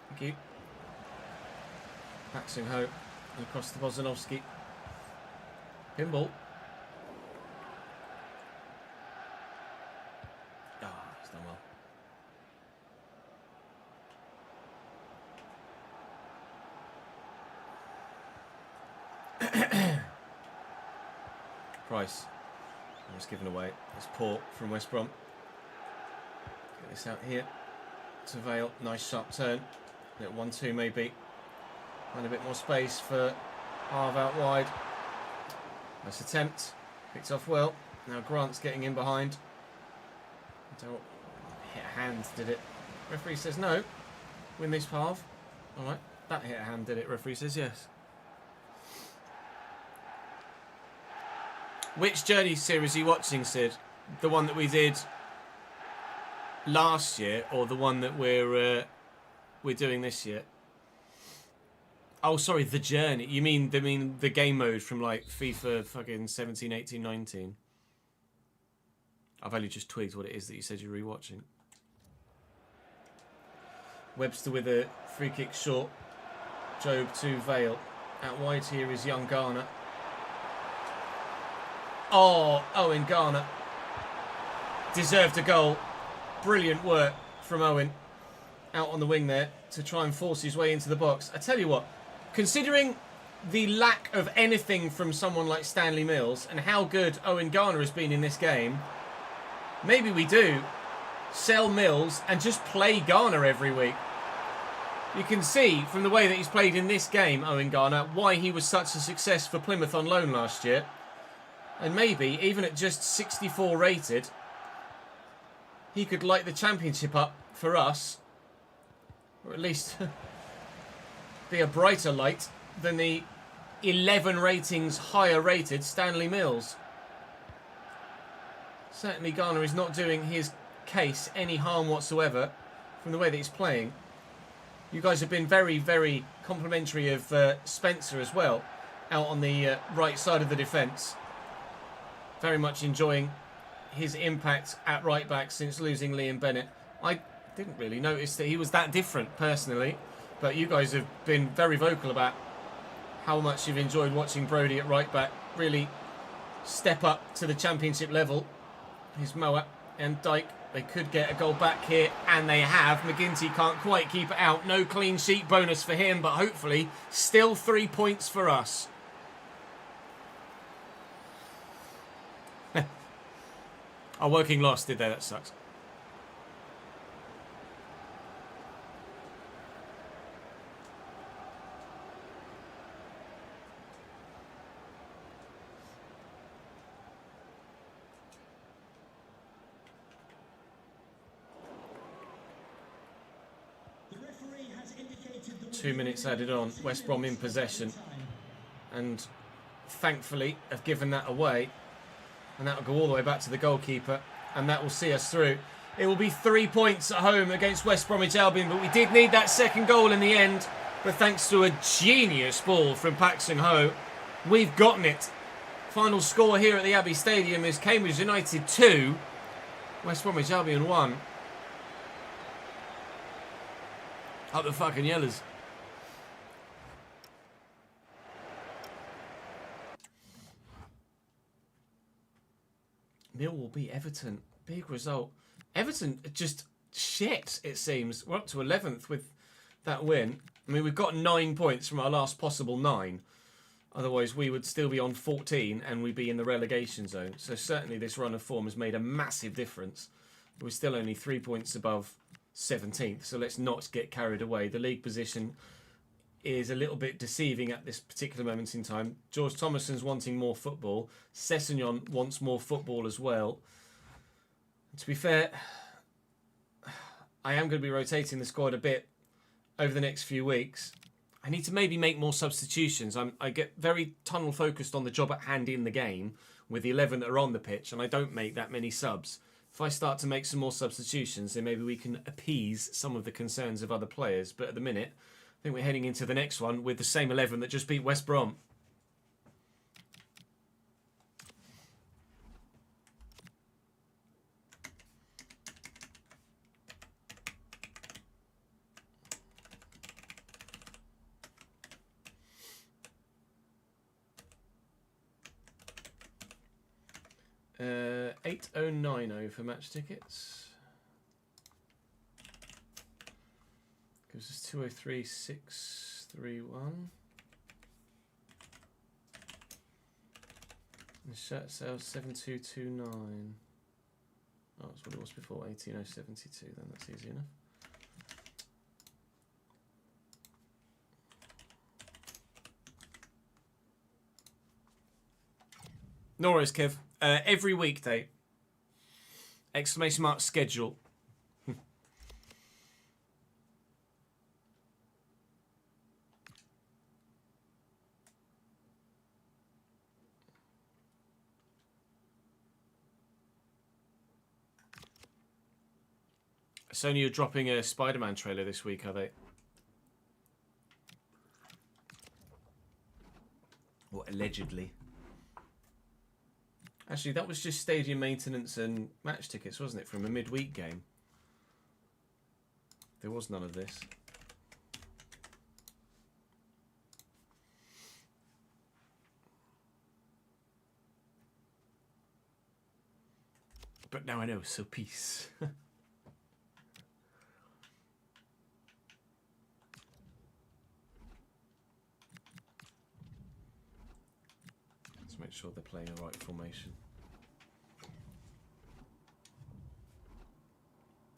[SPEAKER 4] Thank you. Pak Sung-ho and across to Bozanovsky. Pinball. Ah, he's done well. Price. Was given away. It's poor from West Brom. Get this out here. To Vale. Nice sharp turn. Little 1-2 maybe. And a bit more space for Harv out wide. Nice attempt. Picked off well. Now Grant's getting in behind. Hit a hand, did it? Referee says no. Win this Harv. Alright. That hit a hand, did it? Referee says yes. Which Journey series are you watching, Sid? The one that we did last year or the one that we're doing this year? Oh, sorry, the Journey. You mean the game mode from like FIFA fucking 17, 18, 19? I've only just twigged what it is that you said you're rewatching. Webster with a free kick short. Job to Vale. Out wide here is young Garner. Oh, Owen Garner. Deserved a goal. Brilliant work from Owen. Out on the wing there to try and force his way into the box. I tell you what, considering the lack of anything from someone like Stanley Mills and how good Owen Garner has been in this game, maybe we do sell Mills and just play Garner every week. You can see from the way that he's played in this game, Owen Garner, why he was such a success for Plymouth on loan last year. And maybe, even at just 64 rated, he could light the championship up for us. Or at least be a brighter light than the 11 ratings higher rated Stanley Mills. Certainly Garner is not doing his case any harm whatsoever from the way that he's playing. You guys have been very, very complimentary of Spencer as well, out on the right side of the defence. Very much enjoying his impact at right back since losing Liam Bennett. I didn't really notice that he was that different personally, but you guys have been very vocal about how much you've enjoyed watching Brodie at right back really step up to the championship level. Here's Moa and Dyke. They could get a goal back here, and they have. McGinty can't quite keep it out. No clean sheet bonus for him, but hopefully still 3 points for us. Our working loss, did they? That sucks.
[SPEAKER 3] The referee has indicated the
[SPEAKER 4] 2 minutes added on. West Brom in possession. And thankfully have given that away. And that will go all the way back to the goalkeeper. And that will see us through. It will be 3 points at home against West Bromwich Albion. But we did need that second goal in the end. But thanks to a genius ball from Pak Sung-ho, we've gotten it. Final score here at the Abbey Stadium is Cambridge United 2. West Bromwich Albion 1. Up the fucking yellows. Millwall beat Everton. Big result. Everton just shit, it seems. We're up to 11th with that win. I mean, we've got 9 points from our last possible 9. Otherwise, we would still be on 14 and we'd be in the relegation zone. So certainly this run of form has made a massive difference. We're still only 3 points above 17th, so let's not get carried away. The league position is a little bit deceiving at this particular moment in time. George Thomason's wanting more football. Sessegnon wants more football as well. To be fair, I am going to be rotating the squad a bit over the next few weeks. I need to maybe make more substitutions. I get very tunnel focused on the job at hand in the game with the 11 that are on the pitch, and I don't make that many subs. If I start to make some more substitutions, then maybe we can appease some of the concerns of other players. But at the minute, I think we're heading into the next one with the same 11 that just beat West Brom. Uh, 8090 for match tickets. Gives us 203631. And shirt sales 7229. Oh, that's what it was before. 18072. Then that's easy enough. No worries, Kev. Every weekday. Exclamation mark schedule. Sony are dropping a Spider-Man trailer this week, are they? Or allegedly. Actually, that was just stadium maintenance and match tickets, wasn't it, from a midweek game? There was none of this. But now I know, so peace. Let's make sure they're playing the right formation.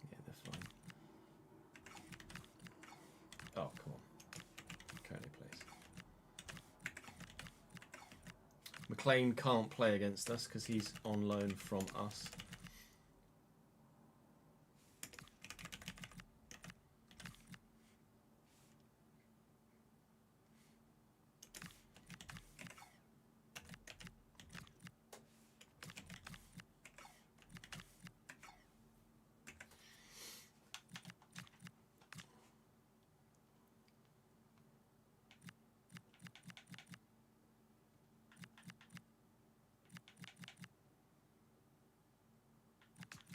[SPEAKER 4] Yeah, they're fine. Oh, come on. Currently plays. McLean can't play against us because he's on loan from us.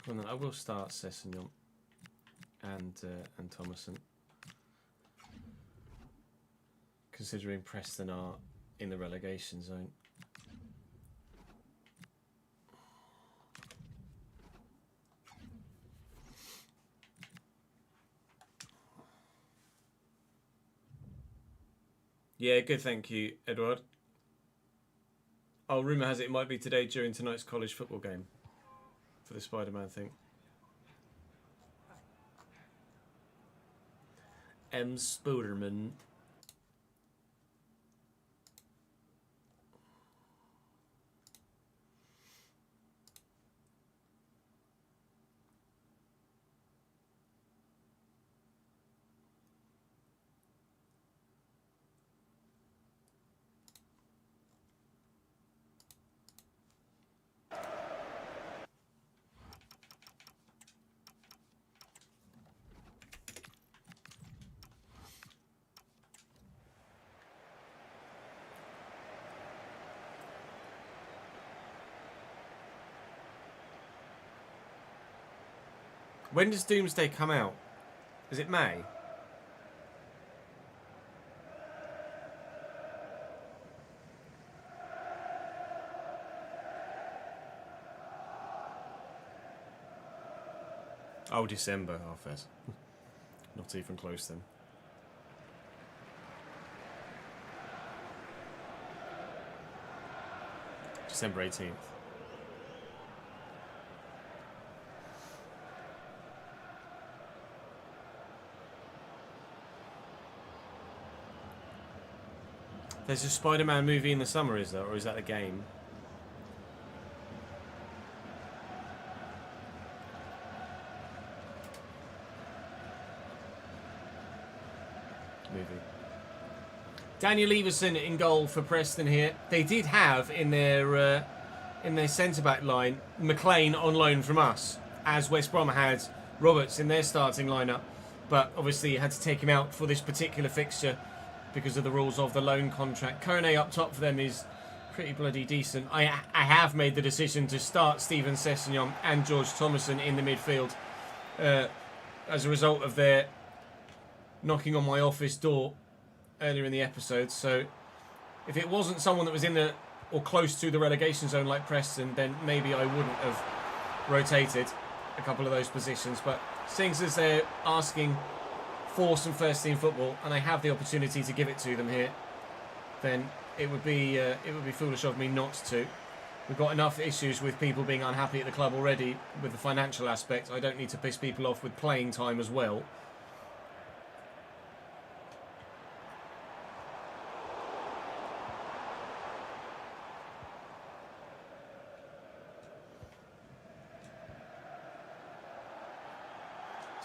[SPEAKER 4] Well, then I will start Sessegnon and Thomason, considering Preston are in the relegation zone. Yeah, good, thank you, Edward. Oh, rumour has it might be today during tonight's college football game. For the Spider-Man thing. Spiderman. When does Doomsday come out? Is it May? Oh, December. Oh, fair. Not even close then. December 18th. There's a Spider-Man movie in the summer, is there? Or is that a game? Movie. Daniel Everson in goal for Preston here. They did have in their centre-back line McLean on loan from us, as West Brom had Roberts in their starting lineup. But obviously you had to take him out for this particular fixture because of the rules of the loan contract. Kone up top for them is pretty bloody decent. I have made the decision to start Steven Sessegnon and George Thomason in the midfield as a result of their knocking on my office door earlier in the episode. So if it wasn't someone that was in the or close to the relegation zone like Preston, then maybe I wouldn't have rotated a couple of those positions. But seeing as they're asking for some first team football and I have the opportunity to give it to them here, then it would be foolish of me not to. We've got enough issues with people being unhappy at the club already with the financial aspect. I don't need to piss people off with playing time as well.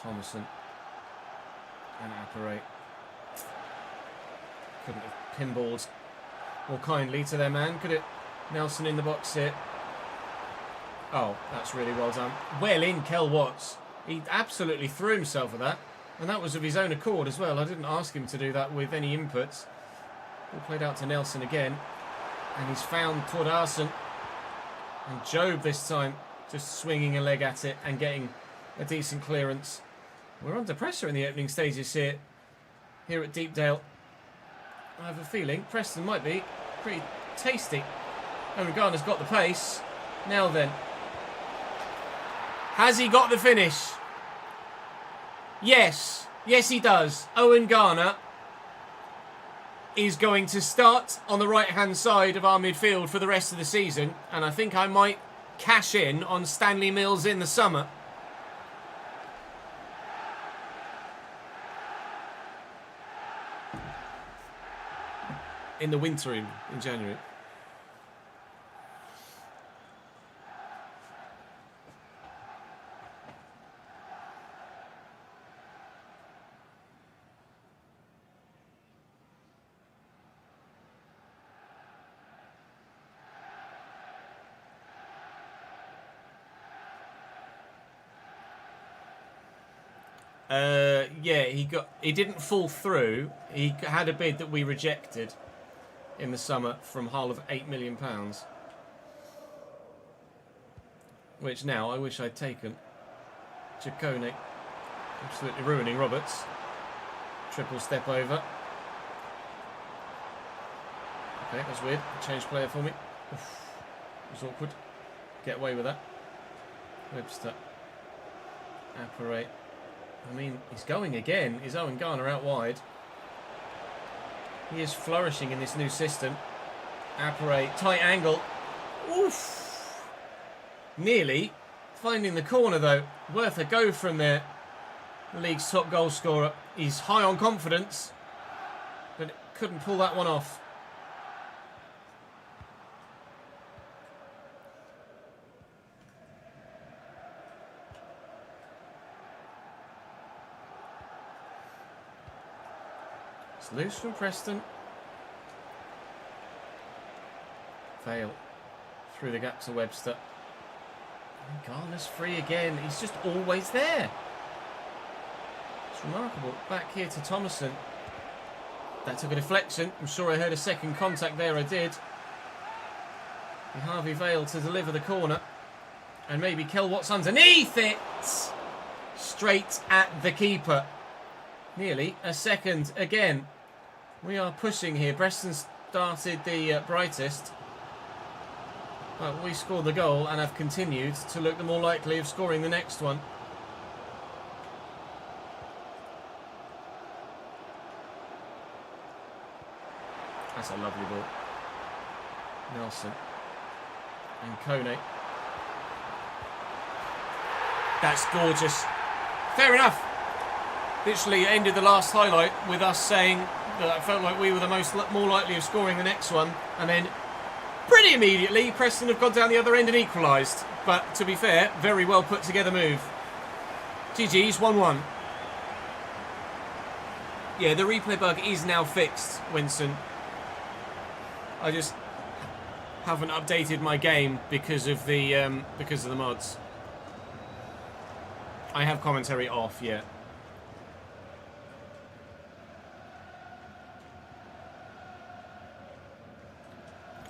[SPEAKER 4] Thomason and Apparay couldn't have pinballed more kindly to their man, could it? Nelson in the box here. Oh, that's really well done. Well in, Kel Watts. He absolutely threw himself at that, and that was of his own accord as well. I didn't ask him to do that with any inputs. All played out to Nelson again, and he's found Tordarson. And Job this time just swinging a leg at it and getting a decent clearance. We're under pressure in the opening stages here at Deepdale. I have a feeling Preston might be pretty tasty. Herningan has got the pace. Now then. Has he got the finish? Yes. Yes, he does. Owen Garner is going to start on the right-hand side of our midfield for the rest of the season. And I think I might cash in on Stanley Mills in the summer. In the winter in January. Yeah, he didn't fall through. He had a bid that we rejected in the summer from Hull of £8 million. Which now I wish I'd taken. Ciccone absolutely ruining Roberts. Triple step over. Okay, that's weird. Change player for me. Oof. It was awkward. Get away with that. Webster. Apparate. I mean, he's going again. Is Owen Garner out wide? He is flourishing in this new system. Apparate. Tight angle. Oof. Nearly finding the corner, though. Worth a go from there. The league's top goal scorer. He's high on confidence, but couldn't pull that one off. It's loose from Preston. Fail. Through the gap to Webster. And Garner's free again. He's just always there. It's remarkable. Back here to Thomason. That took a deflection. I'm sure I heard a second contact there. I did. And Harvey Vale to deliver the corner. And maybe Kel Watts underneath it. Straight at the keeper. Nearly a second again. We are pushing here. Preston started the brightest. But we scored the goal and have continued to look the more likely of scoring the next one. That's a lovely ball. Nelson. And Kone. That's gorgeous. Fair enough. Literally ended the last highlight with us saying that I felt like we were the more likely of scoring the next one. And then pretty immediately, Preston have gone down the other end and equalised. But to be fair, very well put together move. GG's 1-1. Yeah, the replay bug is now fixed, Winston. I just haven't updated my game because of the mods. I have commentary off, yeah.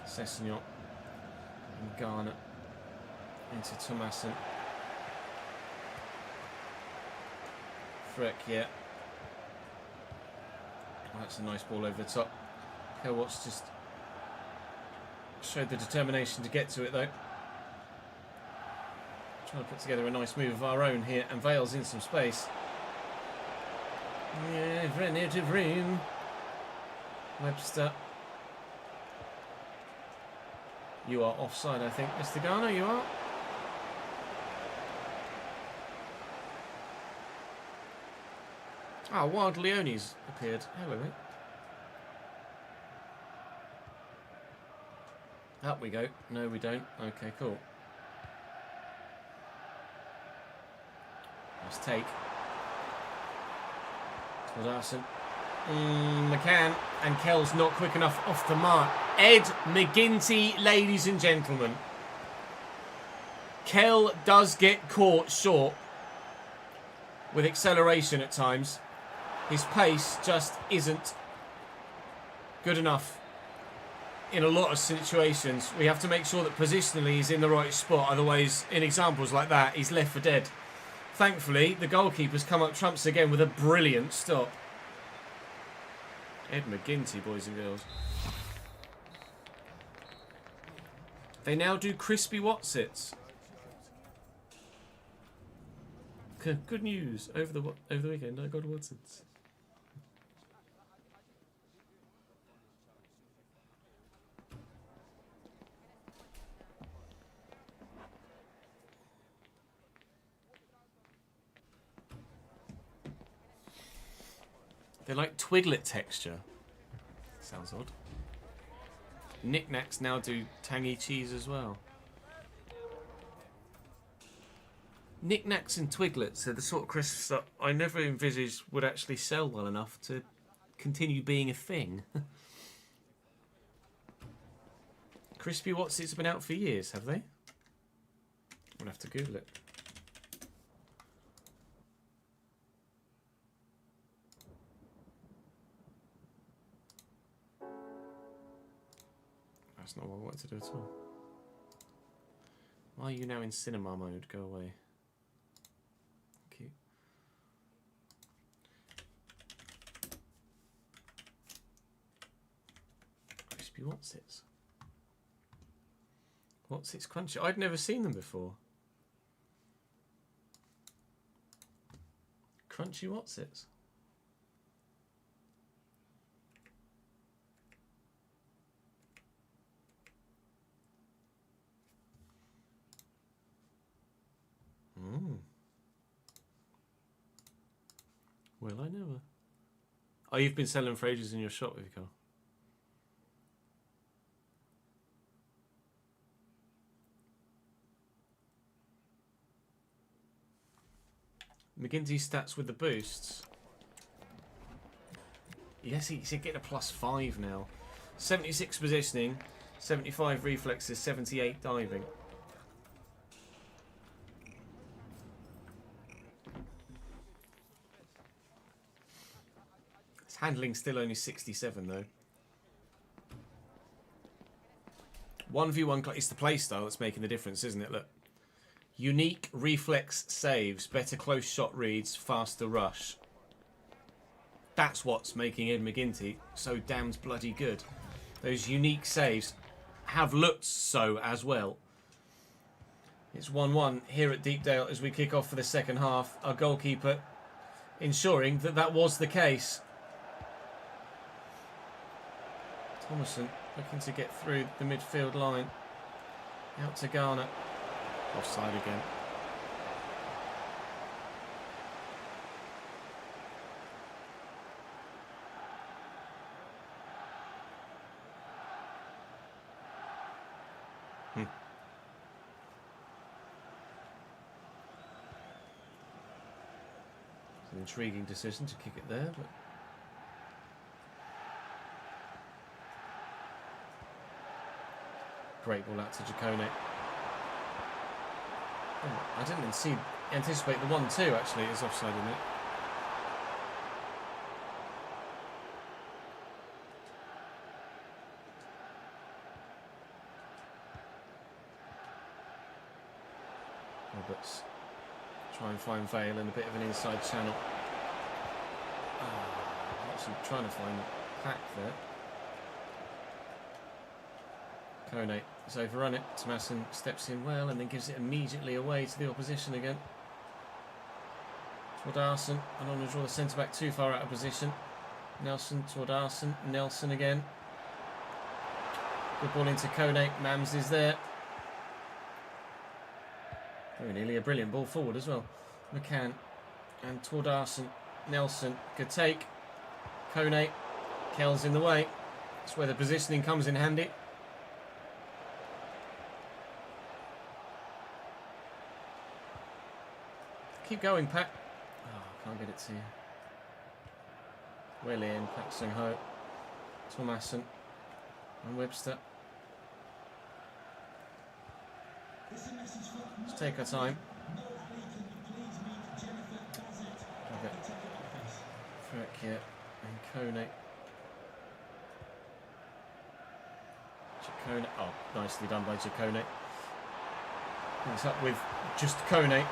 [SPEAKER 4] Sessegnon and Garner into Thomason. Freck, yeah. Oh, that's a nice ball over the top. Kel Watts just showed the determination to get to it, though. Trying to put together a nice move of our own here, and Vale's in some space. Yeah, I've run out of room. Webster. You are offside, I think. Mr. Garner, you are? Ah, Wild Leone's appeared. Hello, mate. Up we go. No, we don't. Okay, cool. Nice take. Larson. McCann. And Kell's not quick enough off the mark. Ed McGinty, ladies and gentlemen. Kell does get caught short with acceleration at times. His pace just isn't good enough in a lot of situations. We have to make sure that positionally he's in the right spot. Otherwise, in examples like that, he's left for dead. Thankfully, the goalkeeper's come up trumps again with a brilliant stop. Ed McGinty, boys and girls. They now do crispy Watsits. Good news. Over the weekend, I got Watson's. They're like Twiglet texture. Sounds odd. Knickknacks now do tangy cheese as well. Knickknacks and Twiglets are the sort of crisps that I never envisaged would actually sell well enough to continue being a thing. Crispy Wotsits have been out for years, have they? I'll have to Google it. That's not what I wanted to do at all. Why are you now in cinema mode? Go away. Thank you. Crispy Wotsits. Wotsits Crunchy. I'd never seen them before. Crunchy Wotsits. Well, I never. Oh, you've been selling for ages in your shop, have you, Carl? McGinty's stats with the boosts. Yes, he's getting a +5 now. 76 positioning, 75 reflexes, 78 diving. His handling's still only 67 though. 1v1, it's the playstyle that's making the difference, isn't it? Look. Unique reflex saves, better close shot reads, faster rush. That's what's making Ed McGinty so damned bloody good. Those unique saves have looked so as well. It's 1-1 here at Deepdale as we kick off for the second half. Our goalkeeper ensuring that that was the case. Thomason looking to get through the midfield line. Out to Garner. Offside again. It's an intriguing decision to kick it there, but great ball out to Jacone. Oh, I didn't anticipate the 1-2 actually is offside in it. Roberts try and find Vale in a bit of an inside channel. Actually trying to find Pack there. Kone has overrun it. Tomasson steps in well and then gives it immediately away to the opposition again. Toward Arson. I don't want to draw the centre back too far out of position. Nelson toward Arson. Nelson again. Good ball into Kone. Mams is there. Very nearly a brilliant ball forward as well. McCann and toward Arson. Nelson. Good take. Kone. Kell's in the way. That's where the positioning comes in handy. Keep going, Pat. Oh, can't get it to you. Willie in, Pak Sung Ho. Thomasson and Webster. Let's take our time. Furkier and Kone. Jacone. Oh, nicely done by Jacone. It's up with just Kone.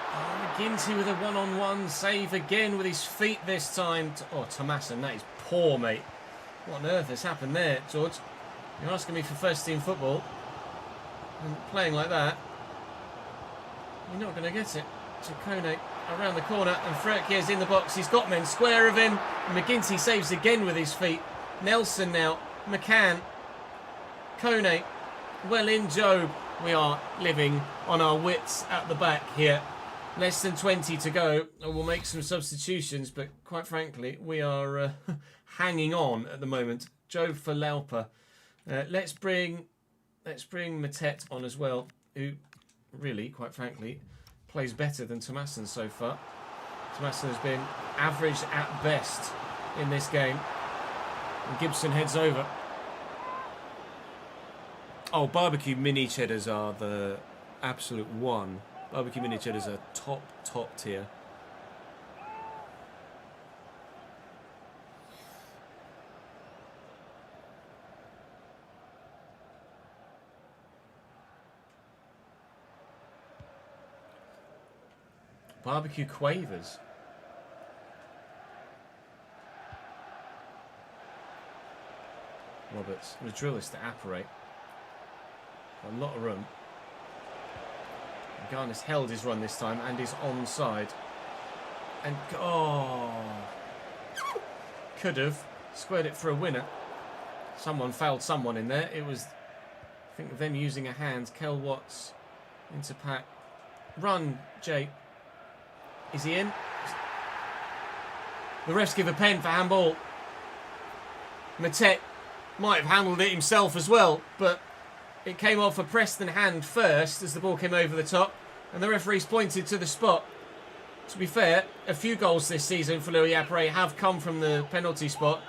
[SPEAKER 4] Oh, McGinty with a one-on-one save again with his feet this time. Oh, Tomasson, that is poor, mate. What on earth has happened there, George? You're asking me for first-team football and playing like that. You're not going to get it. Ciccone around the corner, and Ferkier's in the box. He's got men square of him. McGinty saves again with his feet. Nelson now. McCann. Kone. Well in, Job. We are living on our wits at the back here. Less than 20 to go. We'll make some substitutions, but quite frankly, we are hanging on at the moment. Job for Lauper. Let's bring Matet on as well, who really, quite frankly, plays better than Thomason so far. Thomason has been average at best in this game. And Gibson heads over. Oh, barbecue mini cheddars are the absolute one. Barbecue mini cheddars are top tier. Barbecue quavers. Roberts. I'm going to drill this to apparate. A lot of room. Garnis held his run this time and is onside. And, oh, could have squared it for a winner. Someone fouled someone in there. It was, I think, them using a hand. Kel Watts into Pat. Run, Jay. Is he in? The refs give a pen for handball. Matet might have handled it himself as well, but it came off a Preston hand first as the ball came over the top, and the referees pointed to the spot. To be fair, a few goals this season for Louis Appere have come from the penalty spot.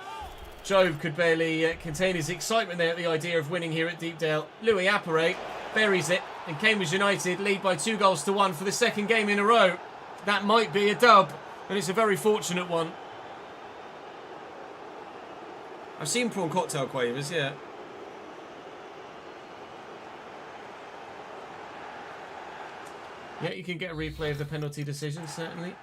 [SPEAKER 4] Job could barely contain his excitement there at the idea of winning here at Deepdale. Louis Appere buries it, and Cambridge United lead by 2-1 for the second game in a row. That might be a dub, and it's a very fortunate one. I've seen prawn cocktail quavers, yeah. Yeah, you can get a replay of the penalty decision, certainly.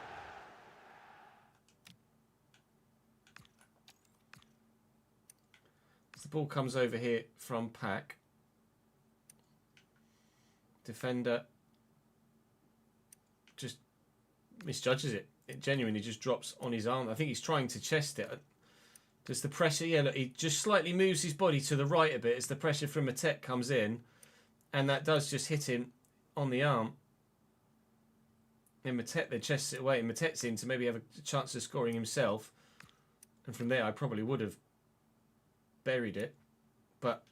[SPEAKER 4] As the ball comes over here from Pack. Defender just misjudges it. It genuinely just drops on his arm. I think he's trying to chest it. Does the pressure... Yeah, look, he just slightly moves his body to the right a bit as the pressure from Matet comes in. And that does just hit him on the arm. And Matet then chests it away. And Matet's in to maybe have a chance of scoring himself. And from there, I probably would have buried it. But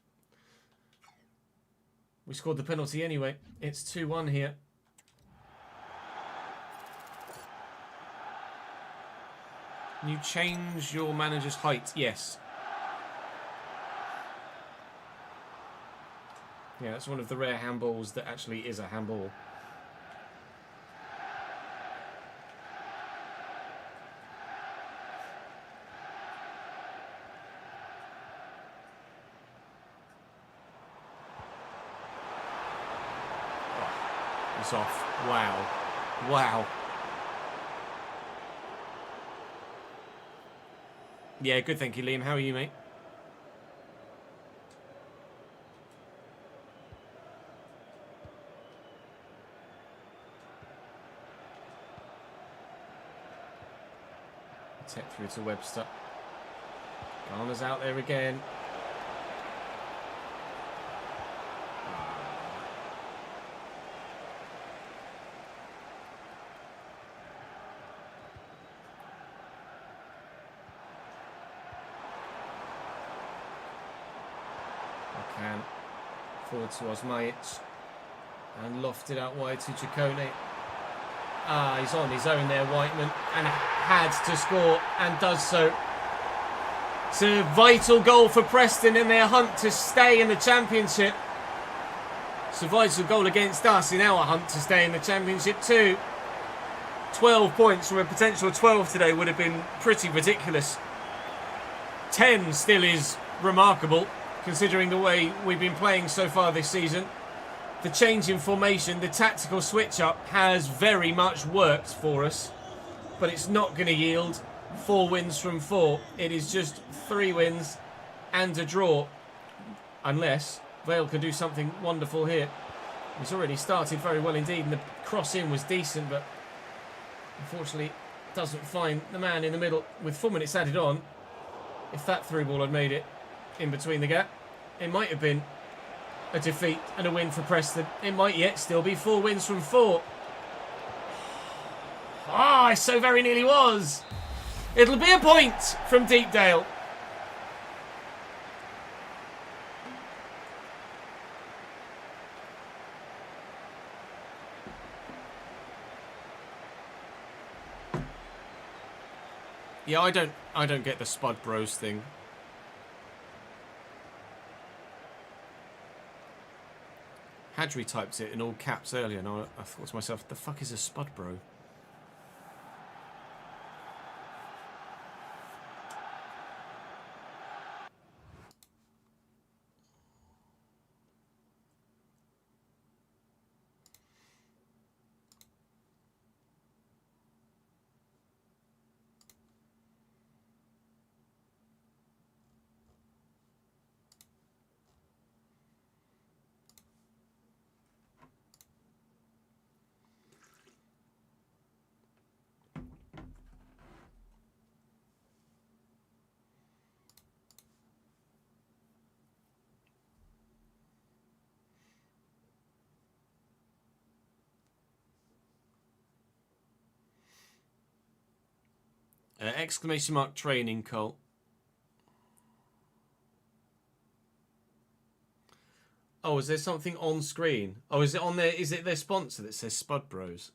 [SPEAKER 4] we scored the penalty anyway. It's 2-1 here. Can you change your manager's height? Yes. Yeah, that's one of the rare handballs that actually is a handball. Oh, it's off. Wow. Wow. Yeah, good, thank you, Liam. How are you, mate? Tech through to Webster. Garner's out there again. Forward to Osmajic and lofted out wide to Ciccone. Ah, he's on his own there, Whiteman, and had to score and does so. It's a vital goal for Preston in their hunt to stay in the Championship. It's a vital goal against us in our hunt to stay in the Championship too. 12 points from a potential 12 today would have been pretty ridiculous. 10 still is remarkable, considering the way we've been playing so far this season. The change in formation, the tactical switch-up has very much worked for us, but it's not going to yield 4 wins from 4. It is just 3 wins and a draw, unless Vale can do something wonderful here. He's already started very well indeed, and the cross-in was decent, but Unfortunately, doesn't find the man in the middle with 4 minutes added on. If that through ball had made it in between the gap, it might have been a defeat and a win for Preston. It might yet still be 4 wins from 4. Ah, it so very nearly was. It'll be a point from Deepdale. Yeah, I don't get the Spud Bros thing. Hadri typed it in all caps earlier, and I thought to myself, the fuck is a Spud Bro? Exclamation mark training, Cole. Oh, is there something on screen? Oh, is it on there? Is it their sponsor that says Spud Bros?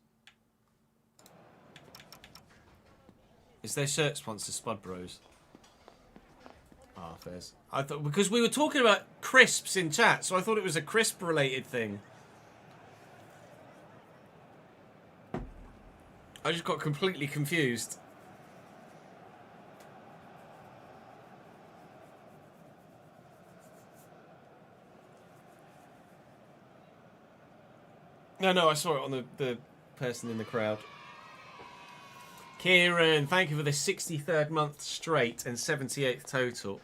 [SPEAKER 4] Is their shirt sponsor Spud Bros? Ah, fairs. I thought because we were talking about crisps in chat, so I thought it was a crisp related thing. I just got completely confused. No, I saw it on the person in the crowd. Kieran, thank you for the 63rd month straight and 78th total.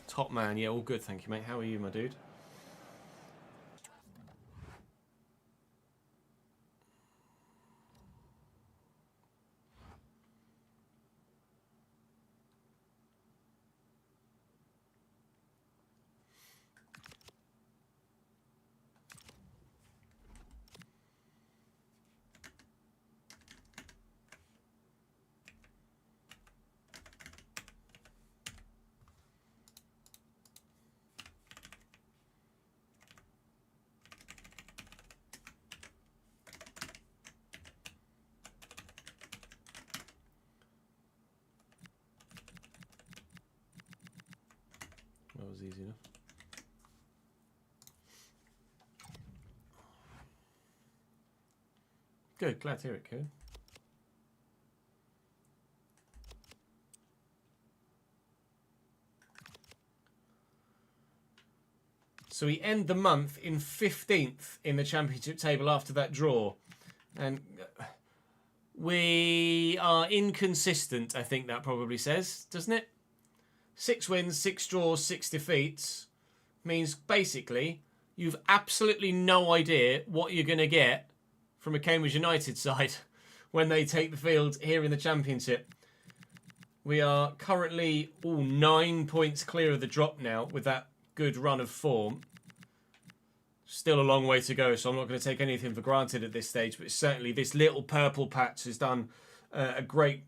[SPEAKER 4] Top man, yeah, all good, thank you, mate. How are you, my dude? That was easy enough. Good, glad to hear it, Kieran. So we end the month in 15th in the championship table after that draw. And we are inconsistent, I think that probably says, doesn't it? 6 wins, 6 draws, 6 defeats means basically you've absolutely no idea what you're going to get from a Cambridge United side when they take the field here in the championship. We are currently all 9 points clear of the drop now with that good run of form. Still a long way to go, so I'm not going to take anything for granted at this stage, but certainly this little purple patch has done a great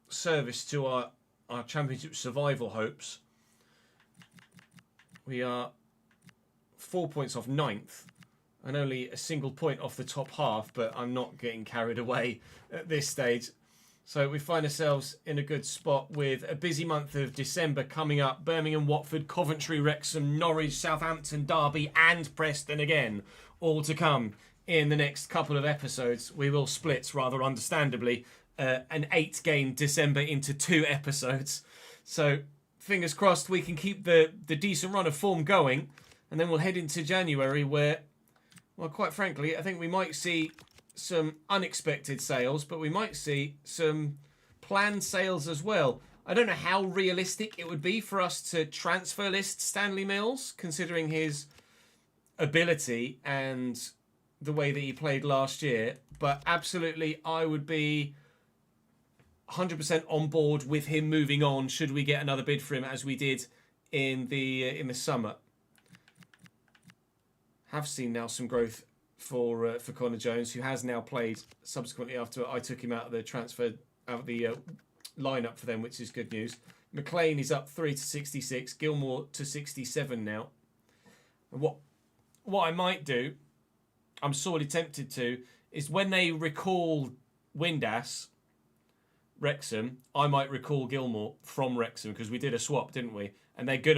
[SPEAKER 4] service to our championship survival hopes. We are 4 points off 9th and only a single point off the top half, but I'm not getting carried away at this stage. So we find ourselves in a good spot with a busy month of December coming up. Birmingham, Watford, Coventry, Wrexham, Norwich, Southampton, Derby and Preston again. All to come in the next couple of episodes. We will split, rather understandably, an 8-game December into 2 episodes. So fingers crossed we can keep the decent run of form going. And then we'll head into January where, well, quite frankly, I think we might see some unexpected sales, but we might see some planned sales as well. I don't know how realistic it would be for us to transfer list Stanley Mills, considering his ability and the way that he played last year, but absolutely I would be 100% on board with him moving on should we get another bid for him, as we did in the summer. Have seen now some growth for Connor Jones, who has now played subsequently after I took him out of the lineup for them, which is good news. McLean is up 3 to 66, Gilmore to 67 now. And what I might do, I'm sorely tempted to, is when they recall Windass, Wrexham, I might recall Gilmore from Wrexham, because we did a swap, didn't we? And they're going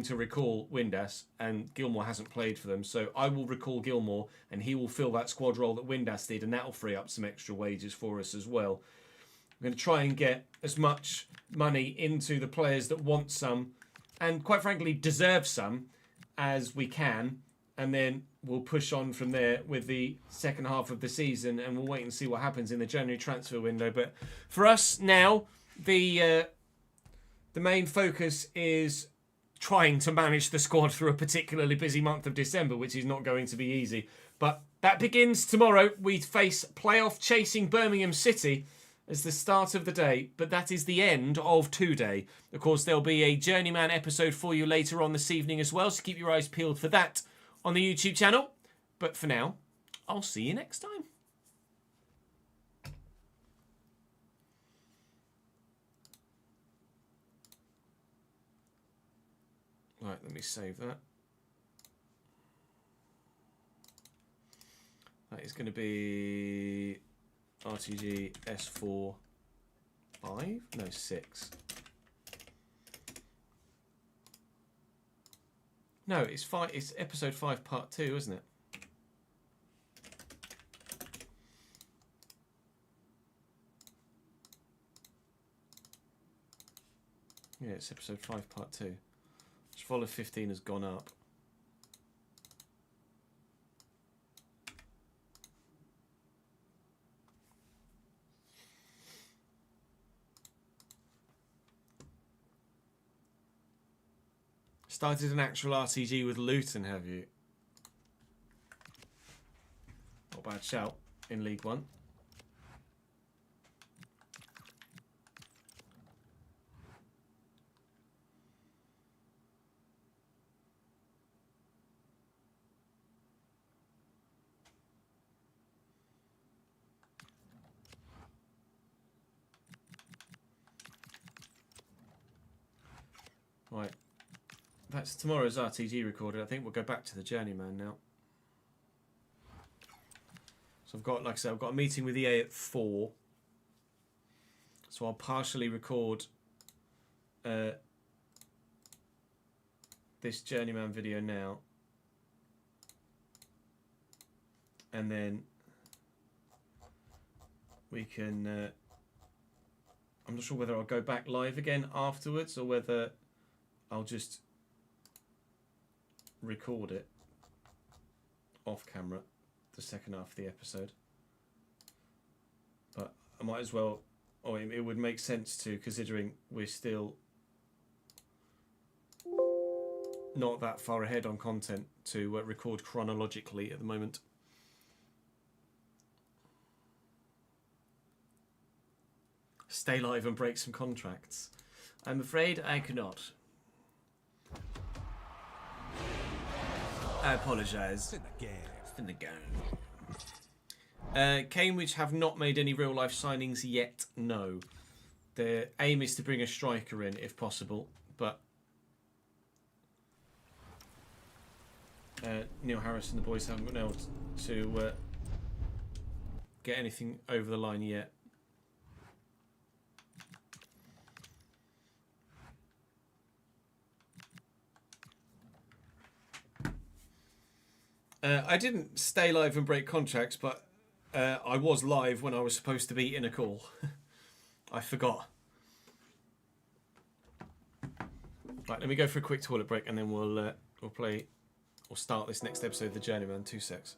[SPEAKER 4] to recall Windass, and Gilmore hasn't played for them. So I will recall Gilmore, and he will fill that squad role that Windass did, and that will free up some extra wages for us as well. I'm going to try and get as much money into the players that want some, and quite frankly deserve some, as we can. And then we'll push on from there with the second half of the season, and we'll wait and see what happens in the January transfer window. But for us now, the main focus is trying to manage the squad through a particularly busy month of December, which is not going to be easy. But that begins tomorrow. We face playoff-chasing Birmingham City as the start of the day, but that is the end of today. Of course, there'll be a Journeyman episode for you later on this evening as well, so keep your eyes peeled for that on the YouTube channel. But for now, I'll see you next time. Right, let me save that. That is going to be RTG S4 5? No, 6. No, it's 5. It's episode 5, part 2, isn't it? Yeah, it's episode 5, part 2. Follow 15 has gone up. Started an actual RTG with Luton, have you? Not a bad shout in League One. Right. That's tomorrow's RTG recorded. I think we'll go back to the Journeyman now. So I've got, like I said, I've got a meeting with EA at 4. So I'll partially record this Journeyman video now. And then we can... I'm not sure whether I'll go back live again afterwards or whether I'll just record it off camera, the second half of the episode. But I might as well, or it would make sense to, considering we're still not that far ahead on content, to record chronologically at the moment. Stay live and break some contracts. I'm afraid I cannot. I apologise. It's in the game. Cambridge have not made any real life signings yet, no. Their aim is to bring a striker in if possible, but Neil Harris and the boys haven't been able to get anything over the line yet. I didn't stay live and break contracts, but I was live when I was supposed to be in a call. I forgot. Right, let me go for a quick toilet break, and then we'll start this next episode of the Journeyman. 2 secs.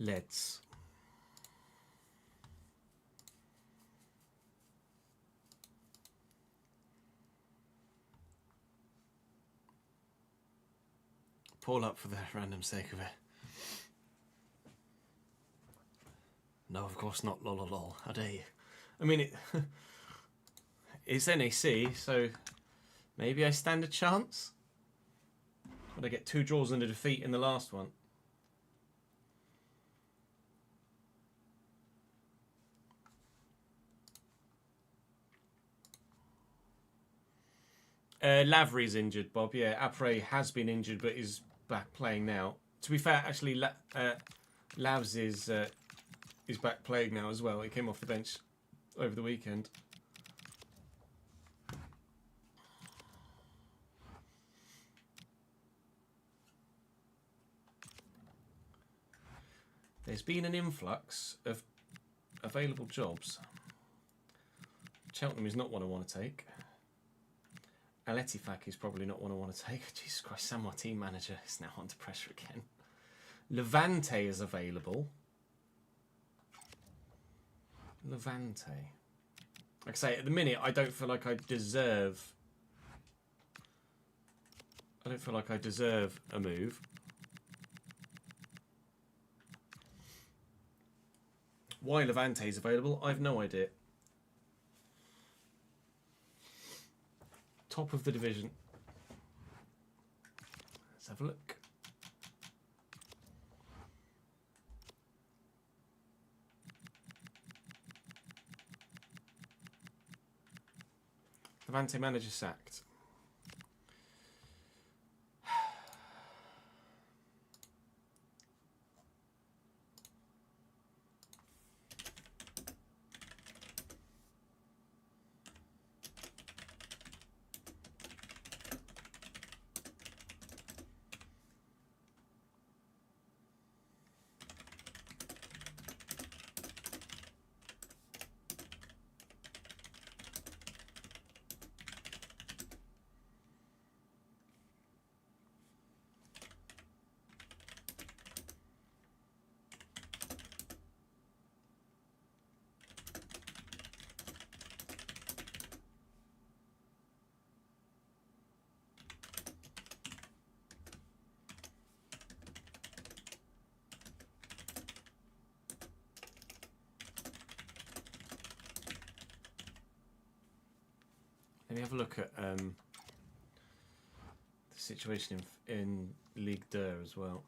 [SPEAKER 4] Let's. Pull up for the random sake of it. No, of course not. Lol, lol. How dare you? I mean, it's NAC, so maybe I stand a chance. But I get 2 draws and a defeat in the last one. Lavery's injured, Bob. Yeah, Apre has been injured, but is back playing now. To be fair, actually, Lavs is back playing now as well. He came off the bench over the weekend. There's been an influx of available jobs. Cheltenham is not one I want to take. Aletifak is probably not one I want to take. Jesus Christ, Sam, our team manager, is now under pressure again. Levante is available. Levante. Like I say, at the minute, I don't feel like I deserve... I don't feel like I deserve a move. Why Levante is available, I have no idea. Top of the division. Let's have a look. Levante manager sacked. Let me have a look at the situation in Ligue 2 as well.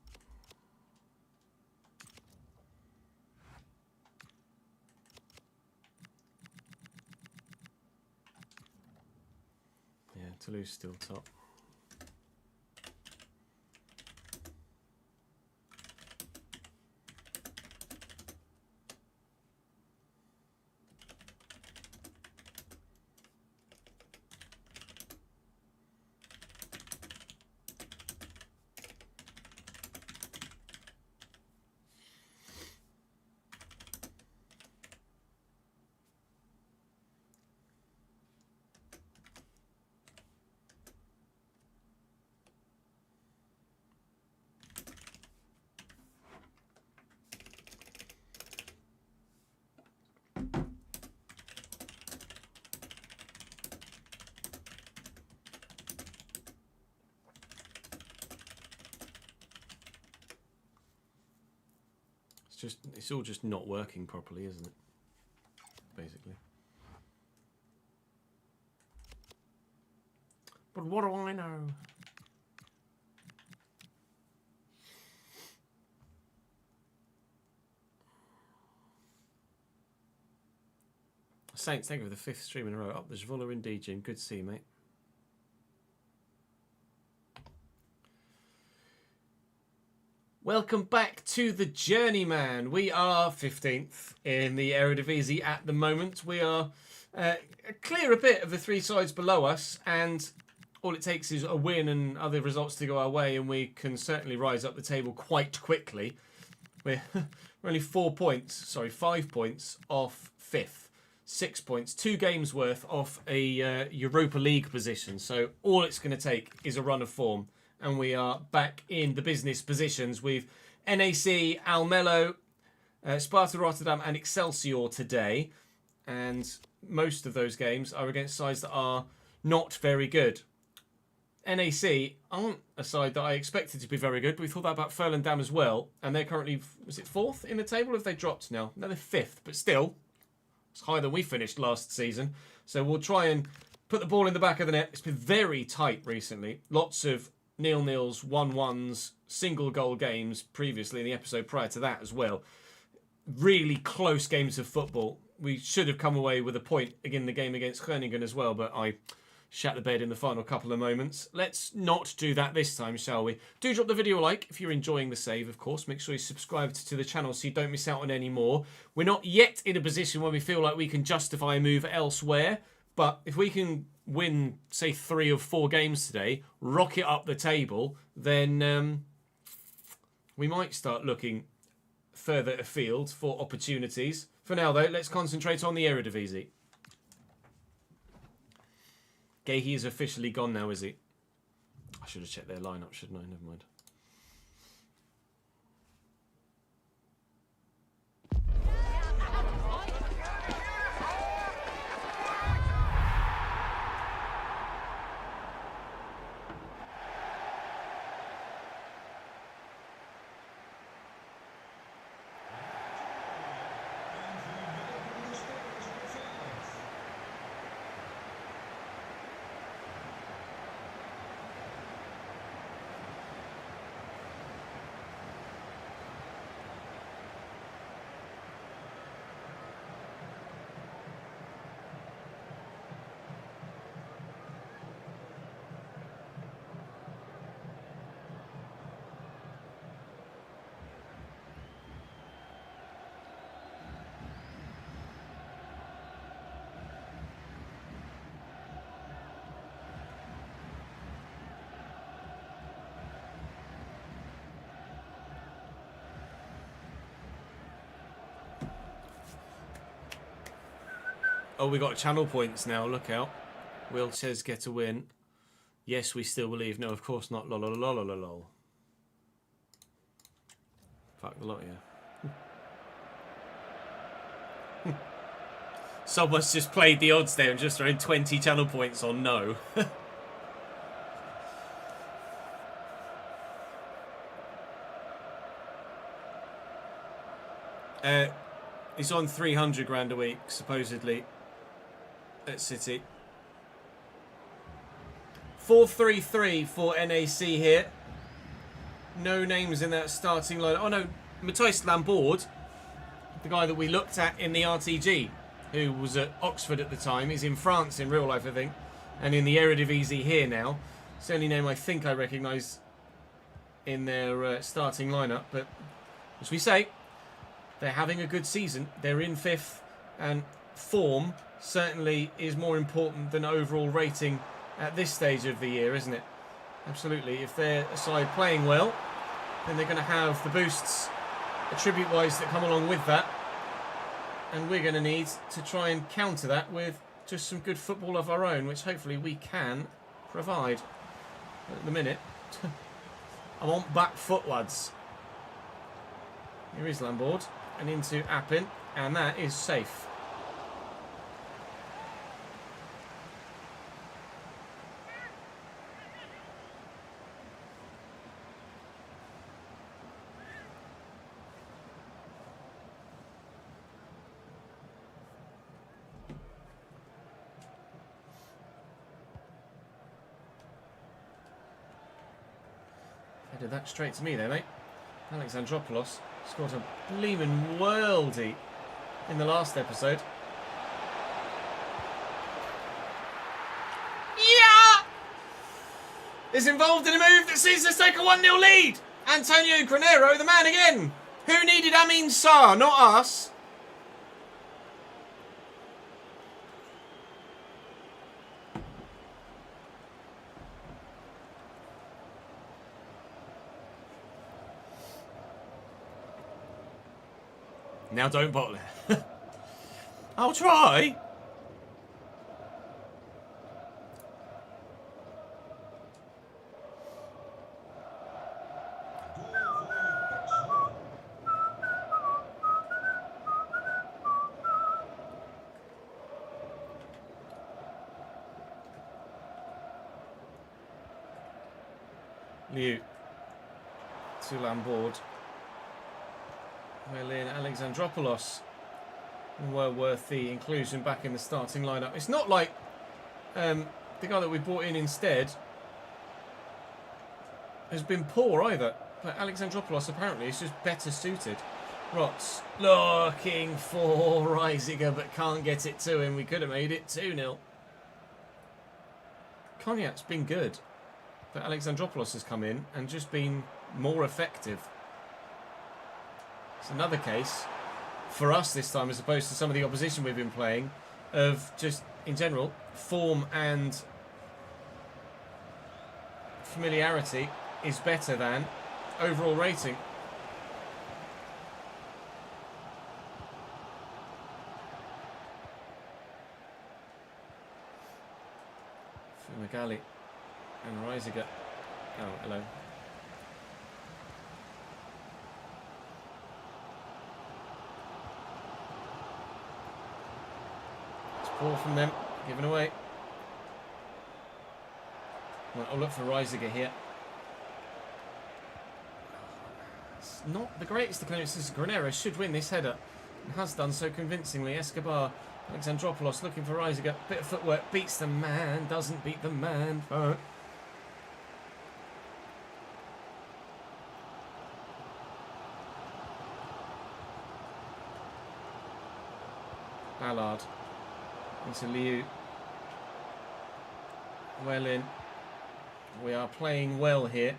[SPEAKER 4] Yeah, Toulouse still top. It's all just not working properly, isn't it? Basically. But what do I know? Saints, thank you for the 5th stream in a row. Up the Zvola indeed, Jim. Good to see you, mate. Welcome back to the Journeyman. We are 15th in the Eredivisie at the moment. We are clear a bit of the 3 sides below us, and all it takes is a win and other results to go our way, and we can certainly rise up the table quite quickly. We're only 5 points off 5th. 6 points, 2 games worth off a Europa League position. So all it's going to take is a run of form. And we are back in the business positions with NAC, Almelo, Sparta Rotterdam and Excelsior today. And most of those games are against sides that are not very good. NAC aren't a side that I expected to be very good, but we thought that about Ferlandam as well. And they're currently, was it 4th in the table? Have they dropped now? No, they're 5th, but still, it's higher than we finished last season. So we'll try and put the ball in the back of the net. It's been very tight recently. Lots of 0-0s, 1-1s, single goal games previously in the episode prior to that as well. Really close games of football. We should have come away with a point in the game against Herningan as well, but I shat the bed in the final couple of moments. Let's not do that this time, shall we? Do drop the video a like if you're enjoying the save, of course. Make sure you're subscribed to the channel so you don't miss out on any more. We're not yet in a position where we feel like we can justify a move elsewhere, but if we can win, say, 3 of 4 games today, rocket up the table, then we might start looking further afield for opportunities. For now, though, let's concentrate on the Eredivisie. Gahey is officially gone now, is he? I should have checked their lineup, shouldn't I? Never mind. Oh, we got channel points now. Look out. Will says get a win. Yes, we still believe. No, of course not. Lol, lol, lol, lol, lol. Fuck the lot, yeah. Someone's just played the odds there and just thrown 20 channel points on no. He's on 300 grand a week, supposedly, at City. 4-3-3 for NAC here. No names in that starting line. Oh no, Matthijs Lambord, the guy that we looked at in the RTG, who was at Oxford at the time. He's in France in real life, I think, and in the Eredivisie here now. It's the only name I think I recognise in their starting lineup. But as we say, they're having a good season. They're in 5th, and form certainly is more important than overall rating at this stage of the year, isn't it? Absolutely. If they're a side playing well, then they're going to have the boosts attribute-wise that come along with that. And we're going to need to try and counter that with just some good football of our own, which hopefully we can provide. At the minute, I'm on back foot, lads. Here is Lambord, and into Appin, and that is safe. Headed that straight to me there, mate. Alexandropoulos scored a bleeming worldie in the last episode. Yeah! Is involved in a move that sees us take a 1-0 lead. Antonio Granero, the man again. Who needed Amin Sarr? Not us. Now don't bottle it. I'll try. Liu to Lambord. Well in, Alexandropoulos. Well worth the inclusion back in the starting lineup. It's not like the guy that we brought in instead has been poor either. But Alexandropoulos apparently is just better suited. Rots looking for Reisiger but can't get it to him. We could have made it 2-0. Cognac's been good. But Alexandropoulos has come in and just been more effective. It's another case for us this time, as opposed to some of the opposition we've been playing, of just in general form and familiarity is better than overall rating. Fumagalli and Reisiger. Oh, hello. It's poor from them, given away. Well, I'll look for Reisiger here. It's not the greatest of clearances. Granero should win this header and has done so convincingly. Escobar, Alexandropoulos looking for Reisiger. Bit of footwork, beats the man, doesn't beat the man. Ballard into Liu. Well in. We are playing well here.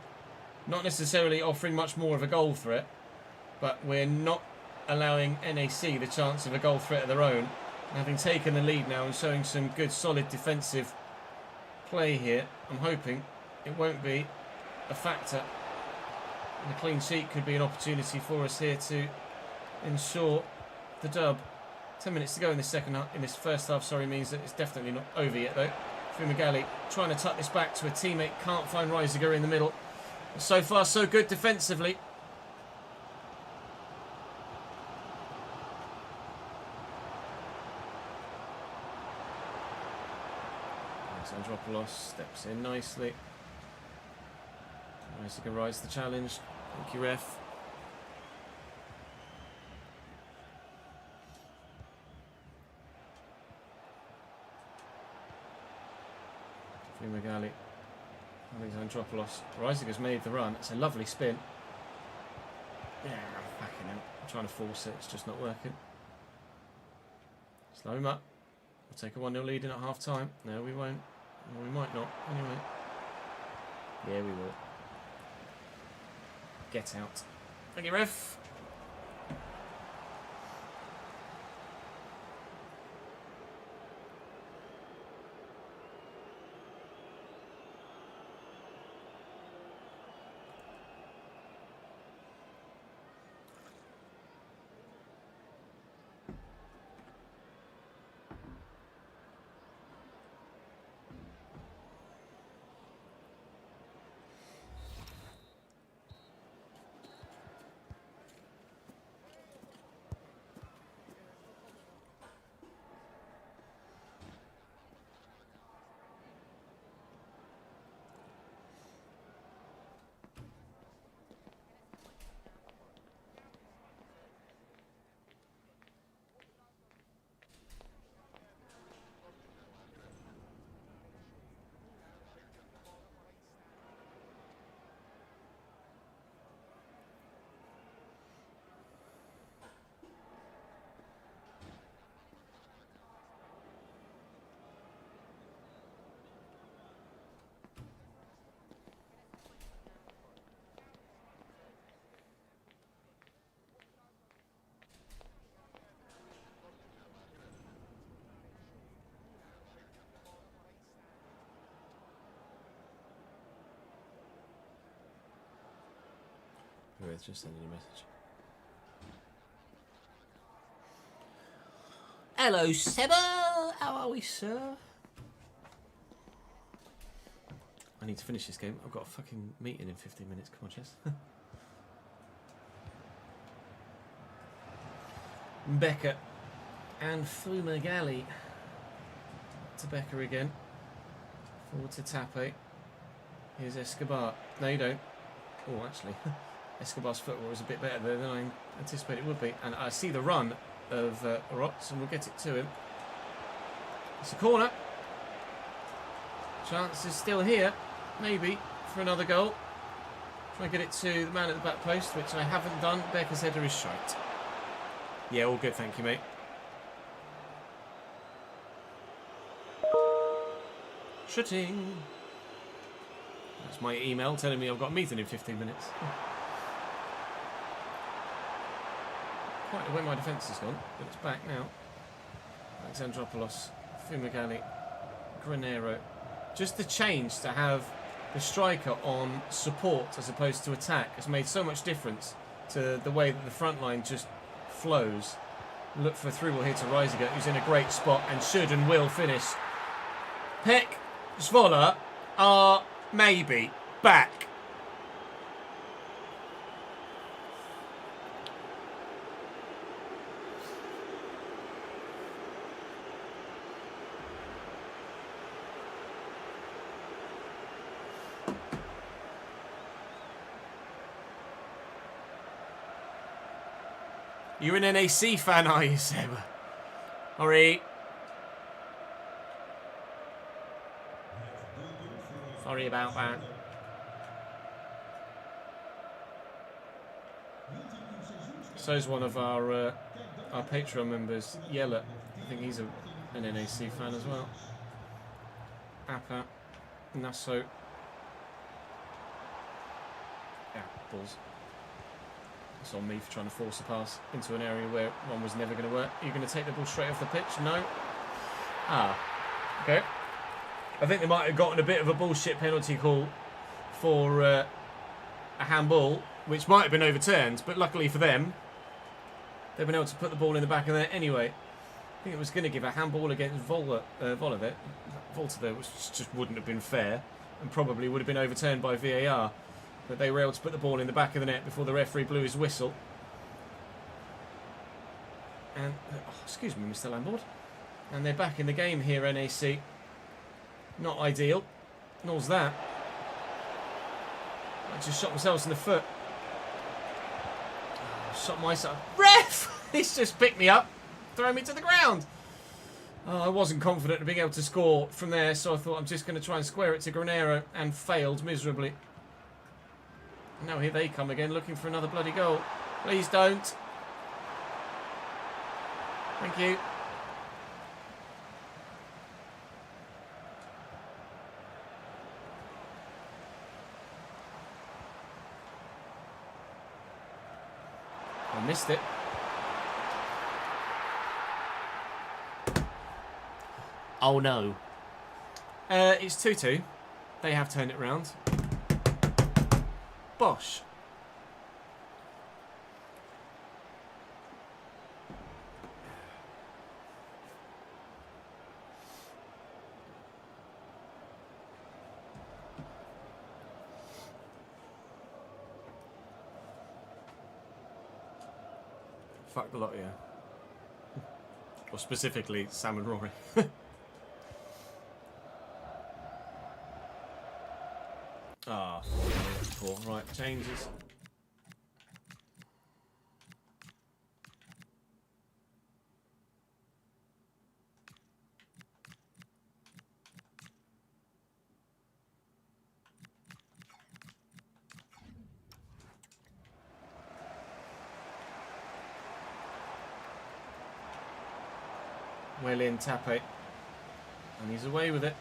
[SPEAKER 4] Not necessarily offering much more of a goal threat, but we're not allowing NAC the chance of a goal threat of their own. Having taken the lead now and showing some good solid defensive play here, I'm hoping it won't be a factor. And a clean sheet could be an opportunity for us here to ensure the dub. 10 minutes to go in this first half, sorry, means that it's definitely not over yet though. Fumagalli trying to tuck this back to a teammate, can't find Reisiger in the middle. So far so good defensively. Alexandropoulos steps in nicely. Reisiger rides the challenge. Thank you, ref. Fumagalli, Alexandropoulos. Reisiger's made the run. It's a lovely spin. Yeah, I'm backing out. I'm trying to force it. It's just not working. Slow him up. We'll take a 1-0 lead in at half time. No, we won't. Well, we might not. Anyway. Yeah, we will. Get out. Thank you, ref. It's just sending you a message. Hello, Seba. How are we, sir? I need to finish this game. I've got a fucking meeting in 15 minutes. Come on, Chess. Becker and Fumagalli. To Becker again. Forward to Tape. Here's Escobar. No, you don't. Oh, actually, Escobar's football was a bit better there than I anticipated it would be. And I see the run of Rotz, and we'll get it to him. It's a corner. Chance is still here, maybe, for another goal. Try and get it to the man at the back post, which I haven't done. Becker's header is shite. Yeah, all good, thank you, mate. Shooting. That's my email telling me I've got a meeting in 15 minutes. Quite the way my defence has gone, but it's back now. Alexandropoulos, Fumagalli, Granero. Just the change to have the striker on support as opposed to attack has made so much difference to the way that the front line just flows. Look for a through ball here to Reisiger, who's in a great spot and should and will finish. Peck, Zvola are maybe back. You're an NAC fan, are you, Seb? Sorry. Sorry about that. So's one of our Patreon members, Yella. I think he's an NAC fan as well. Appa, Nasso. Balls. It's on me for trying to force a pass into an area where one was never going to work. Are you going to take the ball straight off the pitch? No. Ah. Okay. I think they might have gotten a bit of a bullshit penalty call for a handball, which might have been overturned, but luckily for them, they've been able to put the ball in the back of there anyway. I think it was going to give a handball against Volta there, which just wouldn't have been fair and probably would have been overturned by VAR. But they were able to put the ball in the back of the net before the referee blew his whistle. And, excuse me, Mr. Lambourne. And they're back in the game here, NAC. Not ideal. Nor's that. I just shot themselves in the foot. Shot myself. Ref! He's just picked me up, thrown me to the ground. I wasn't confident of being able to score from there, so I thought I'm just going to try and square it to Granero, and failed miserably. Now here they come again, looking for another bloody goal. Please don't. Thank you. I missed it. Oh no. It's 2-2. They have turned it round. Bosh. Fuck the lot, yeah. Or specifically Sam and Rory. Ah, poor. Right, changes. Well in, Tape. And he's away with it.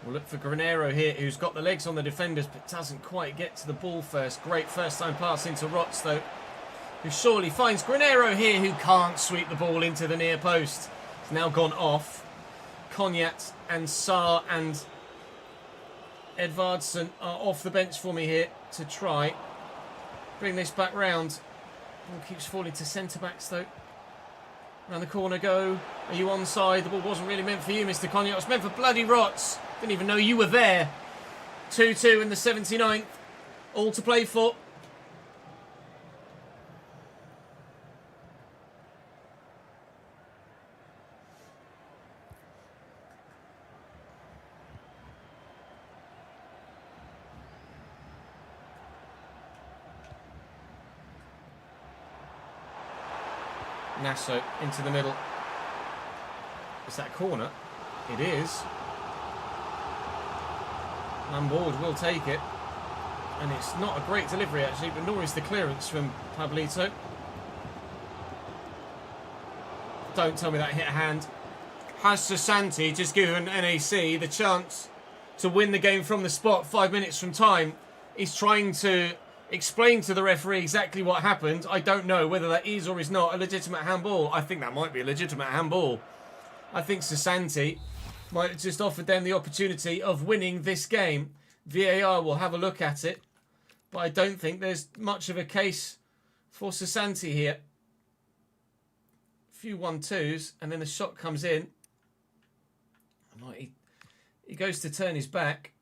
[SPEAKER 4] We'll look for Granero here, who's got the legs on the defenders, but doesn't quite get to the ball first. Great first-time pass into Rotz, though, who surely finds Granero here, who can't sweep the ball into the near post. It's now gone off. Konyat and Saar and Edvardsen are off the bench for me here to try. Bring this back round. Ball keeps falling to centre-backs, though. Round the corner go. Are you onside? The ball wasn't really meant for you, Mr. Konyat. It was meant for bloody Rotz. Didn't even know you were there. 2-2 in the 79th. All to play for. Nasso into the middle. Is that a corner? It is. Lambourg will take it. And it's not a great delivery actually, but nor is the clearance from Pablito. Don't tell me that hit a hand. Has Sasanti just given NAC the chance to win the game from the spot 5 minutes from time? He's trying to explain to the referee exactly what happened. I don't know whether that is or is not a legitimate handball. I think that might be a legitimate handball. I think Sasanti might have just offered them the opportunity of winning this game. VAR will have a look at it, but I don't think there's much of a case for Sasanti here. A few 1-2s, and then the shot comes in. He goes to turn his back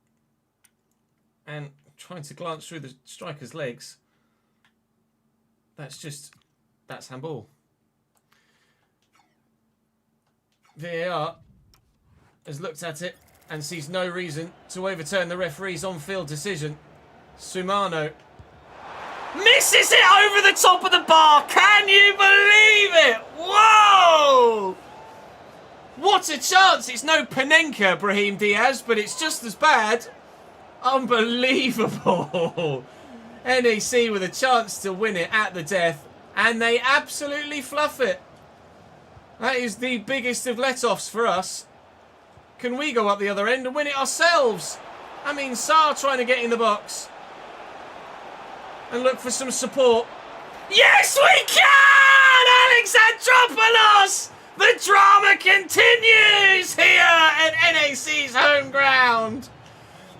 [SPEAKER 4] and trying to glance through the striker's legs. That's handball. VAR has looked at it and sees no reason to overturn the referee's on-field decision. Sumano misses it over the top of the bar. Can you believe it? Whoa! What a chance. It's no Panenka, Brahim Diaz, but it's just as bad. Unbelievable. NAC with a chance to win it at the death, and they absolutely fluff it. That is the biggest of let-offs for us. Can we go up the other end and win it ourselves? I mean, Sarr trying to get in the box and look for some support. Yes, we can! Alexandropoulos! The drama continues here at NAC's home ground.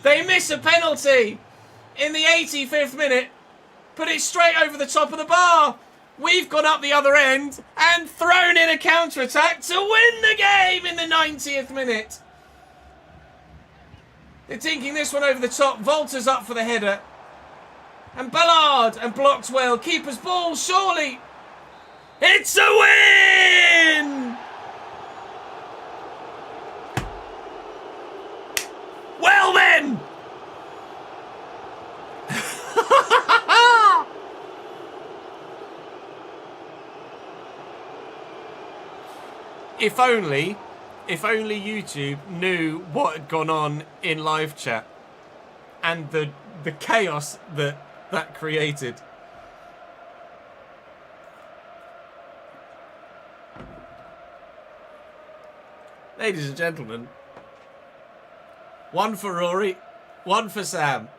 [SPEAKER 4] They miss a penalty in the 85th minute. Put it straight over the top of the bar. We've gone up the other end and thrown in a counter-attack to win the game in the 90th minute. They're tinking this one over the top. Volta's up for the header. And Ballard, and blocked well. Keeper's ball, surely. It's a win! Well then! If only YouTube knew what had gone on in live chat and the chaos that created. Ladies and gentlemen, one for Rory, one for Sam.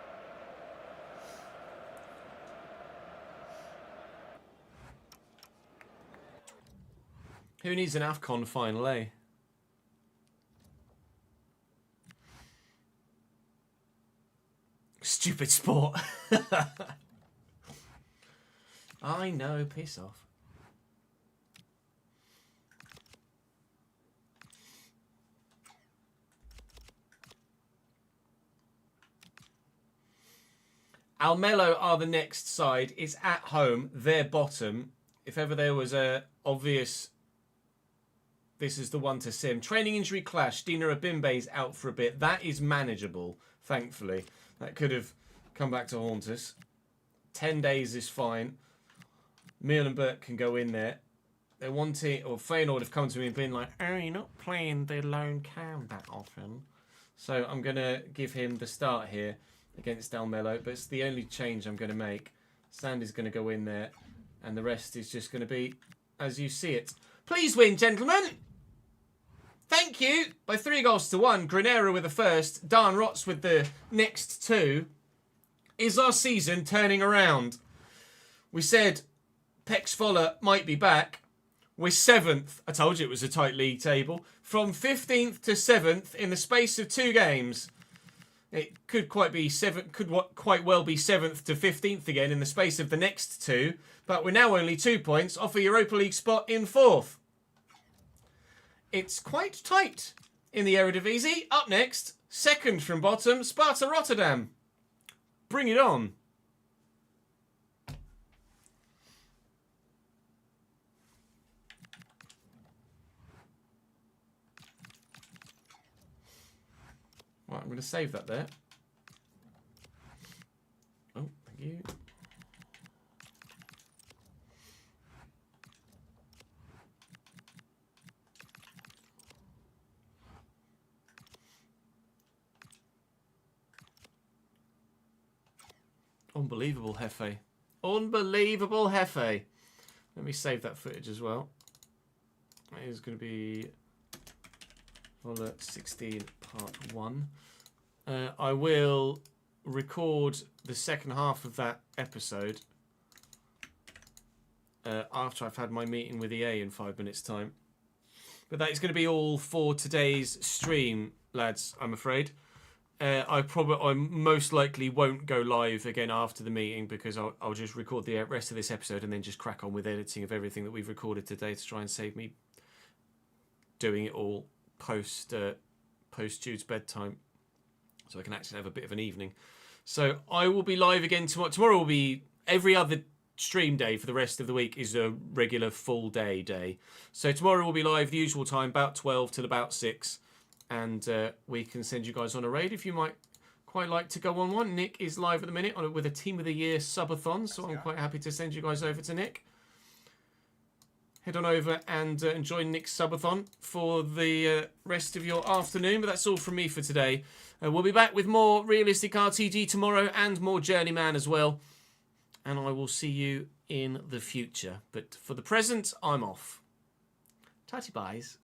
[SPEAKER 4] Who needs an AFCON final, eh? Stupid sport. I know, piss off. Almelo are the next side. It's at home. They're bottom. If ever there was a obvious... This is the one to sim. Training injury clash. Dina Abimbe's out for a bit. That is manageable, thankfully. That could have come back to haunt us. 10 days is fine. Miel and Burt can go in there. They wanted, or Feyenoord have come to me and been like, oh, you're not playing the lone cam that often. So I'm going to give him the start here against Almelo. But it's the only change I'm going to make. Sandy's going to go in there. And the rest is just going to be as you see it. Please win, gentlemen. Thank you. By 3-1. Granero with the first. Dan Rotz with the next two. Is our season turning around? We said Pex Foller might be back. We're 7th. I told you it was a tight league table. From 15th to 7th in the space of 2 games. It could quite well be 7th to 15th again in the space of the next 2. But we're now only 2 points off a Europa League spot in 4th. It's quite tight in the Eredivisie. Up next, second from bottom, Sparta Rotterdam. Bring it on. Right, I'm going to save that there. Oh, thank you. Unbelievable, Hefe. Unbelievable, Hefe. Let me save that footage as well. It is going to be Vola 16 part 1. I will record the second half of that episode after I've had my meeting with EA in 5 minutes' time. But that is going to be all for today's stream, lads, I'm afraid. I most likely won't go live again after the meeting because I'll just record the rest of this episode and then just crack on with editing of everything that we've recorded today to try and save me doing it all post Jude's bedtime, so I can actually have a bit of an evening. So I will be live again tomorrow. Tomorrow will be every other stream day for the rest of the week is a regular full day. So tomorrow will be live the usual time, about 12 till about 6. And we can send you guys on a raid if you might quite like to go on one. Nick is live at the minute with a Team of the Year subathon, so I'm quite happy to send you guys over to Nick. Head on over and join Nick's subathon for the rest of your afternoon. But that's all from me for today. We'll be back with more Realistic RTG tomorrow and more Journeyman as well. And I will see you in the future. But for the present, I'm off. Tatty byes.